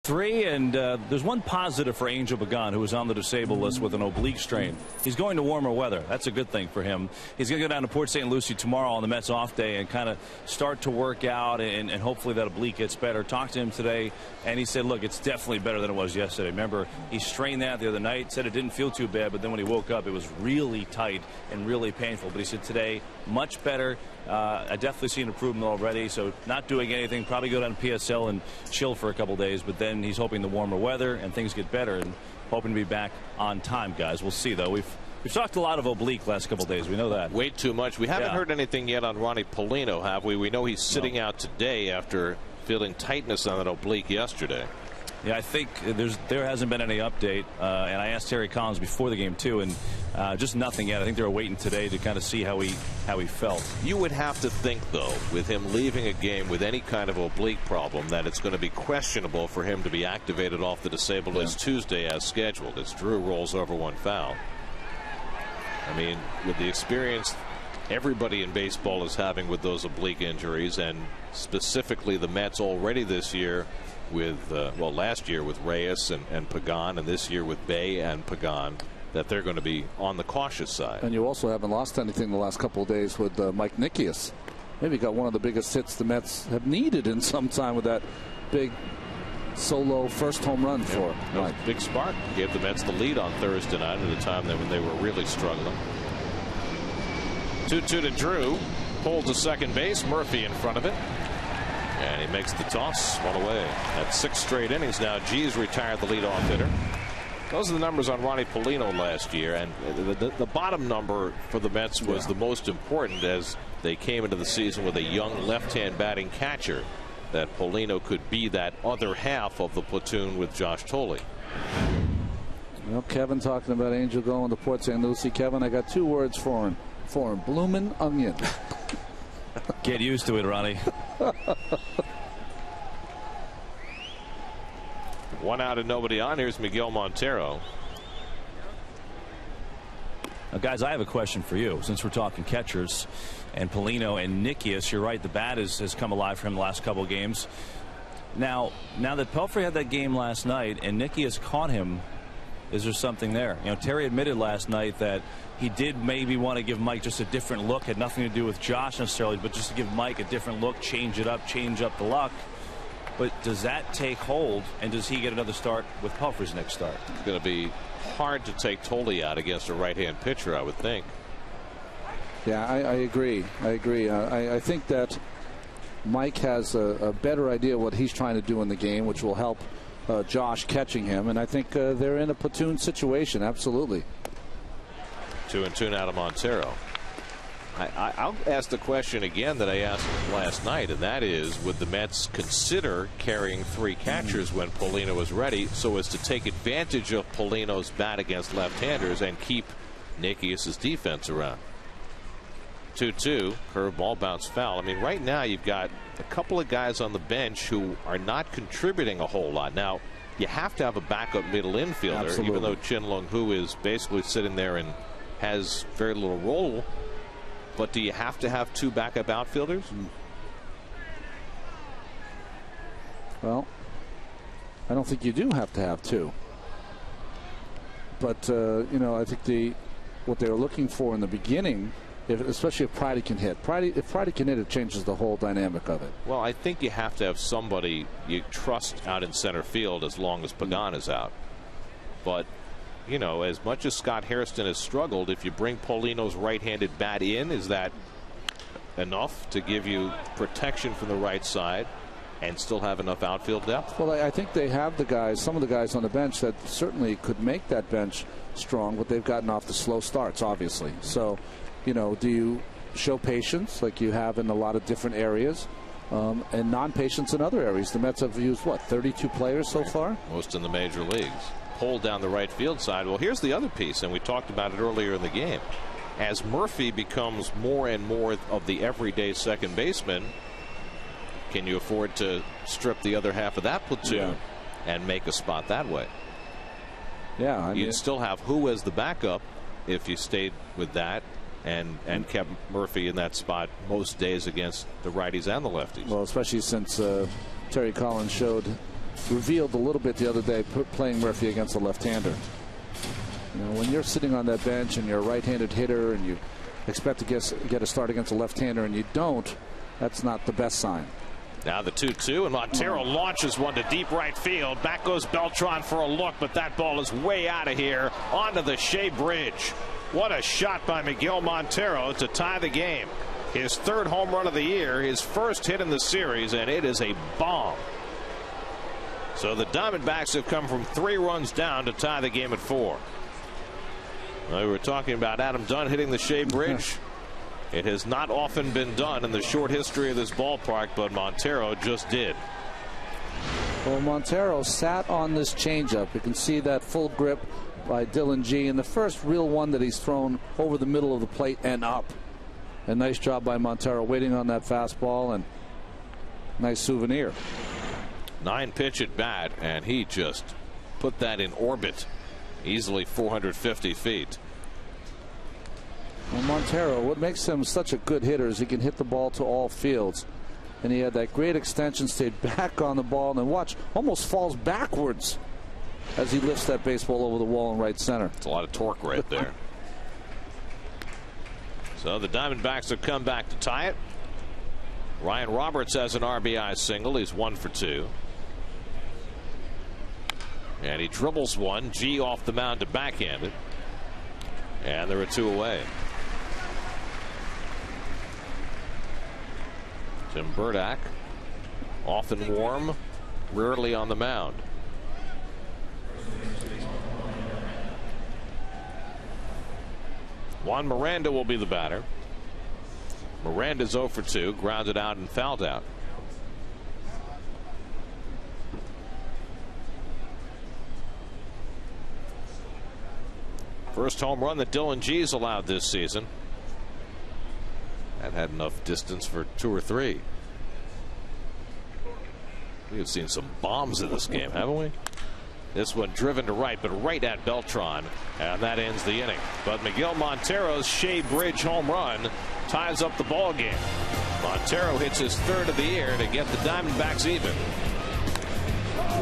And there's one positive for Angel Pagan, who was on the disabled list with an oblique strain. He's going to warmer weather. That's a good thing for him. He's going to go down to Port St. Lucie tomorrow on the Mets off day and kind of start to work out, and hopefully that oblique gets better. Talked to him today, and he said, look, it's definitely better than it was yesterday. Remember, he strained that the other night, said it didn't feel too bad, but then when he woke up, it was really tight and really painful. But he said today, much better. I definitely see an improvement already, so not doing anything, probably go down to PSL and chill for a couple days, but then he's hoping the warmer weather and things get better and hoping to be back on time, guys. We'll see, though. We've talked a lot of oblique last couple days. We know that. Way too much. We haven't heard anything yet on Ronnie Polino, have we? We know he's sitting out today after feeling tightness on that oblique yesterday. Yeah, I think there hasn't been any update, and I asked Terry Collins before the game too, and just nothing yet. I think they were waiting today to kind of see how he felt. You would have to think, though, with him leaving a game with any kind of oblique problem, that it's going to be questionable for him to be activated off the disabled list Tuesday as scheduled, as Drew rolls over one foul. I mean, with the experience everybody in baseball is having with those oblique injuries, and specifically the Mets already this year with last year with Reyes and Pagan, and this year with Bay and Pagan, that they're going to be on the cautious side. And you also haven't lost anything the last couple of days with Mike Nikias. Maybe got one of the biggest hits the Mets have needed in some time with that big solo first home run for Mike. Big spark. Gave the Mets the lead on Thursday night at a time when they were really struggling. 2-2 to Drew. Holds to second base. Murphy in front of it. And he makes the toss, one away. That's 6 straight innings now. G's retired the leadoff hitter. Those are the numbers on Ronnie Polino last year, and the bottom number for the Mets was the most important, as they came into the season with a young left-hand batting catcher, that Polino could be that other half of the platoon with Josh Thole. Well, Kevin talking about Angel going to Port St. Lucie. Kevin, I got 2 words for him. Bloomin' onion. Get used to it, Ronnie. 1 out and nobody on. Here's Miguel Montero. Now, guys, I have a question for you. Since we're talking catchers and Polino and Nikias, you're right, the bat has come alive for him the last couple of games. Now that Pelfrey had that game last night and Nikias caught him, is there something there? You know, Terry admitted last night that he did maybe want to give Mike just a different look. Had nothing to do with Josh necessarily, but just to give Mike a different look, change it up, change up the luck. But does that take hold, and does he get another start with Pelfrey's next start? It's going to be hard to take Thole out against a right-hand pitcher, I would think. Yeah, I agree. I think that Mike has a better idea what he's trying to do in the game, which will help Josh catching him. And I think they're in a platoon situation. Absolutely. 2-2 now to Montero. I'll ask the question again that I asked last night, and that is, would the Mets consider carrying 3 catchers when Polino is ready, so as to take advantage of Polino's bat against left-handers and keep Nikias' defense around? 2-2, curveball, bounce foul. I mean, right now you've got a couple of guys on the bench who are not contributing a whole lot. Now, you have to have a backup middle infielder. Absolutely. Even though Chin Lung Hu is basically sitting there and has very little role. But do you have to have 2 backup outfielders? Well, I don't think you do have to have 2. But you know, I think what they were looking for in the beginning, especially if Pridey can hit. If Pridey can hit, it changes the whole dynamic of it. Well, I think you have to have somebody you trust out in center field as long as Pagan is out. But, you know, as much as Scott Hairston has struggled, if you bring Polino's right-handed bat in, is that enough to give you protection from the right side and still have enough outfield depth? Well, I think they have some of the guys on the bench that certainly could make that bench strong, but they've gotten off the slow starts, obviously. So, you know, do you show patience like you have in a lot of different areas, and non-patience in other areas? The Mets have used, 32 players so far? Most in the major leagues. Hold down the right field side. Well, here's the other piece, and we talked about it earlier in the game. As Murphy becomes more and more of the everyday second baseman, can you afford to strip the other half of that platoon and make a spot that way? Yeah, I mean, you'd still have Hu as the backup if you stayed with that and kept Murphy in that spot most days against the righties and the lefties. Well, especially since Terry Collins showed revealed a little bit the other day playing Murphy against a left-hander. You know, when you're sitting on that bench and you're a right-handed hitter and you expect to get a start against a left-hander and you don't, that's not the best sign. Now the 2-2, and Montero launches one to deep right field. Back goes Beltran for a look, but that ball is way out of here onto the Shea Bridge. What a shot by Miguel Montero to tie the game. His third home run of the year, his first hit in the series, and it is a bomb. So the Diamondbacks have come from 3 runs down to tie the game at 4. We were talking about Adam Dunn hitting the Shea Bridge. It has not often been done in the short history of this ballpark, but Montero just did. Well, Montero sat on this changeup. You can see that full grip by Dylan G. And the first real one that he's thrown over the middle of the plate and up. A nice job by Montero waiting on that fastball, and nice souvenir. 9-pitch at bat, and he just put that in orbit. Easily 450 feet. Well, Montero, what makes him such a good hitter is he can hit the ball to all fields. And he had that great extension, stayed back on the ball, and watch, almost falls backwards as he lifts that baseball over the wall in right center. It's a lot of torque right there. So the Diamondbacks have come back to tie it. Ryan Roberts has an RBI single. He's 1 for 2. And he dribbles one. G off the mound to backhand it. And there are 2 away. Tim Burdack, often warm, rarely on the mound. Juan Miranda will be the batter. Miranda's 0 for 2, grounded out and fouled out. First home run that Dylan G's allowed this season. That had enough distance for 2 or 3. We have seen some bombs in this game, haven't we? This one driven to right, but right at Beltran, and that ends the inning. But Miguel Montero's Shea Bridge home run ties up the ball game. Montero hits his 3rd of the year to get the Diamondbacks even.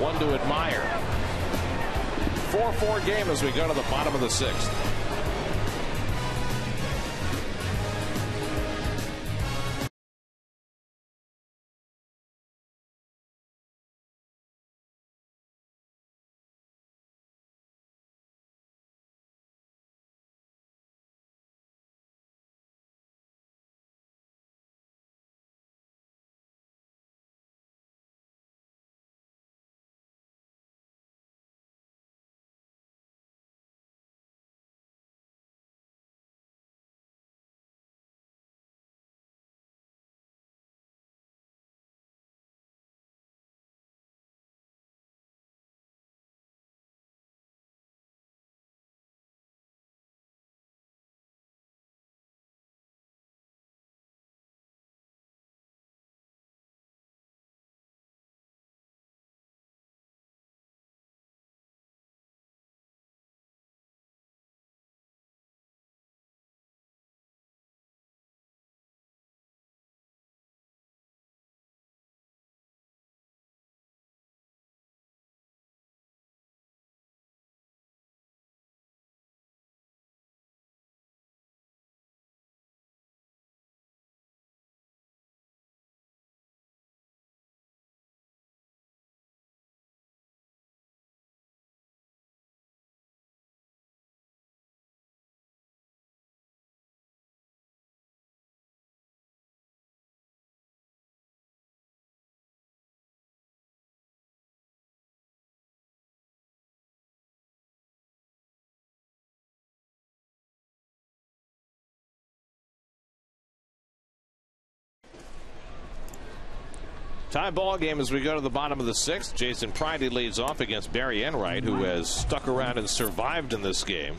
One to admire. 4-4 game as we go to the bottom of the 6th. Tie ball game as we go to the bottom of the 6th. Jason Pridey leads off against Barry Enright, who has stuck around and survived in this game.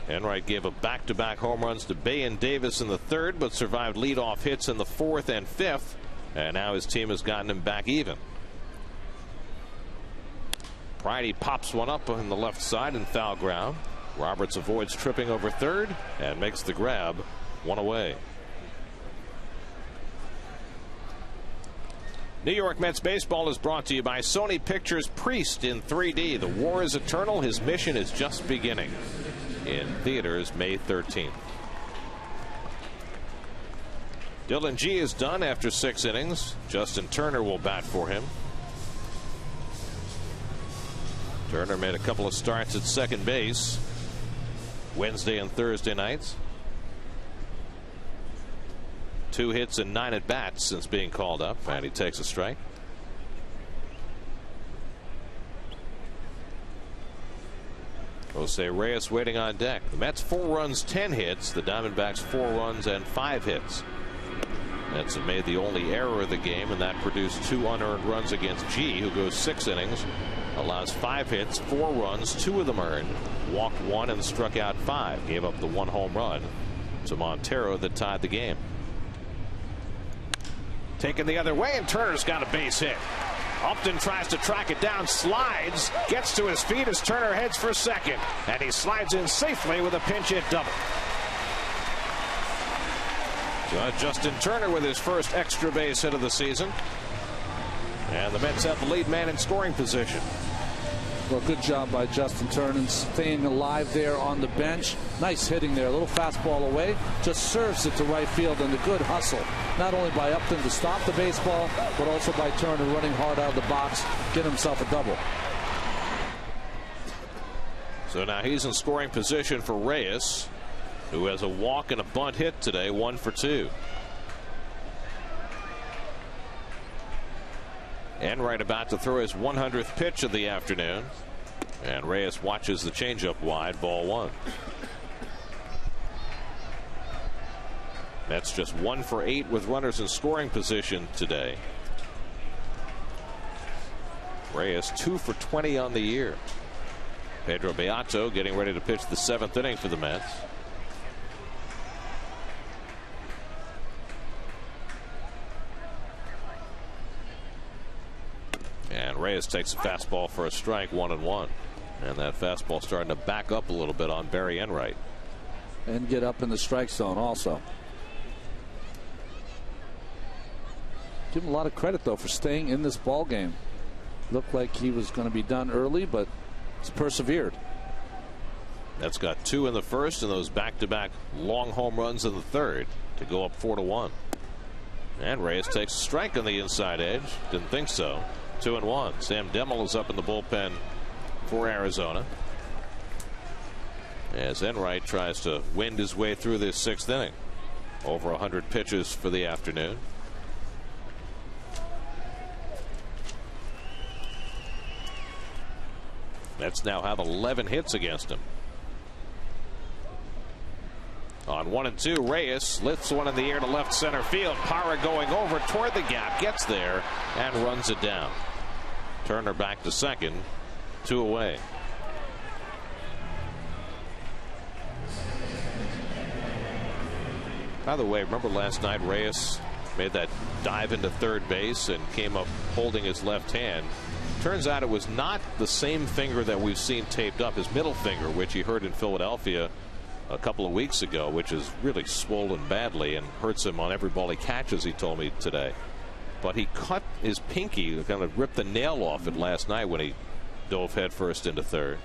Enright gave up back-to-back home runs to Bay and Davis in the 3rd, but survived leadoff hits in the 4th and 5th, and now his team has gotten him back even. Pridey pops one up on the left side in foul ground. Roberts avoids tripping over 3rd and makes the grab. 1 away. New York Mets baseball is brought to you by Sony Pictures Priest in 3D. The war is eternal. His mission is just beginning. In theaters May 13th. Dylan G is done after 6 innings. Justin Turner will bat for him. Turner made a couple of starts at second base Wednesday and Thursday nights. 2 hits and 9 at bats since being called up, and he takes a strike. Jose Reyes waiting on deck. The Mets 4 runs, 10 hits. The Diamondbacks 4 runs and 5 hits. Mets have made the only error of the game, and that produced 2 unearned runs against G, who goes 6 innings, allows 5 hits, 4 runs, 2 of them earned, walked 1 and struck out 5. Gave up the 1 home run to Montero that tied the game. Taken the other way, and Turner's got a base hit. Upton tries to track it down, slides, gets to his feet as Turner heads for second, and he slides in safely with a pinch hit double. Justin Turner with his first extra base hit of the season, and the Mets have the lead man in scoring position. Well, good job by Justin Turner staying alive there on the bench. Nice hitting there. A little fastball away. Just serves it to right field, and a good hustle. Not only by Upton to stop the baseball, but also by Turner running hard out of the box, get himself a double. So now he's in scoring position for Reyes, who has a walk and a bunt hit today, 1 for 2. Enright about to throw his 100th pitch of the afternoon, and Reyes watches the changeup wide, ball 1. That's just 1 for 8 with runners in scoring position today. Reyes 2 for 20 on the year. Pedro Beato getting ready to pitch the 7th inning for the Mets. And Reyes takes a fastball for a strike, 1-1. And that fastball starting to back up a little bit on Barry Enright. And get up in the strike zone also. Give him a lot of credit, though, for staying in this ball game. Looked like he was going to be done early, but he's persevered. That's got 2 in the first, and those back-to-back long home runs in the third to go up 4-1. And Reyes takes a strike on the inside edge. Didn't think so. 2-1. Sam Demmel is up in the bullpen for Arizona, as Enright tries to wind his way through this 6th inning. Over 100 pitches for the afternoon. Mets now have 11 hits against him. On 1-2, Reyes lifts one in the air to left center field. Parra going over toward the gap, gets there and runs it down. Turner back to second, 2 away. By the way, remember last night Reyes made that dive into third base and came up holding his left hand. Turns out it was not the same finger that we've seen taped up, his middle finger, which he hurt in Philadelphia a couple of weeks ago, which is really swollen badly and hurts him on every ball he catches, he told me today. But he cut his pinky, kind of ripped the nail off it last night when he dove headfirst into third.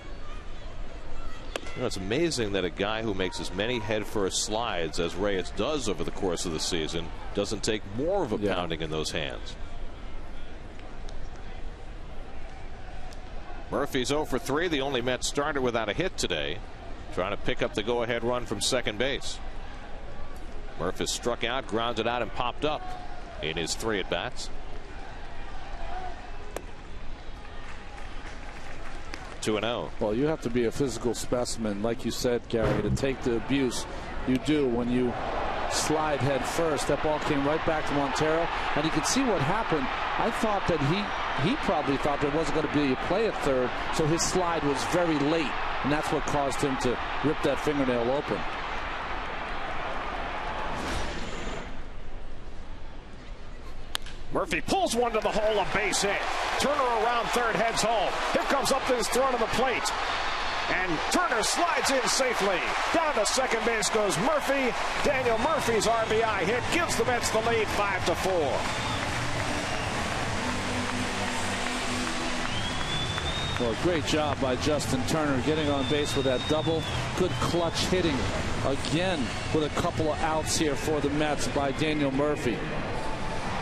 You know, it's amazing that a guy who makes as many headfirst slides as Reyes does over the course of the season doesn't take more of a pounding in those hands. Murphy's 0 for 3, the only Mets starter without a hit today, trying to pick up the go-ahead run from second base. Murphy struck out, grounded out, and popped up in his 3 at-bats. 2-0. Well, you have to be a physical specimen, like you said, Gary, to take the abuse you do when you slide head first. That ball came right back to Montero, and you could see what happened. I thought that he probably thought there wasn't going to be a play at third, so his slide was very late, and that's what caused him to rip that fingernail open. Murphy pulls one to the hole, a base hit. Turner around third, heads home. Here comes Upton's throw to the plate. And Turner slides in safely. Down to second base goes Murphy. Daniel Murphy's RBI hit gives the Mets the lead 5-4. Well, great job by Justin Turner getting on base with that double. Good clutch hitting again with a couple of outs here for the Mets by Daniel Murphy.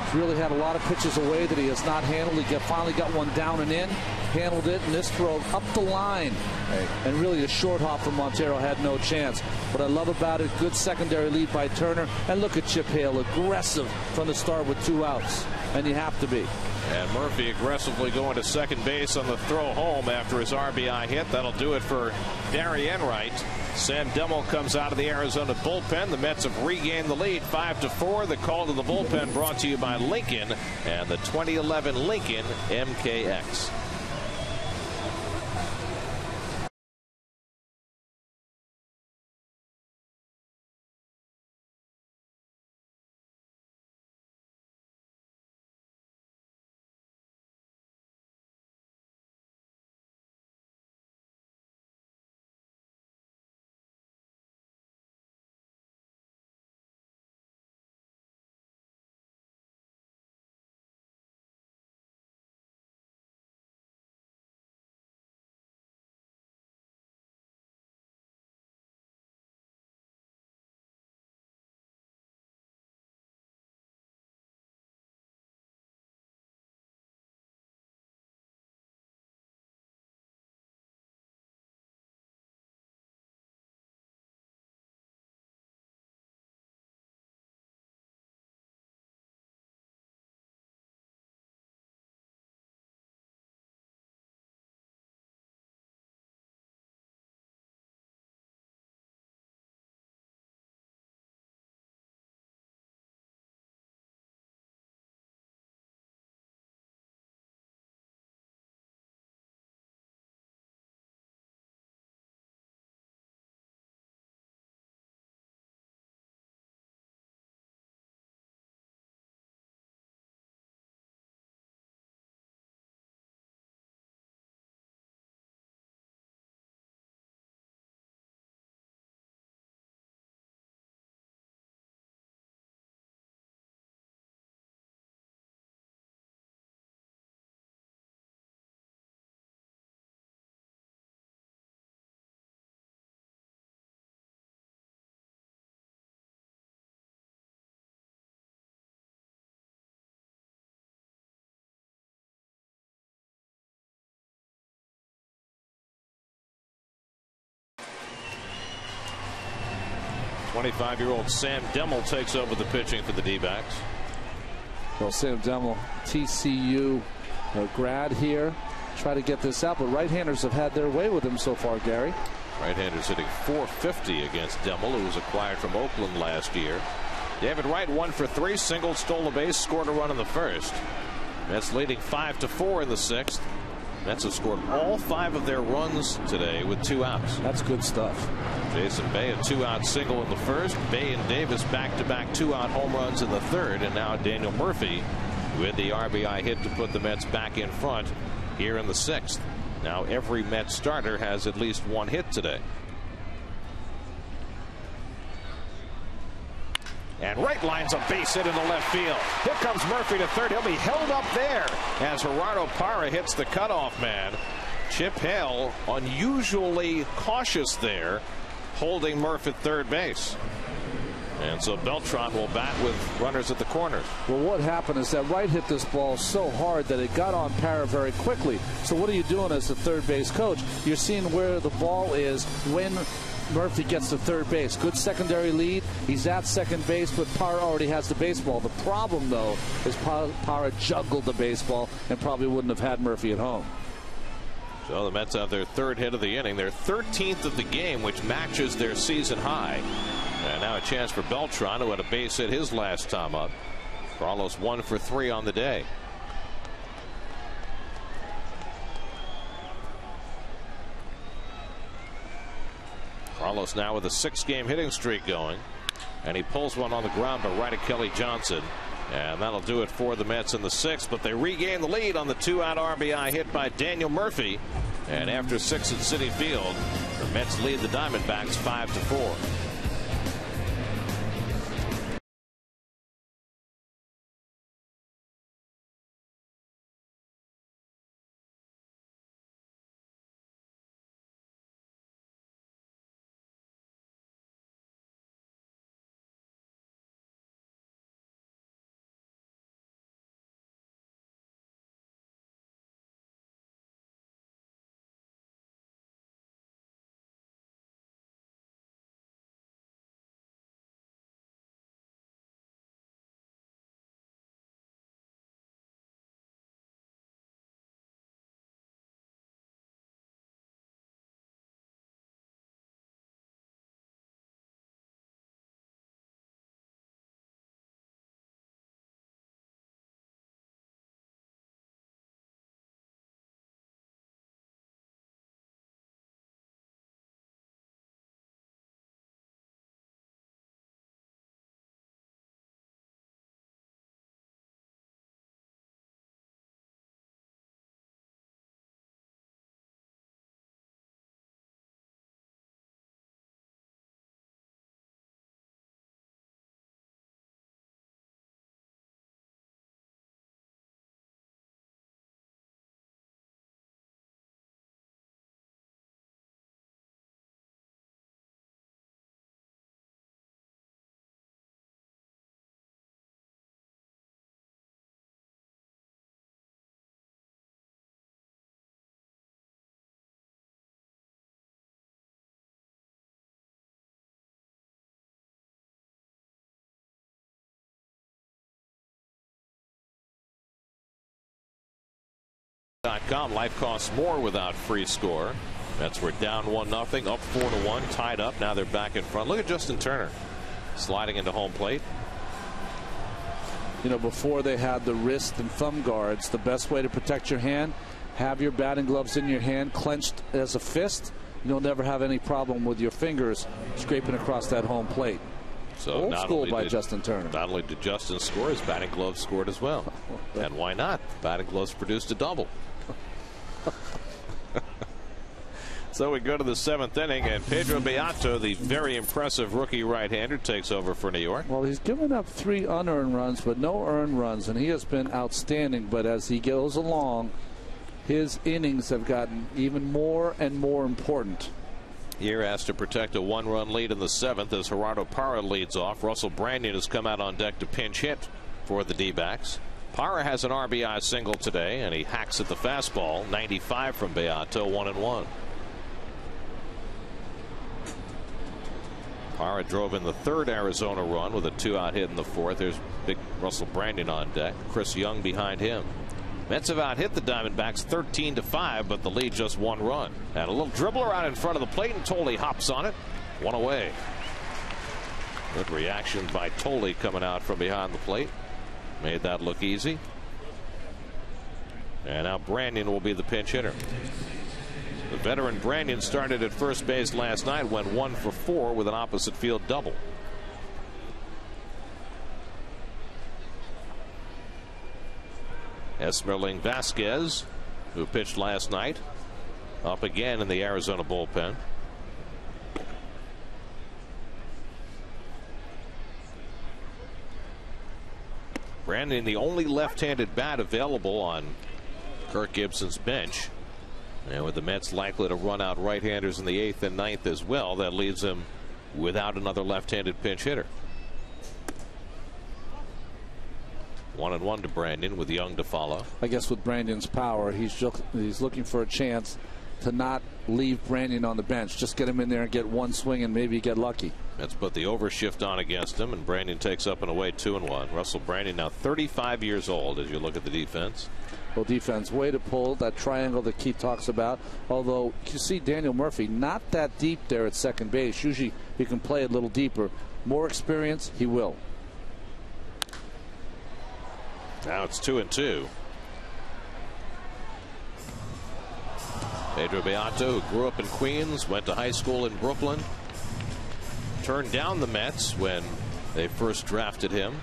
He's really had a lot of pitches away that he has not handled. He finally got one down and in, handled it, and this throw up the line. And really the short hop from Montero had no chance. What I love about it, good secondary lead by Turner. And look at Chip Hale, aggressive from the start with 2 outs. And you have to be. And Murphy aggressively going to second base on the throw home after his RBI hit. That'll do it for ARI Enright. Sam Demmel comes out of the Arizona bullpen. The Mets have regained the lead 5-4. The call to the bullpen brought to you by Lincoln and the 2011 Lincoln MKX. '25-year-old Sam Demmel takes over the pitching for the D-backs. Well, Sam Demmel, TCU grad here. Try to get this out, but right-handers have had their way with him so far, Gary. Right-handers hitting .450 against Demmel, who was acquired from Oakland last year. David Wright 1 for 3, singled, stole a base, scored a run in the first. Mets leading 5-4 in the sixth. Mets have scored all 5 of their runs today with 2 outs. That's good stuff. Jason Bay, a 2-out single in the first. Bay and Davis back-to-back 2-out home runs in the third. And now Daniel Murphy with the RBI hit to put the Mets back in front here in the sixth. Now every Mets starter has at least 1 hit today. And Wright lines a base hit in the left field. Here comes Murphy to third. He'll be held up there as Gerardo Parra hits the cutoff man. Chip Hale unusually cautious there, holding Murphy at third base. And so Beltran will bat with runners at the corners. Well, what happened is that Wright hit this ball so hard that it got on Parra very quickly. So what are you doing as the third base coach? You're seeing where the ball is when Murphy gets to third base. Good secondary lead. He's at second base, but Parra already has the baseball. The problem, though, is Parra juggled the baseball and probably wouldn't have had Murphy at home. So the Mets have their 3rd hit of the inning, their 13th of the game, which matches their season high. And now a chance for Beltran, who had a base hit his last time up. Carlos 1 for 3 on the day. Carlos now with a 6-game hitting streak going, and he pulls one on the ground but right at Kelly Johnson, and that'll do it for the Mets in the 6th. But they regain the lead on the 2-out RBI hit by Daniel Murphy, and after 6 at Citi Field, the Mets lead the Diamondbacks 5-4. Life costs more without free score. Mets were down 1-0, up 4-1, tied up. Now they're back in front. Look at Justin Turner sliding into home plate. You know, before they had the wrist and thumb guards, the best way to protect your hand, have your batting gloves in your hand clenched as a fist. You'll never have any problem with your fingers scraping across that home plate. So old school by Justin Turner. Not only did Justin score, his batting gloves scored as well. And why not? Batting gloves produced a double. So we go to the 7th inning, and Pedro Beato, the very impressive rookie right-hander, takes over for New York. Well, he's given up 3 unearned runs, but no earned runs, and he has been outstanding. But as he goes along, his innings have gotten even more and more important. Here has to protect a 1-run lead in the 7th as Gerardo Parra leads off. Russell Brandon has come out on deck to pinch hit for the D-backs. Parra has an RBI single today, and he hacks at the fastball. 95 from Beato, 1-1. Parra drove in the 3rd Arizona run with a 2-out hit in the 4th. There's big Russell Brandon on deck. Chris Young behind him. Mets have out hit the Diamondbacks 13-5, but the lead just 1 run. And a little dribbler out in front of the plate, and Tolle hops on it. 1 away. Good reaction by Tolle coming out from behind the plate. Made that look easy. And now Brandon will be the pinch hitter. The veteran Brandon started at first base last night, went 1 for 4 with an opposite field double. Esmerling Vasquez, who pitched last night, up again in the Arizona bullpen. Brandon, the only left-handed bat available on Kirk Gibson's bench. And with the Mets likely to run out right-handers in the 8th and 9th as well, that leaves them without another left-handed pinch hitter. 1-1 to Brandon with Young to follow. I guess with Brandon's power, he's looking for a chance to not leave Brandon on the bench. Just get him in there and get 1 swing and maybe get lucky. Let's put the overshift on against him, and Brandon takes up and away 2-1. Russell Brandon now 35 years old as you look at the defense. Well, defense, way to pull that triangle that Keith talks about. Although you see Daniel Murphy not that deep there at second base. Usually you can play a little deeper. More experience, he will. Now it's 2-2. Pedro Beato, who grew up in Queens, went to high school in Brooklyn, turned down the Mets when they first drafted him.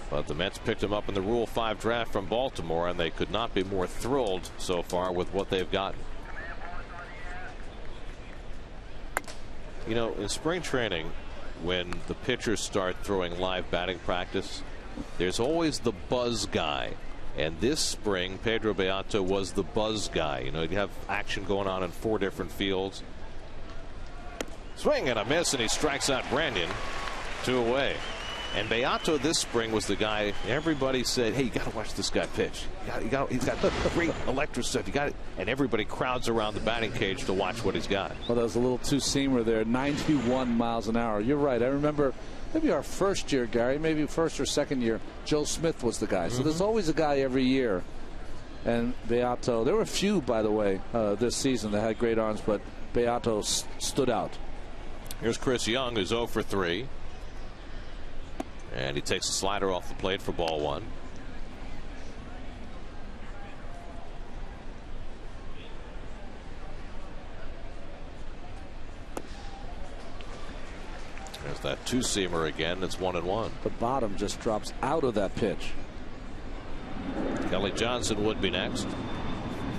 But the Mets picked him up in the Rule 5 draft from Baltimore, and they could not be more thrilled so far with what they've gotten. You know, in spring training, when the pitchers start throwing live batting practice, there's always the buzz guy. And this spring, Pedro Beato was the buzz guy. You know, you have action going on in 4 different fields. Swing and a miss, and he strikes out Brandon. 2 away. And Beato this spring was the guy everybody said, hey, you got to watch this guy pitch. He's got great electric stuff. You got it. And everybody crowds around the batting cage to watch what he's got. Well, that was a little two-seamer there, 91 miles an hour. You're right. I remember maybe our first year, Gary, maybe first or second year, Joe Smith was the guy. So there's always a guy every year. And Beato, there were a few, by the way, this season that had great arms, but Beato stood out. Here's Chris Young, who's 0 for 3. And he takes a slider off the plate for ball 1. There's that two-seamer again. It's 1-1. The bottom just drops out of that pitch. Kelly Johnson would be next.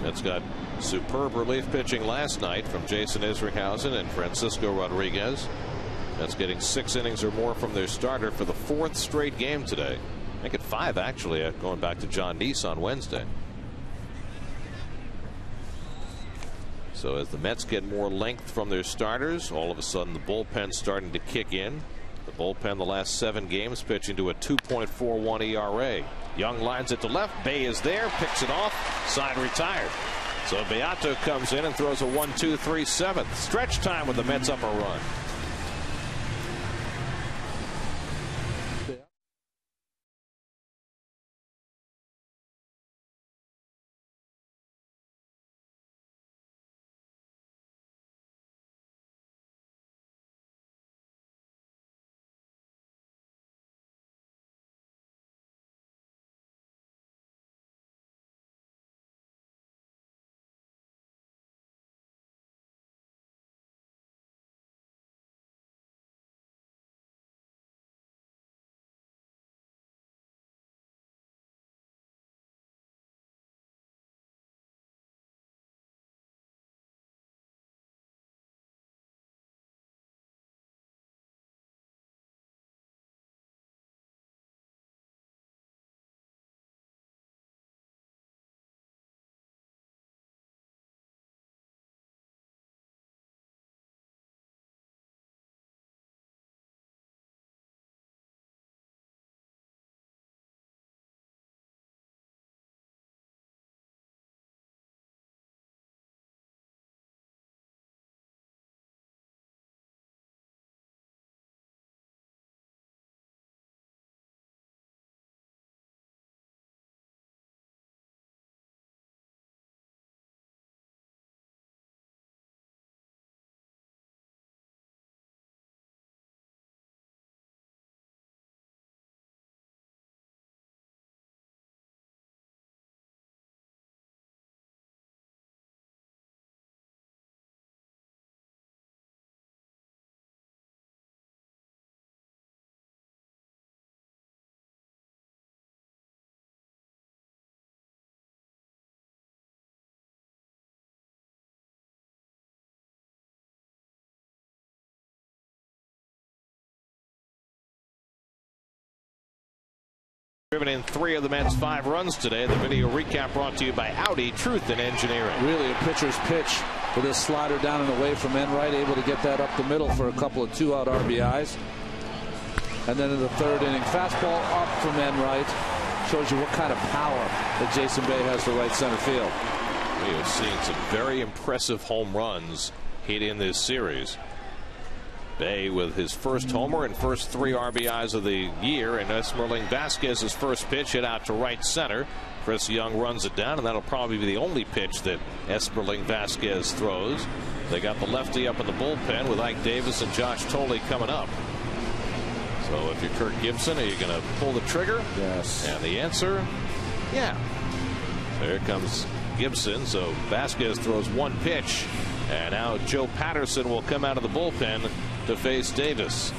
That's got superb relief pitching last night from Jason Isringhausen and Francisco Rodriguez. That's getting 6 innings or more from their starter for the 4th straight game today. Make it 5 actually, going back to John Neese on Wednesday. So as the Mets get more length from their starters, all of a sudden the bullpen's starting to kick in. The bullpen the last 7 games pitching to a 2.41 ERA. Young lines it to left. Bay is there, picks it off, side retired. So Beato comes in and throws a 1-2-3 7th. Stretch time with the Mets up a run. Driven in 3 of the Mets' 5 runs today. The video recap brought to you by Audi Truth in Engineering. Really a pitcher's pitch with this slider down and away from Enright, able to get that up the middle for a couple of 2-out RBIs. And then in the 3rd inning, fastball up from Enright. Shows you what kind of power that Jason Bay has to right center field. We have seen some very impressive home runs hit in this series. Bay with his first homer and first 3 RBIs of the year, and Esmerling Vasquez's first pitch hit out to right center. Chris Young runs it down, and that'll probably be the only pitch that Esmerling Vasquez throws. They got the lefty up in the bullpen with Ike Davis and Josh Tolley coming up. So if you're Kirk Gibson, are you going to pull the trigger? Yes. And the answer, yeah. There comes Gibson. So Vasquez throws 1 pitch, and now Joe Patterson will come out of the bullpen to face Davis.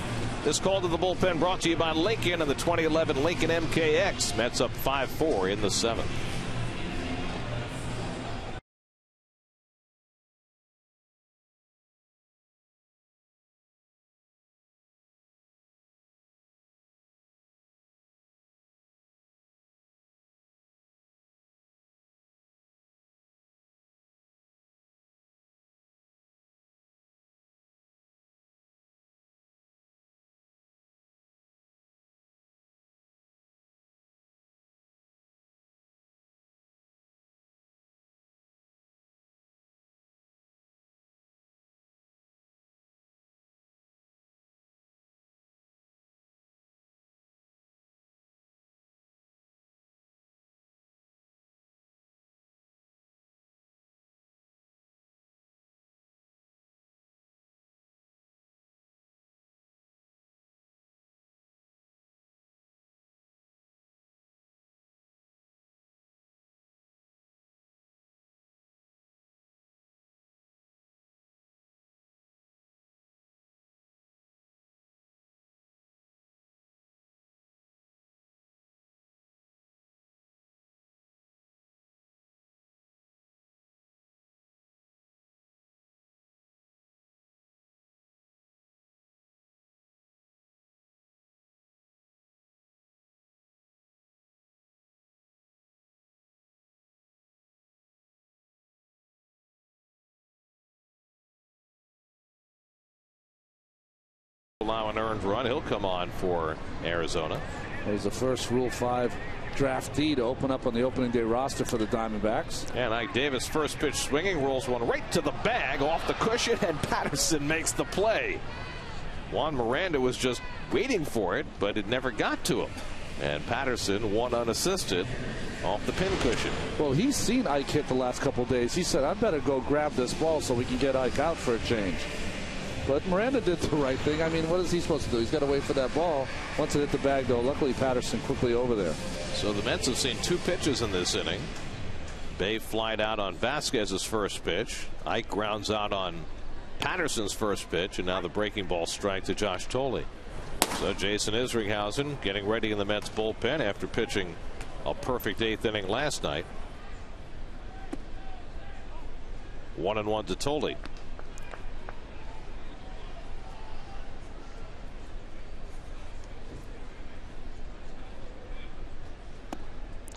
This call to the bullpen brought to you by Lincoln and the 2011 Lincoln MKX. Mets up 5-4 in the 7th. Allow an earned run. He'll come on for Arizona. He's the first Rule 5 draftee to open up on the opening day roster for the Diamondbacks. And Ike Davis, first pitch swinging, rolls one right to the bag off the cushion, and Patterson makes the play. Juan Miranda was just waiting for it, but it never got to him. And Patterson, one unassisted, off the pincushion. Well, he's seen Ike hit the last couple of days. He said, I better go grab this ball so we can get Ike out for a change. But Miranda did the right thing. I mean, what is he supposed to do? He's got to wait for that ball. Once it hit the bag, though, luckily Patterson quickly over there. So the Mets have seen 2 pitches in this inning. Bay flied out on Vasquez's first pitch. Ike grounds out on Patterson's first pitch, and now the breaking ball strike to Josh Tolley. So Jason Isringhausen getting ready in the Mets bullpen after pitching a perfect 8th inning last night. 1-1 to Tolley.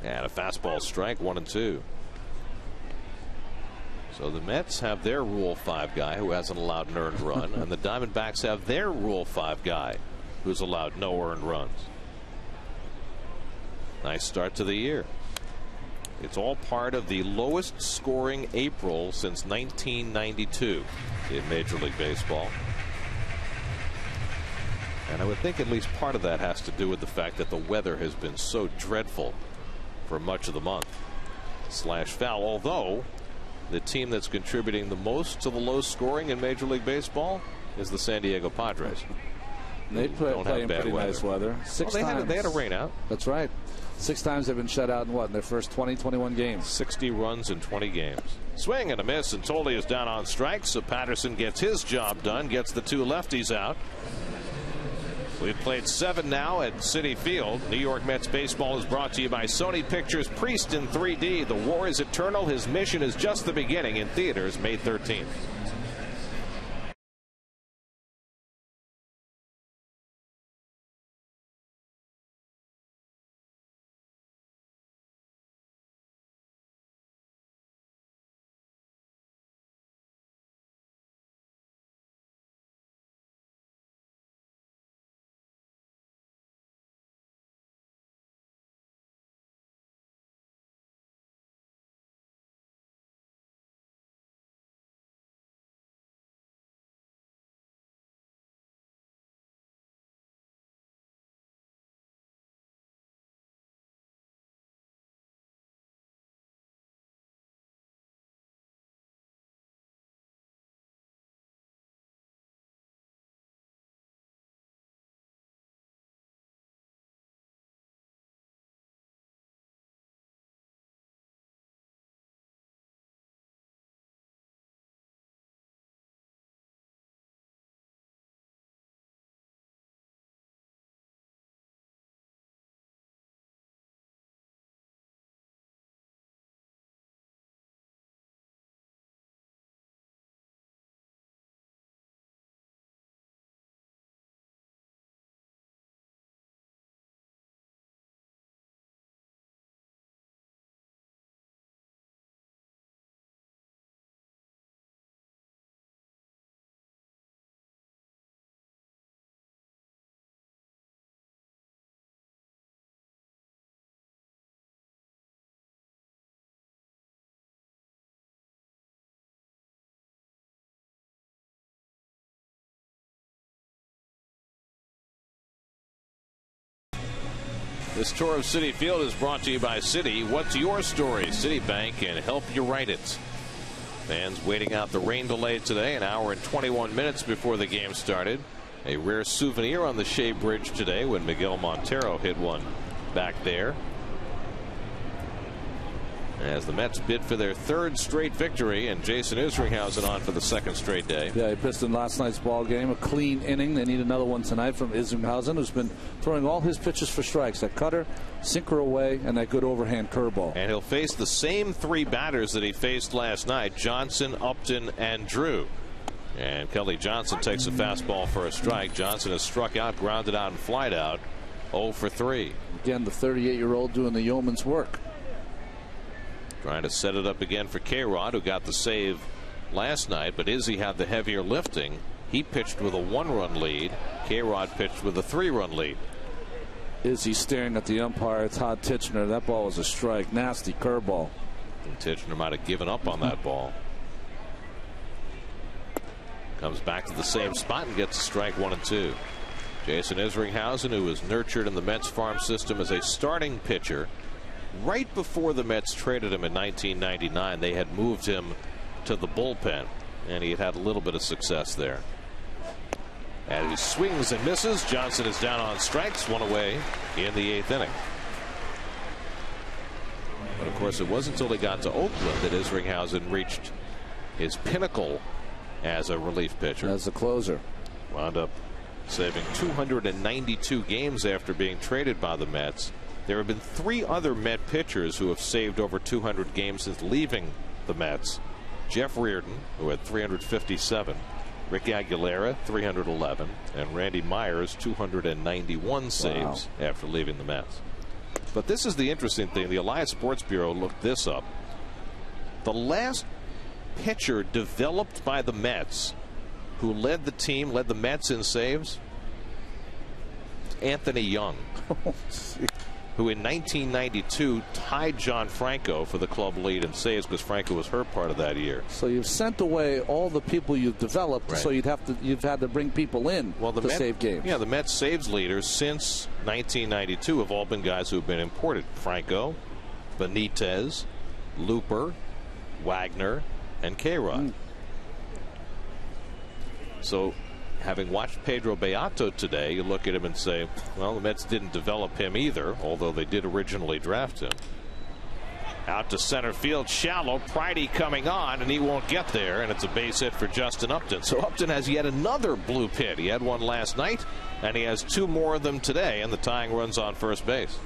And a fastball strike, 1-2. So the Mets have their Rule 5 guy who hasn't allowed an earned run, and the Diamondbacks have their Rule 5 guy who's allowed no earned runs. Nice start to the year. It's all part of the lowest scoring April since 1992 in Major League Baseball. And I would think at least part of that has to do with the fact that the weather has been so dreadful for much of the month. /foul. Although the team that's contributing the most to the low scoring in Major League Baseball is the San Diego Padres. They play in pretty nice weather. They had a rain out. That's right. 6 times they've been shut out in their first 20-21 games. 60 runs in 20 games. Swing and a miss, and Tolley is down on strikes, so Patterson gets his job done, gets the 2 lefties out. We've played 7 now at Citi Field. New York Mets baseball is brought to you by Sony Pictures Priest in 3D. The war is eternal. His mission is just the beginning. In theaters May 13th. This tour of Citi Field is brought to you by Citi. What's your story? Citibank can help you write it. Fans waiting out the rain delay today, an hour and 21 minutes before the game started. A rare souvenir on the Shea Bridge today when Miguel Montero hit one back there. As the Mets bid for their third straight victory, and Jason Isringhausen on for the second straight day. Yeah, he pitched in last night's ball game. A clean inning. They need another one tonight from Isringhausen, who's been throwing all his pitches for strikes. That cutter, sinker away, and that good overhand curveball. And he'll face the same three batters that he faced last night: Johnson, Upton, and Drew. And Kelly Johnson takes a fastball for a strike. Johnson has struck out, grounded out, and flied out. 0 for 3. Again, the 38-year-old doing the yeoman's work. Trying to set it up again for K-Rod, who got the save last night, but Izzy had the heavier lifting. He pitched with a 1-run lead. K-Rod pitched with a 3-run lead. Izzy staring at the umpire. Todd Titchener. That ball was a strike. Nasty curveball. And Titchener might have given up on that ball. Comes back to the same spot and gets a strike 1 and 2. Jason Isringhausen, who was nurtured in the Mets farm system as a starting pitcher. Right before the Mets traded him in 1999, they had moved him to the bullpen, and he had had a little bit of success there. As he swings and misses, Johnson is down on strikes, 1 away in the 8th inning. But of course, it wasn't until they got to Oakland that Isringhausen reached his pinnacle as a relief pitcher. As a closer. Wound up saving 292 games after being traded by the Mets. There have been 3 other Met pitchers who have saved over 200 games since leaving the Mets. Jeff Reardon, who had 357, Rick Aguilera 311, and Randy Myers 291 saves after leaving the Mets. But this is the interesting thing. The Elias Sports Bureau looked this up. The last pitcher developed by the Mets who led the Mets in saves, Anthony Young, who in 1992 tied John Franco for the club lead in saves because Franco was hurt part of that year. So you've sent away all the people you've developed, right. So you've had to bring people in to save games. Yeah, the Mets saves leaders since 1992 have all been guys who have been imported: Franco, Benitez, Looper, Wagner, and K-Rod. So, having watched Pedro Beato today, you look at him and say, well, the Mets didn't develop him either, although they did originally draft him. Out to center field, shallow. Pridey coming on, and he won't get there, and it's a base hit for Justin Upton. So Upton has yet another blue pit. He had one last night, and he has 2 more of them today, and the tying run's on first base.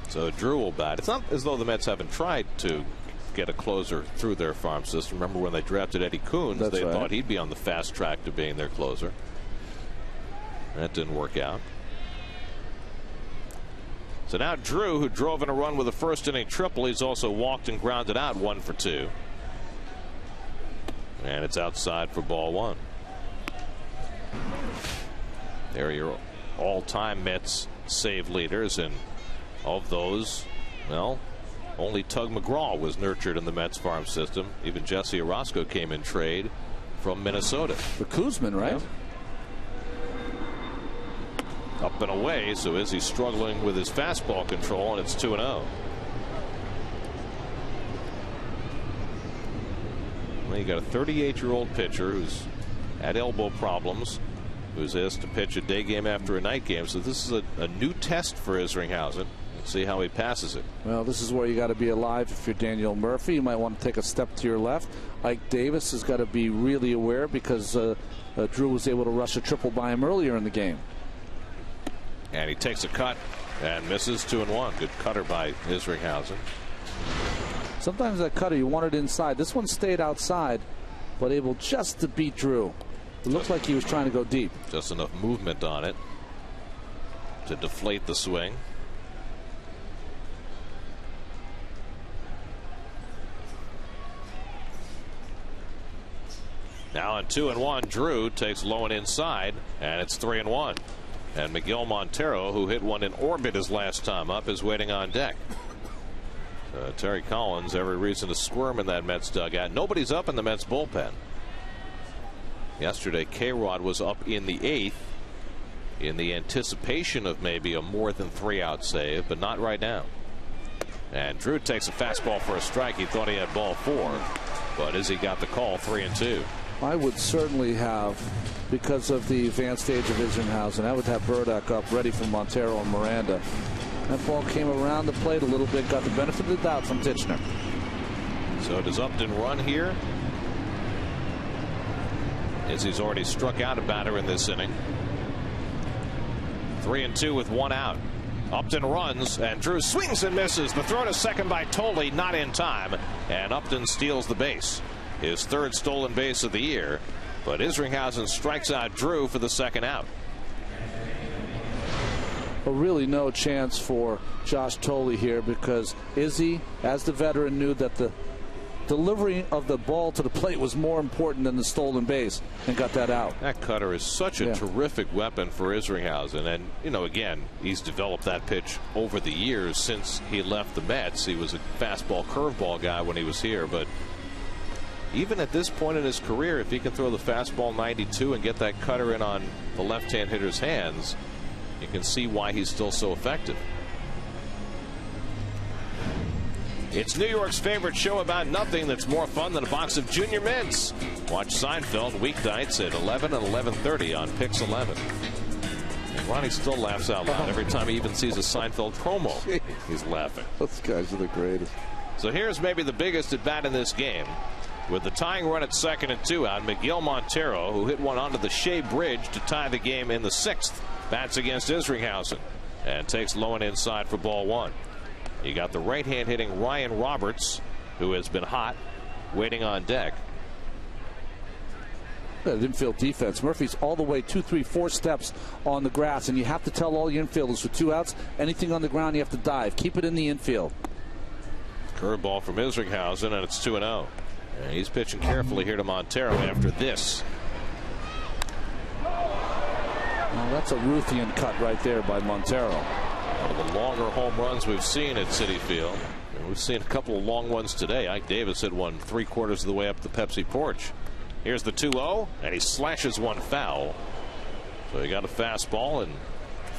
So Drew will bat. It's not as though the Mets haven't tried to get a closer through their farm system. Remember when they drafted Eddie Coons, they thought he'd be on the fast track to being their closer. That didn't work out. So now Drew, who drove in a run with a first inning triple, he's also walked and grounded out 1 for 2. And it's outside for ball 1. There are your all-time Mets save leaders, and of those, well, only Tug McGraw was nurtured in the Mets farm system. Even Jesse Orozco came in trade from Minnesota. For Kuzman, right? Yeah. Up and away, so Izzy's struggling with his fastball control, and it's 2-0. Well, you got a 38-year-old pitcher who's had elbow problems, who's asked to pitch a day game after a night game. So this is a new test for Isringhausen. See how he passes it. Well, this is where you got to be alive if you're Daniel Murphy. You might want to take a step to your left. Ike Davis has got to be really aware because Drew was able to rush a triple by him earlier in the game. And he takes a cut and misses. 2-1. Good cutter by Isringhausen. Sometimes that cutter, you want it inside. This one stayed outside, but able just to beat Drew. It looked like he was trying to go deep. Just enough movement on it to deflate the swing. Now on 2-1, Drew takes low and inside, and it's 3-1. And Miguel Montero, who hit one in orbit his last time up, is waiting on deck. Terry Collins, every reason to squirm in that Mets dugout. Nobody's up in the Mets bullpen. Yesterday, K-Rod was up in the 8th in the anticipation of maybe a more than 3-out save, but not right now. And Drew takes a fastball for a strike. He thought he had ball 4, but Izzy got the call, 3-2. I would certainly have, because of the advanced age of Isringhausen, I would have Burdick up ready for Montero and Miranda. That ball came around the plate a little bit, got the benefit of the doubt from Titchener. So does Upton run here? Izzy's already struck out a batter in this inning. 3-2 with 1 out. Upton runs, and Drew swings and misses. The throw to second by Tolley, not in time, and Upton steals the base. His 3rd stolen base of the year, but Isringhausen strikes out Drew for the 2nd out. But really no chance for Josh Tolley here, because Izzy, as the veteran, knew that the delivery of the ball to the plate was more important than the stolen base, and got that out. That cutter is such a terrific weapon for Isringhausen, and again, he's developed that pitch over the years since he left the Mets. He was a fastball curveball guy when he was here, but even at this point in his career, if he can throw the fastball 92 and get that cutter in on the left-hand hitter's hands, you can see why he's still so effective. It's New York's favorite show about nothing that's more fun than a box of Junior Mints. Watch Seinfeld weeknights at 11 and 11:30 on Pix 11. And Ronnie still laughs out loud every time he even sees a Seinfeld promo. He's laughing. Those guys are the greatest. So here's maybe the biggest at bat in this game. With the tying run at 2nd and 2 out, Miguel Montero, who hit one onto the Shea Bridge to tie the game in the 6th, bats against Isringhausen and takes low and inside for ball 1. You got the right-hand hitting Ryan Roberts, who has been hot, waiting on deck. That infield defense. Murphy's all the way 2, 3, 4 steps on the grass, and you have to tell all your infielders with 2 outs, anything on the ground you have to dive. Keep it in the infield. Curveball from Isringhausen, and it's 2-0. And he's pitching carefully here to Montero after this. Well, that's a Ruthian cut right there by Montero. One of the longer home runs we've seen at Citi Field. And we've seen a couple of long ones today. Ike Davis hit one 3/4 of the way up the Pepsi porch. Here's the 2-0, and he slashes one foul. So he got a fastball and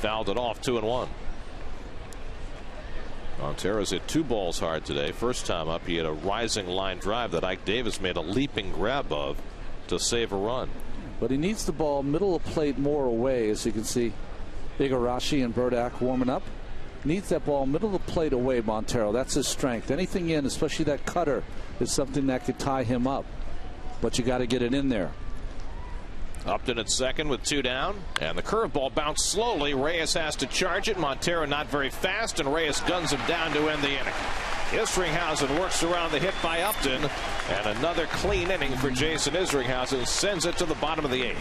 fouled it off, 2-1. Montero's hit 2 balls hard today. First time up, he had a rising line drive that Ike Davis made a leaping grab of to save a run. But he needs the ball middle of plate more away, as you can see. Igarashi and Burdick warming up. Needs that ball middle of the plate away, Montero. That's his strength. Anything in, especially that cutter, is something that could tie him up. But you got to get it in there. Upton at 2nd with 2 down, and the curveball bounced slowly. Reyes has to charge it. Montero not very fast, and Reyes guns him down to end the inning. Isringhausen works around the hit by Upton, and another clean inning for Jason Isringhausen sends it to the bottom of the 8th.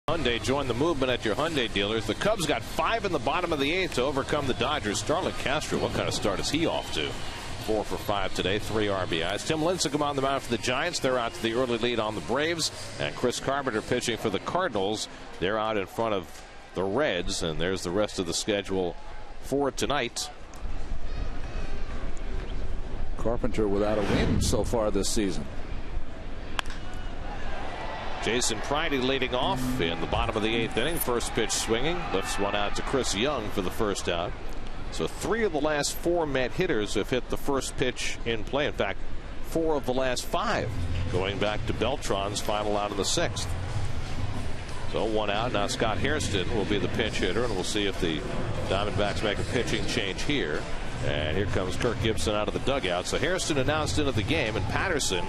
Hyundai, join the movement at your Hyundai dealers. The Cubs got 5 in the bottom of the 8th to overcome the Dodgers. Starlin Castro, what kind of start is he off to? 4 for 5 today, 3 RBIs. Tim Lincecum on the mound for the Giants. They're out to the early lead on the Braves. And Chris Carpenter pitching for the Cardinals. They're out in front of the Reds. And there's the rest of the schedule for tonight. Carpenter without a win so far this season. Jason Pridey leading off in the bottom of the 8th inning. First pitch swinging. Lifts one out to Chris Young for the first out. So 3 of the last 4 Met hitters have hit the first pitch in play. In fact, 4 of the last 5 going back to Beltran's final out of the 6th. So 1 out. Now Scott Hairston will be the pinch hitter, and we'll see if the Diamondbacks make a pitching change here. And here comes Kirk Gibson out of the dugout. So Hairston announced into the game, and Patterson,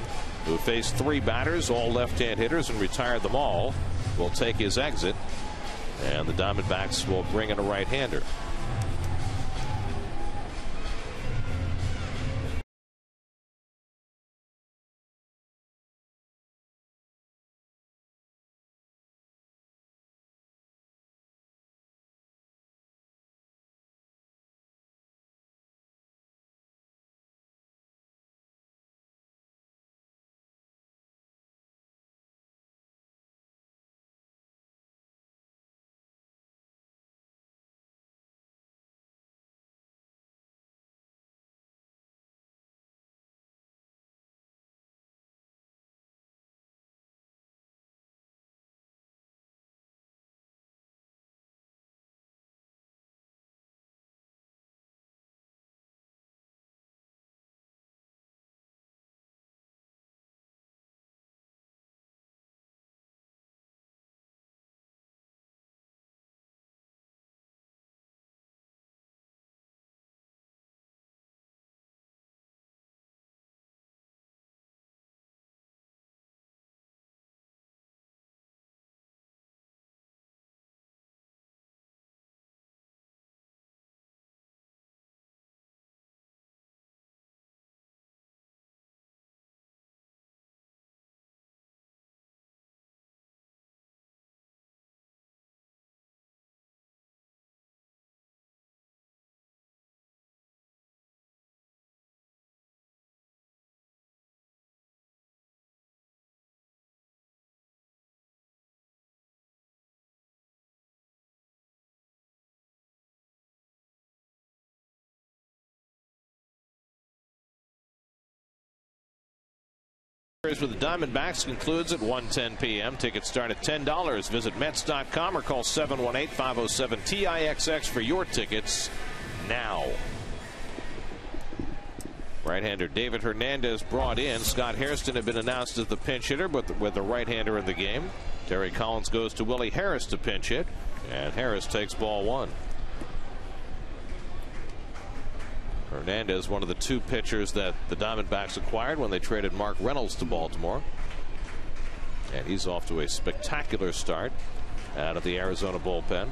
who faced 3 batters, all left-hand hitters, and retired them all, will take his exit. And the Diamondbacks will bring in a right-hander. With the Diamondbacks concludes at 1:10 p.m. Tickets start at $10. Visit Mets.com or call 718-507-TIXX for your tickets now. Right-hander David Hernandez brought in. Scott Hairston had been announced as the pinch hitter, but with the right-hander in the game. Terry Collins goes to Willie Harris to pinch hit, and Harris takes ball 1. Hernandez, one of the 2 pitchers that the Diamondbacks acquired when they traded Mark Reynolds to Baltimore. And he's off to a spectacular start out of the Arizona bullpen.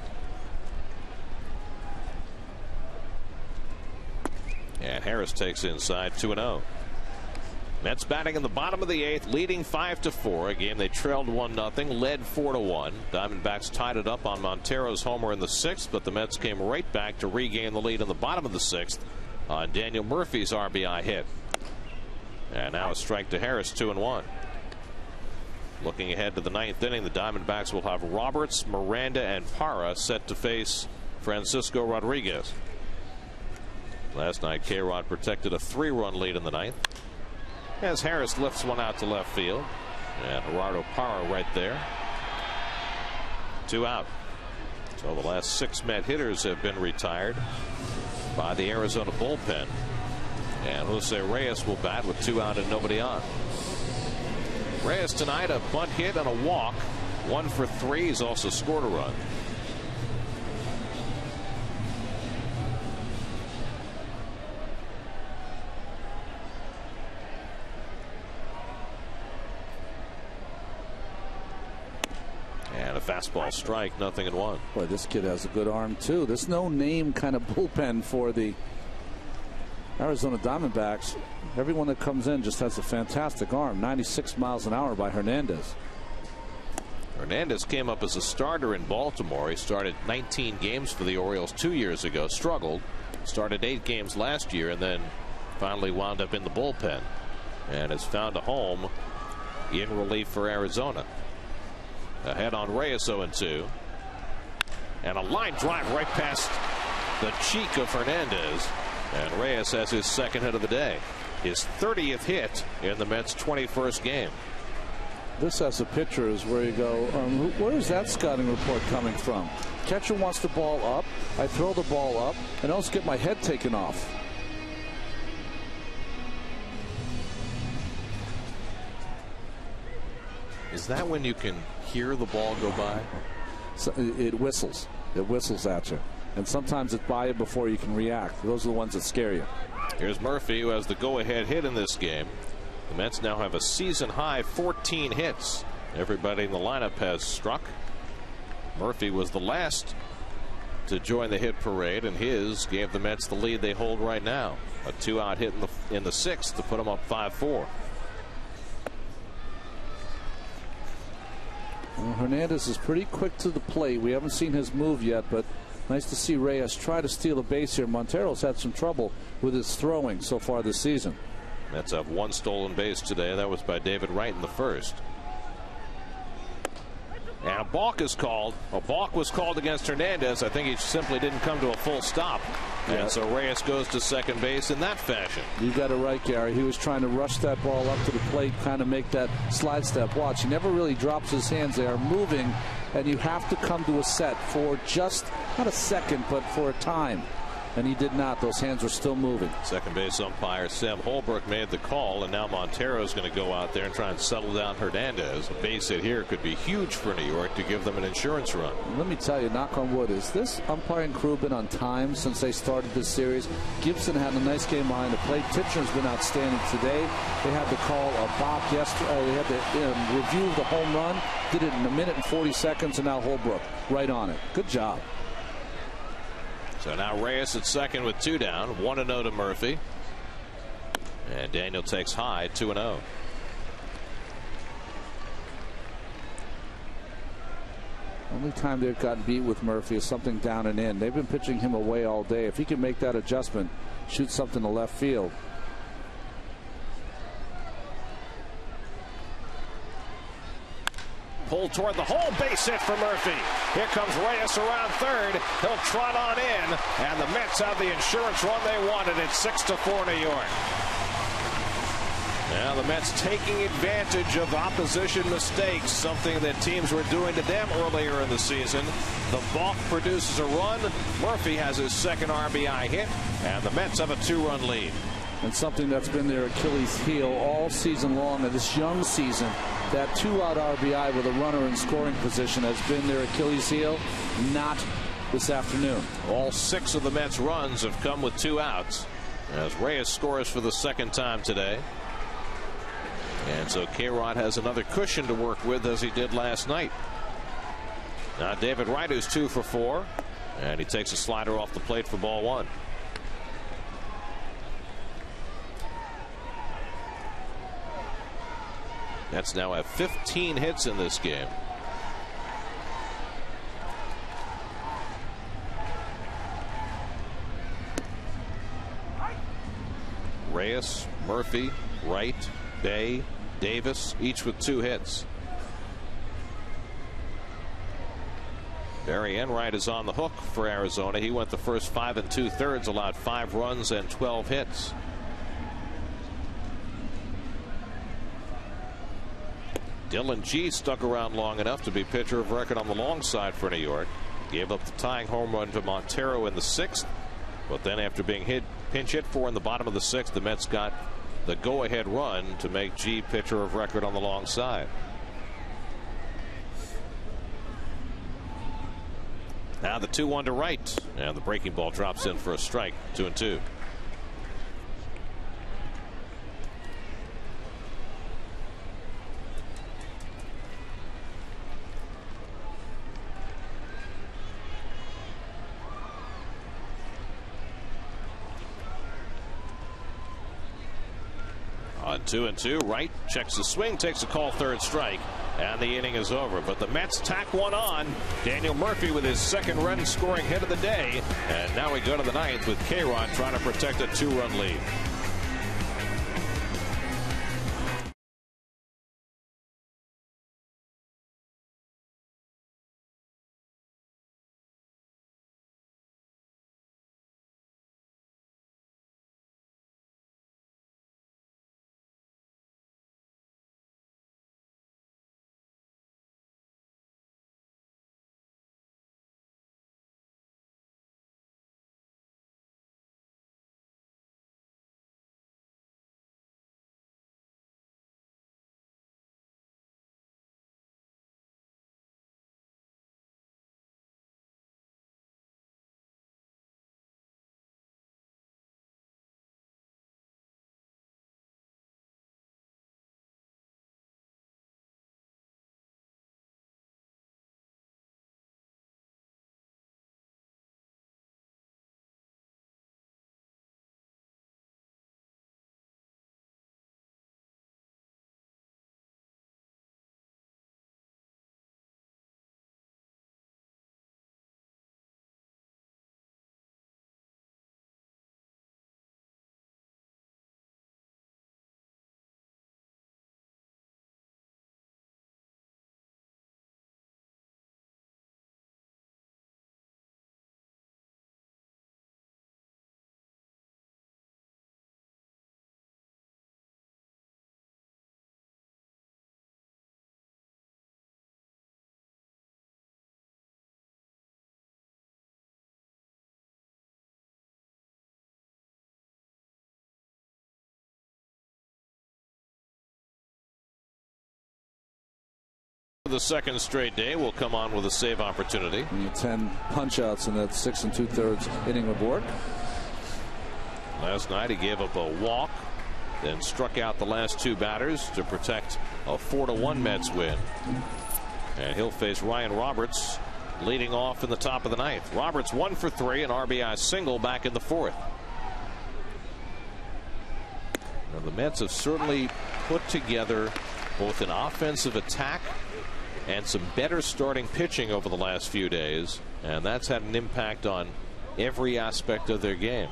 And Harris takes inside 2-0. Mets batting in the bottom of the 8th, leading 5-4. A game they trailed 1-0, led 4-1. Diamondbacks tied it up on Montero's homer in the 6th, but the Mets came right back to regain the lead in the bottom of the 6th. On Daniel Murphy's RBI hit. And now a strike to Harris, 2-1. Looking ahead to the 9th inning, the Diamondbacks will have Roberts, Miranda, and Parra set to face Francisco Rodriguez. Last night, K-Rod protected a 3-run lead in the 9th. As Harris lifts one out to left field. And Gerardo Parra right there. 2 out. So the last 6 Met hitters have been retired by the Arizona bullpen. And Jose Reyes will bat with 2 out and nobody on. Reyes tonight, a bunt hit and a walk. 1 for 3. He's also scored a run. And a fastball strike, 0-1. Boy, this kid has a good arm too. There's no name kind of bullpen for the Arizona Diamondbacks. Everyone that comes in just has a fantastic arm. 96 miles an hour by Hernandez. Hernandez came up as a starter in Baltimore. He started 19 games for the Orioles 2 years ago, struggled, started 8 games last year, and then finally wound up in the bullpen and has found a home in relief for Arizona. Ahead on Reyes 0-2. And a line drive right past the cheek of Hernandez. And Reyes has his second hit of the day. His 30th hit in the Mets' 21st game. This as a pitcher is where you go, where is that scouting report coming from? Catcher wants the ball up. I throw the ball up and else get my head taken off. Is that when you can hear the ball go by? So it whistles. It whistles at you. And sometimes it's by you before you can react. Those are the ones that scare you. Here's Murphy, who has the go-ahead hit in this game. The Mets now have a season-high 14 hits. Everybody in the lineup has struck. Murphy was the last to join the hit parade, and his gave the Mets the lead they hold right now. A 2-out hit in the 6th to put them up 5-4. Well, Hernandez is pretty quick to the plate. We haven't seen his move yet, but nice to see Reyes try to steal a base here. Montero's had some trouble with his throwing so far this season. Mets have 1 stolen base today. That was by David Wright in the 1st. And a balk is called. A balk was called against Hernandez. I think he simply didn't come to a full stop. Yeah. And so Reyes goes to second base in that fashion. You got it right, Gary. He was trying to rush that ball up to the plate, kind of make that slide step. Watch, he never really drops his hands. They are moving, and you have to come to a set for just, not a second, but for a time. And he did not. Those hands were still moving. Second base umpire Sam Holbrook made the call, and now Montero is going to go out there and try and settle down Hernandez. A base hit here could be huge for New York to give them an insurance run. Let me tell you, knock on wood, is this umpiring crew been on time since they started this series? Gibson had a nice game behind the plate. Titcher's been outstanding today. They had to call a balk yesterday. They had to review the home run. Did it in 1 minute and 40 seconds, and now Holbrook right on it. Good job. So now Reyes at second with 2 down. 1-0 to Murphy. And Daniel takes high, 2-0. Only time they've gotten beat with Murphy is something down and in. They've been pitching him away all day. If he can make that adjustment, shoot something to left field. Pulled toward the hole, base hit for Murphy. Here comes Reyes around third. He'll trot on in, and the Mets have the insurance run they wanted. It's 6-4 New York. Now the Mets taking advantage of opposition mistakes, something that teams were doing to them earlier in the season. The balk produces a run. Murphy has his second RBI hit, and the Mets have a 2-run lead. And something that's been their Achilles heel all season long in this young season, that 2-out RBI with a runner in scoring position has been their Achilles heel. Not this afternoon. All 6 of the Mets' runs have come with 2 outs as Reyes scores for the second time today. And so K-Rod has another cushion to work with, as he did last night. Now David Wright, who's 2 for 4, and he takes a slider off the plate for ball 1. Mets now have 15 hits in this game. Reyes, Murphy, Wright, Bay, Davis, each with 2 hits. Barry Enright is on the hook for Arizona. He went the first 5 2/3, allowed 5 runs and 12 hits. Dylan G stuck around long enough to be pitcher of record on the long side for New York. Gave up the tying home run to Montero in the 6th. But then after being pinch hit for in the bottom of the 6th, the Mets got the go-ahead run to make G pitcher of record on the long side. Now the 2-1 to Wright. And the breaking ball drops in for a strike. 2-2. On 2-2, Wright checks the swing, takes a call, 3rd strike. and the inning is over. But the Mets tack one on. Daniel Murphy with his second run scoring hit of the day. And now we go to the ninth with K-Rod trying to protect a 2-run lead. The second straight day will come on with a save opportunity. 10 punch outs in that 6 2/3 inning of work. Last night he gave up a walk, then struck out the last two batters to protect a 4-1 Mets win. And he'll face Ryan Roberts leading off in the top of the ninth. Roberts 1 for 3, an RBI single back in the fourth. Now the Mets have certainly put together both an offensive attack and some better starting pitching over the last few days, and that's had an impact on every aspect of their game.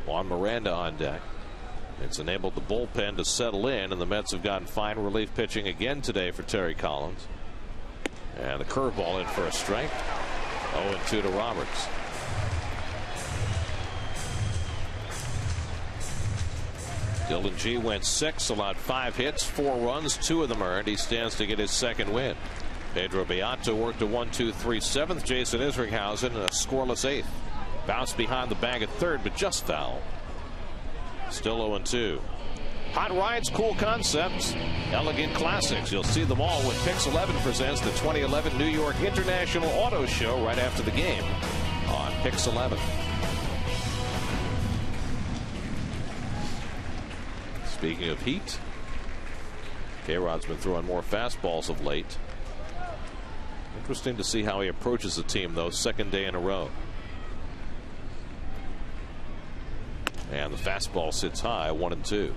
Juan Miranda on deck. It's enabled the bullpen to settle in, and the Mets have gotten fine relief pitching again today for Terry Collins. And the curveball in for a strike. 0-2 to Roberts. Dylan G went 6, allowed 5 hits, 4 runs, 2 of them earned. He stands to get his second win. Pedro Beato worked a 1-2-3 7th. Jason Isringhausen a scoreless 8th. Bounced behind the bag at third, but just foul. Still 0-2. Hot rides, cool concepts, elegant classics. You'll see them all when Pix 11 presents the 2011 New York International Auto Show right after the game on Pix 11. Speaking of heat, K-Rod's been throwing more fastballs of late. Interesting to see how he approaches the team, though, second day in a row. And the fastball sits high, 1-2.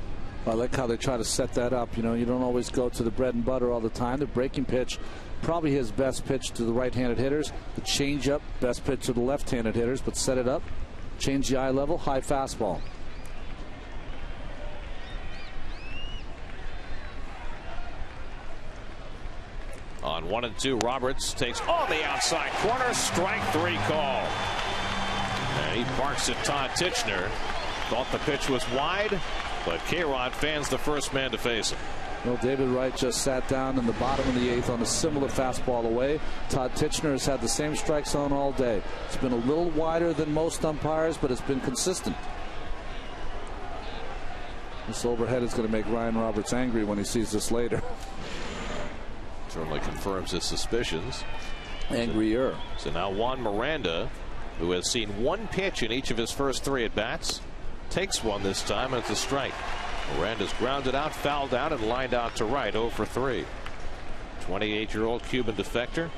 I like how they try to set that up. You know, you don't always go to the bread and butter all the time. The breaking pitch, probably his best pitch to the right-handed hitters. The changeup, best pitch to the left-handed hitters, but set it up, change the eye level, high fastball. On 1-2, Roberts takes on the outside corner, strike 3 call. And he barks at Todd Tichenor. Thought the pitch was wide, but K-Rod fans the first man to face him. Well, David Wright just sat down in the bottom of the 8th on a similar fastball away. Todd Tichenor has had the same strike zone all day. It's been a little wider than most umpires, but it's been consistent. This overhead is going to make Ryan Roberts angry when he sees this later. Certainly confirms his suspicions. Angrier. So now Juan Miranda, who has seen 1 pitch in each of his first 3 at-bats, takes one this time, and it's a strike. Miranda's grounded out, fouled out, and lined out to right, 0 for 3. 28-year-old Cuban defector.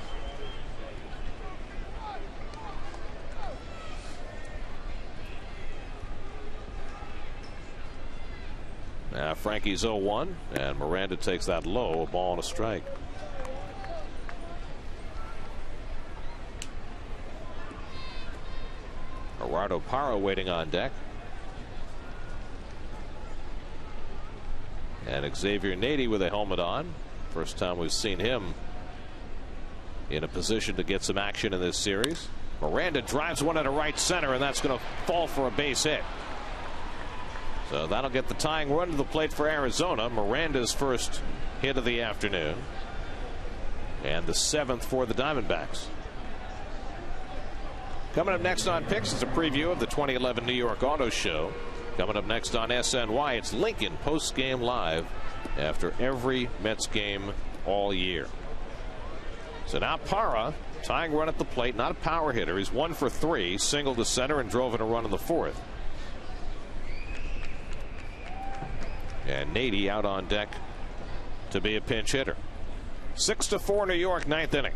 Now Frankie's 0-1, and Miranda takes that low, a ball and a strike. Gerardo Parra waiting on deck. And Xavier Nady with a helmet on. First time we've seen him in a position to get some action in this series. Miranda drives one into right center, and that's going to fall for a base hit. So that'll get the tying run to the plate for Arizona. Miranda's first hit of the afternoon, and the 7th for the Diamondbacks. Coming up next on Picks is a preview of the 2011 New York Auto Show. Coming up next on SNY, it's Lincoln post-game live after every Mets game all year. So now Parra, tying run at the plate, not a power hitter. He's 1 for 3, singled to center and drove in a run in the 4th. And Nady out on deck to be a pinch hitter. 6-4 New York, 9th inning.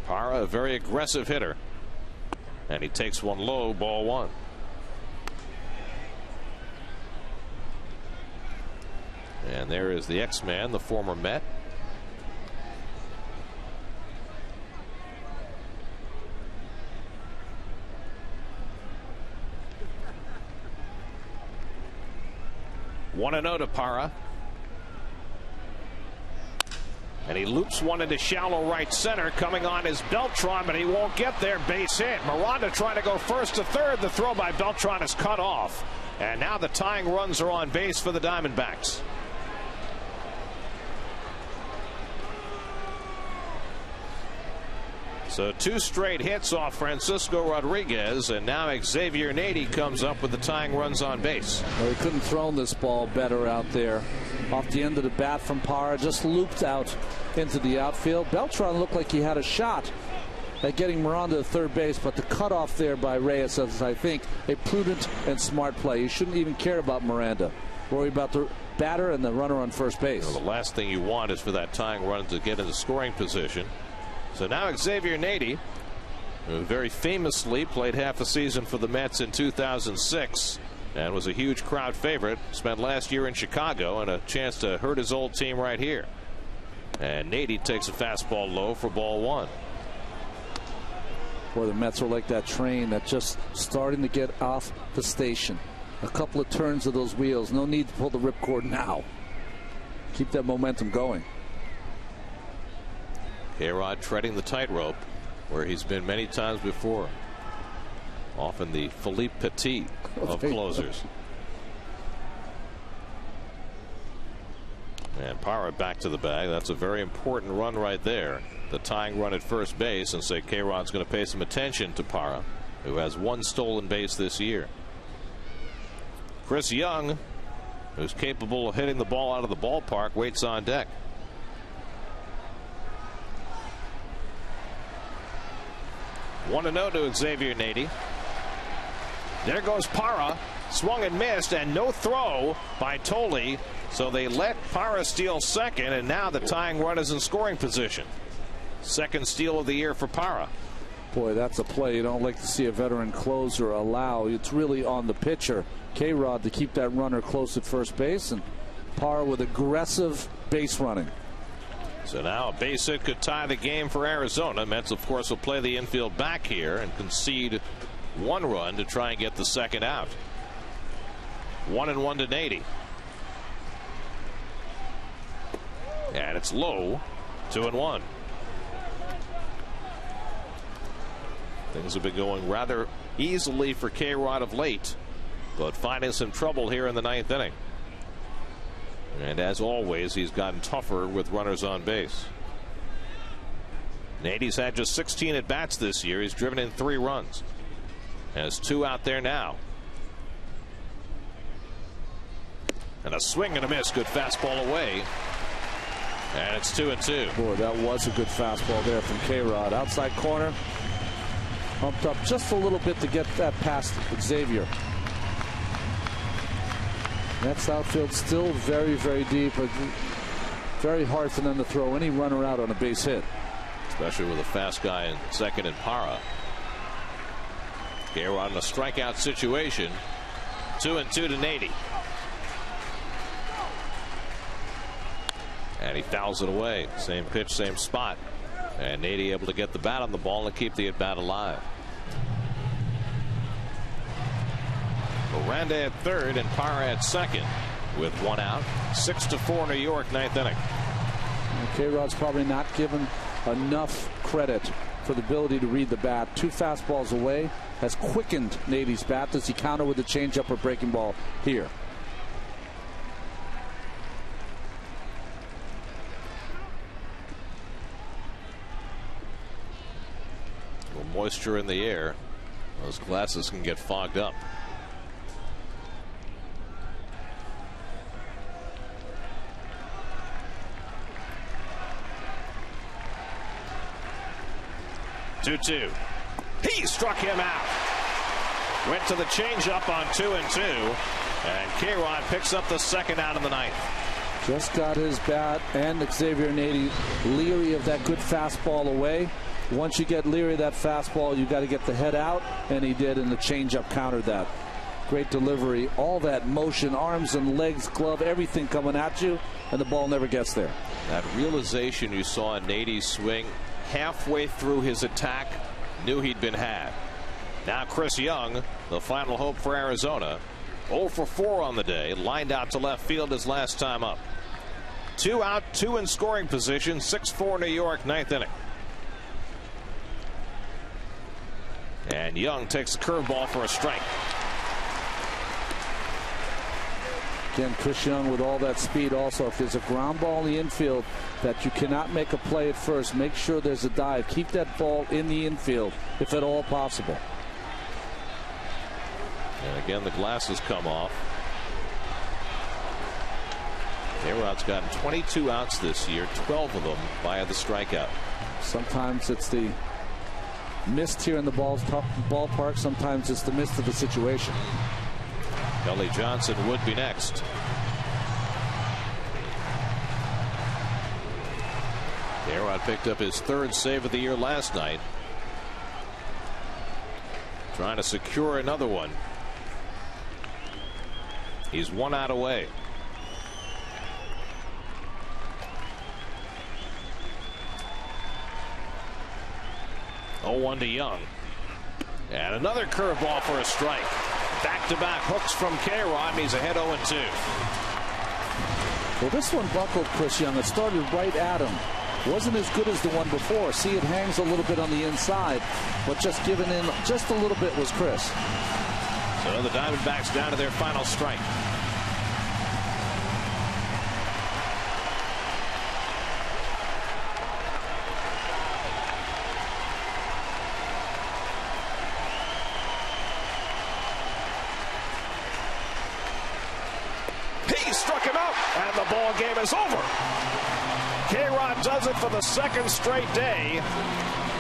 Parra, a very aggressive hitter, and he takes one low, ball 1. And there is the X-Man, the former Met. One and 0 to Parra. And he loops one into shallow right center. Coming on is Beltran, but he won't get there. Base hit. Miranda trying to go first to third. The throw by Beltran is cut off. And now the tying runs are on base for the Diamondbacks. So 2 straight hits off Francisco Rodriguez, and now Xavier Nady comes up with the tying runs on base. Well, he couldn't throw this ball better out there. Off the end of the bat from Parra, just looped out into the outfield. Beltran looked like he had a shot at getting Miranda to third base, but the cutoff there by Reyes is, I think, a prudent and smart play. You shouldn't even care about Miranda. Worry about the batter and the runner on first base. Well, the last thing you want is for that tying run to get into scoring position. So now Xavier Nady, who very famously played half a season for the Mets in 2006 and was a huge crowd favorite, spent last year in Chicago, and a chance to hurt his old team right here. And Nady takes a fastball low for ball 1. Boy, the Mets are like that train that's just starting to get off the station. A couple of turns of those wheels. No need to pull the ripcord now. Keep that momentum going. K-Rod treading the tightrope where he's been many times before. Often the Philippe Petit of closers. And Parra back to the bag. That's a very important run right there. The tying run at first base, and say K-Rod's going to pay some attention to Parra, who has 1 stolen base this year. Chris Young, who's capable of hitting the ball out of the ballpark, waits on deck. One and 0 to Xavier Nady. There goes Parra, swung and missed, and no throw by Tolley. So they let Parra steal second, and now the tying run is in scoring position. Second steal of the year for Parra. Boy, that's a play you don't like to see a veteran closer allow. It's really on the pitcher, K-Rod, to keep that runner close at first base, and Parra with aggressive base running. So now a base hit could tie the game for Arizona. Mets, of course, will play the infield back here and concede 1 run to try and get the second out. 1-1 to Nady. And it's low. 2-1. Things have been going rather easily for K-Rod of late, but finding some trouble here in the 9th inning. And as always, he's gotten tougher with runners on base. Nady's had just 16 at bats this year. He's driven in 3 runs. Has 2 out there now. And a swing and a miss. Good fastball away. And it's 2-2. Boy, that was a good fastball there from K-Rod. Outside corner. Pumped up just a little bit to get that past Xavier. That's outfield still very, very deep. Very hard for them to throw any runner out on a base hit. Especially with a fast guy in second and Parra. K-Rod in a strikeout situation. 2-2 to Nady. And he fouls it away. Same pitch, same spot. And Nady able to get the bat on the ball and keep the at bat alive. Miranda at third and Parra at second with one out. 6-4 New York, ninth inning. K-Rod's probably not given enough credit for the ability to read the bat. 2 fastballs away has quickened Nady's bat. Does he counter with a changeup or breaking ball here? A little moisture in the air. Those glasses can get fogged up. Two. He struck him out. Went to the changeup on 2-2, and K-Rod picks up the second out of the ninth. Just got his bat and Xavier Nady leery of that good fastball away. Once you get leery of that fastball, you got to get the head out, and he did, and the changeup countered that. Great delivery, all that motion, arms and legs, glove, everything coming at you, and the ball never gets there. That realization you saw in Nady's swing halfway through his attack, knew he'd been had. Now Chris Young, the final hope for Arizona, 0 for 4 on the day, lined out to left field his last time up. 2 out, 2 in scoring position, 6-4 New York, ninth inning. And Young takes the curveball for a strike. Again, Chris Young with all that speed also. If there's a ground ball in the infield that you cannot make a play at first, make sure there's a dive. Keep that ball in the infield if at all possible. And again, the glasses come off. A-Rod's gotten 22 outs this year, 12 of them via the strikeout. Sometimes it's the mist here in the ballpark. Sometimes it's the mist of the situation. Kelly Johnson would be next. A-Rod picked up his 3rd save of the year last night. Trying to secure another one. He's 1 out away. Oh, 1 to Young. And another curveball for a strike. Back-to-back hooks from K-Rod, and he's ahead 0-2. Well, this one buckled Chris Young. It started right at him. Wasn't as good as the one before. See, it hangs a little bit on the inside, but just giving in just a little bit was Chris. So the Diamondbacks down to their final strike. Struck him out, and the ball game is over. K-Rod does it for the 2nd straight day.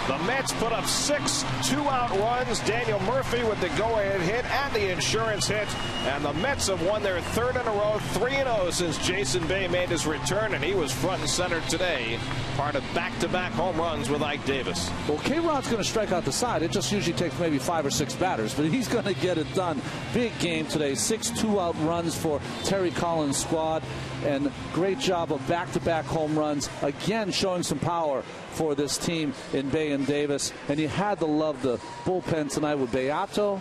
The Mets put up 6 2-out runs. Daniel Murphy with the go-ahead hit and the insurance hit. And the Mets have won their 3rd in a row, 3-0 since Jason Bay made his return, and he was front and center today. Part of back-to-back home runs with Ike Davis. Well, K-Rod's going to strike out the side. It just usually takes maybe 5 or 6 batters, but he's going to get it done. Big game today. 6 2-out runs for Terry Collins' squad, and great job of back-to-back home runs. Again, showing some power for this team in Bay and Davis. And you had to love the bullpen tonight with Beato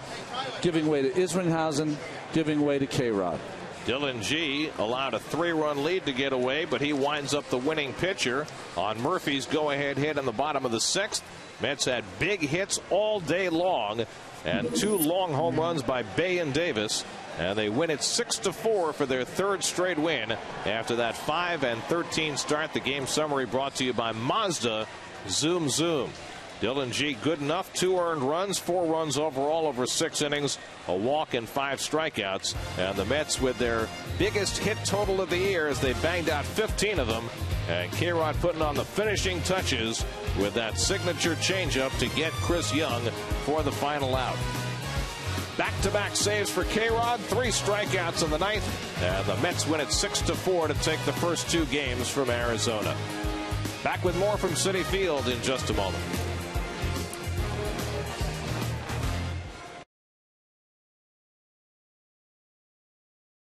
giving way to Isringhausen, giving way to K-Rod. Dylan G allowed a 3-run lead to get away, but he winds up the winning pitcher on Murphy's go-ahead hit in the bottom of the 6th. Mets had big hits all day long, and 2 long home runs by Bay and Davis, and they win it 6-4 for their 3rd straight win after that 5-13 start. The game summary brought to you by Mazda. Zoom Zoom. Dylan G good enough. 2 earned runs, 4 runs overall over 6 innings, a walk and 5 strikeouts. And the Mets with their biggest hit total of the year as they banged out 15 of them. And K-Rod putting on the finishing touches with that signature changeup to get Chris Young for the final out. Back-to-back saves for K-Rod, 3 strikeouts in the 9th, and the Mets win it 6-4 to take the first 2 games from Arizona. Back with more from Citi Field in just a moment.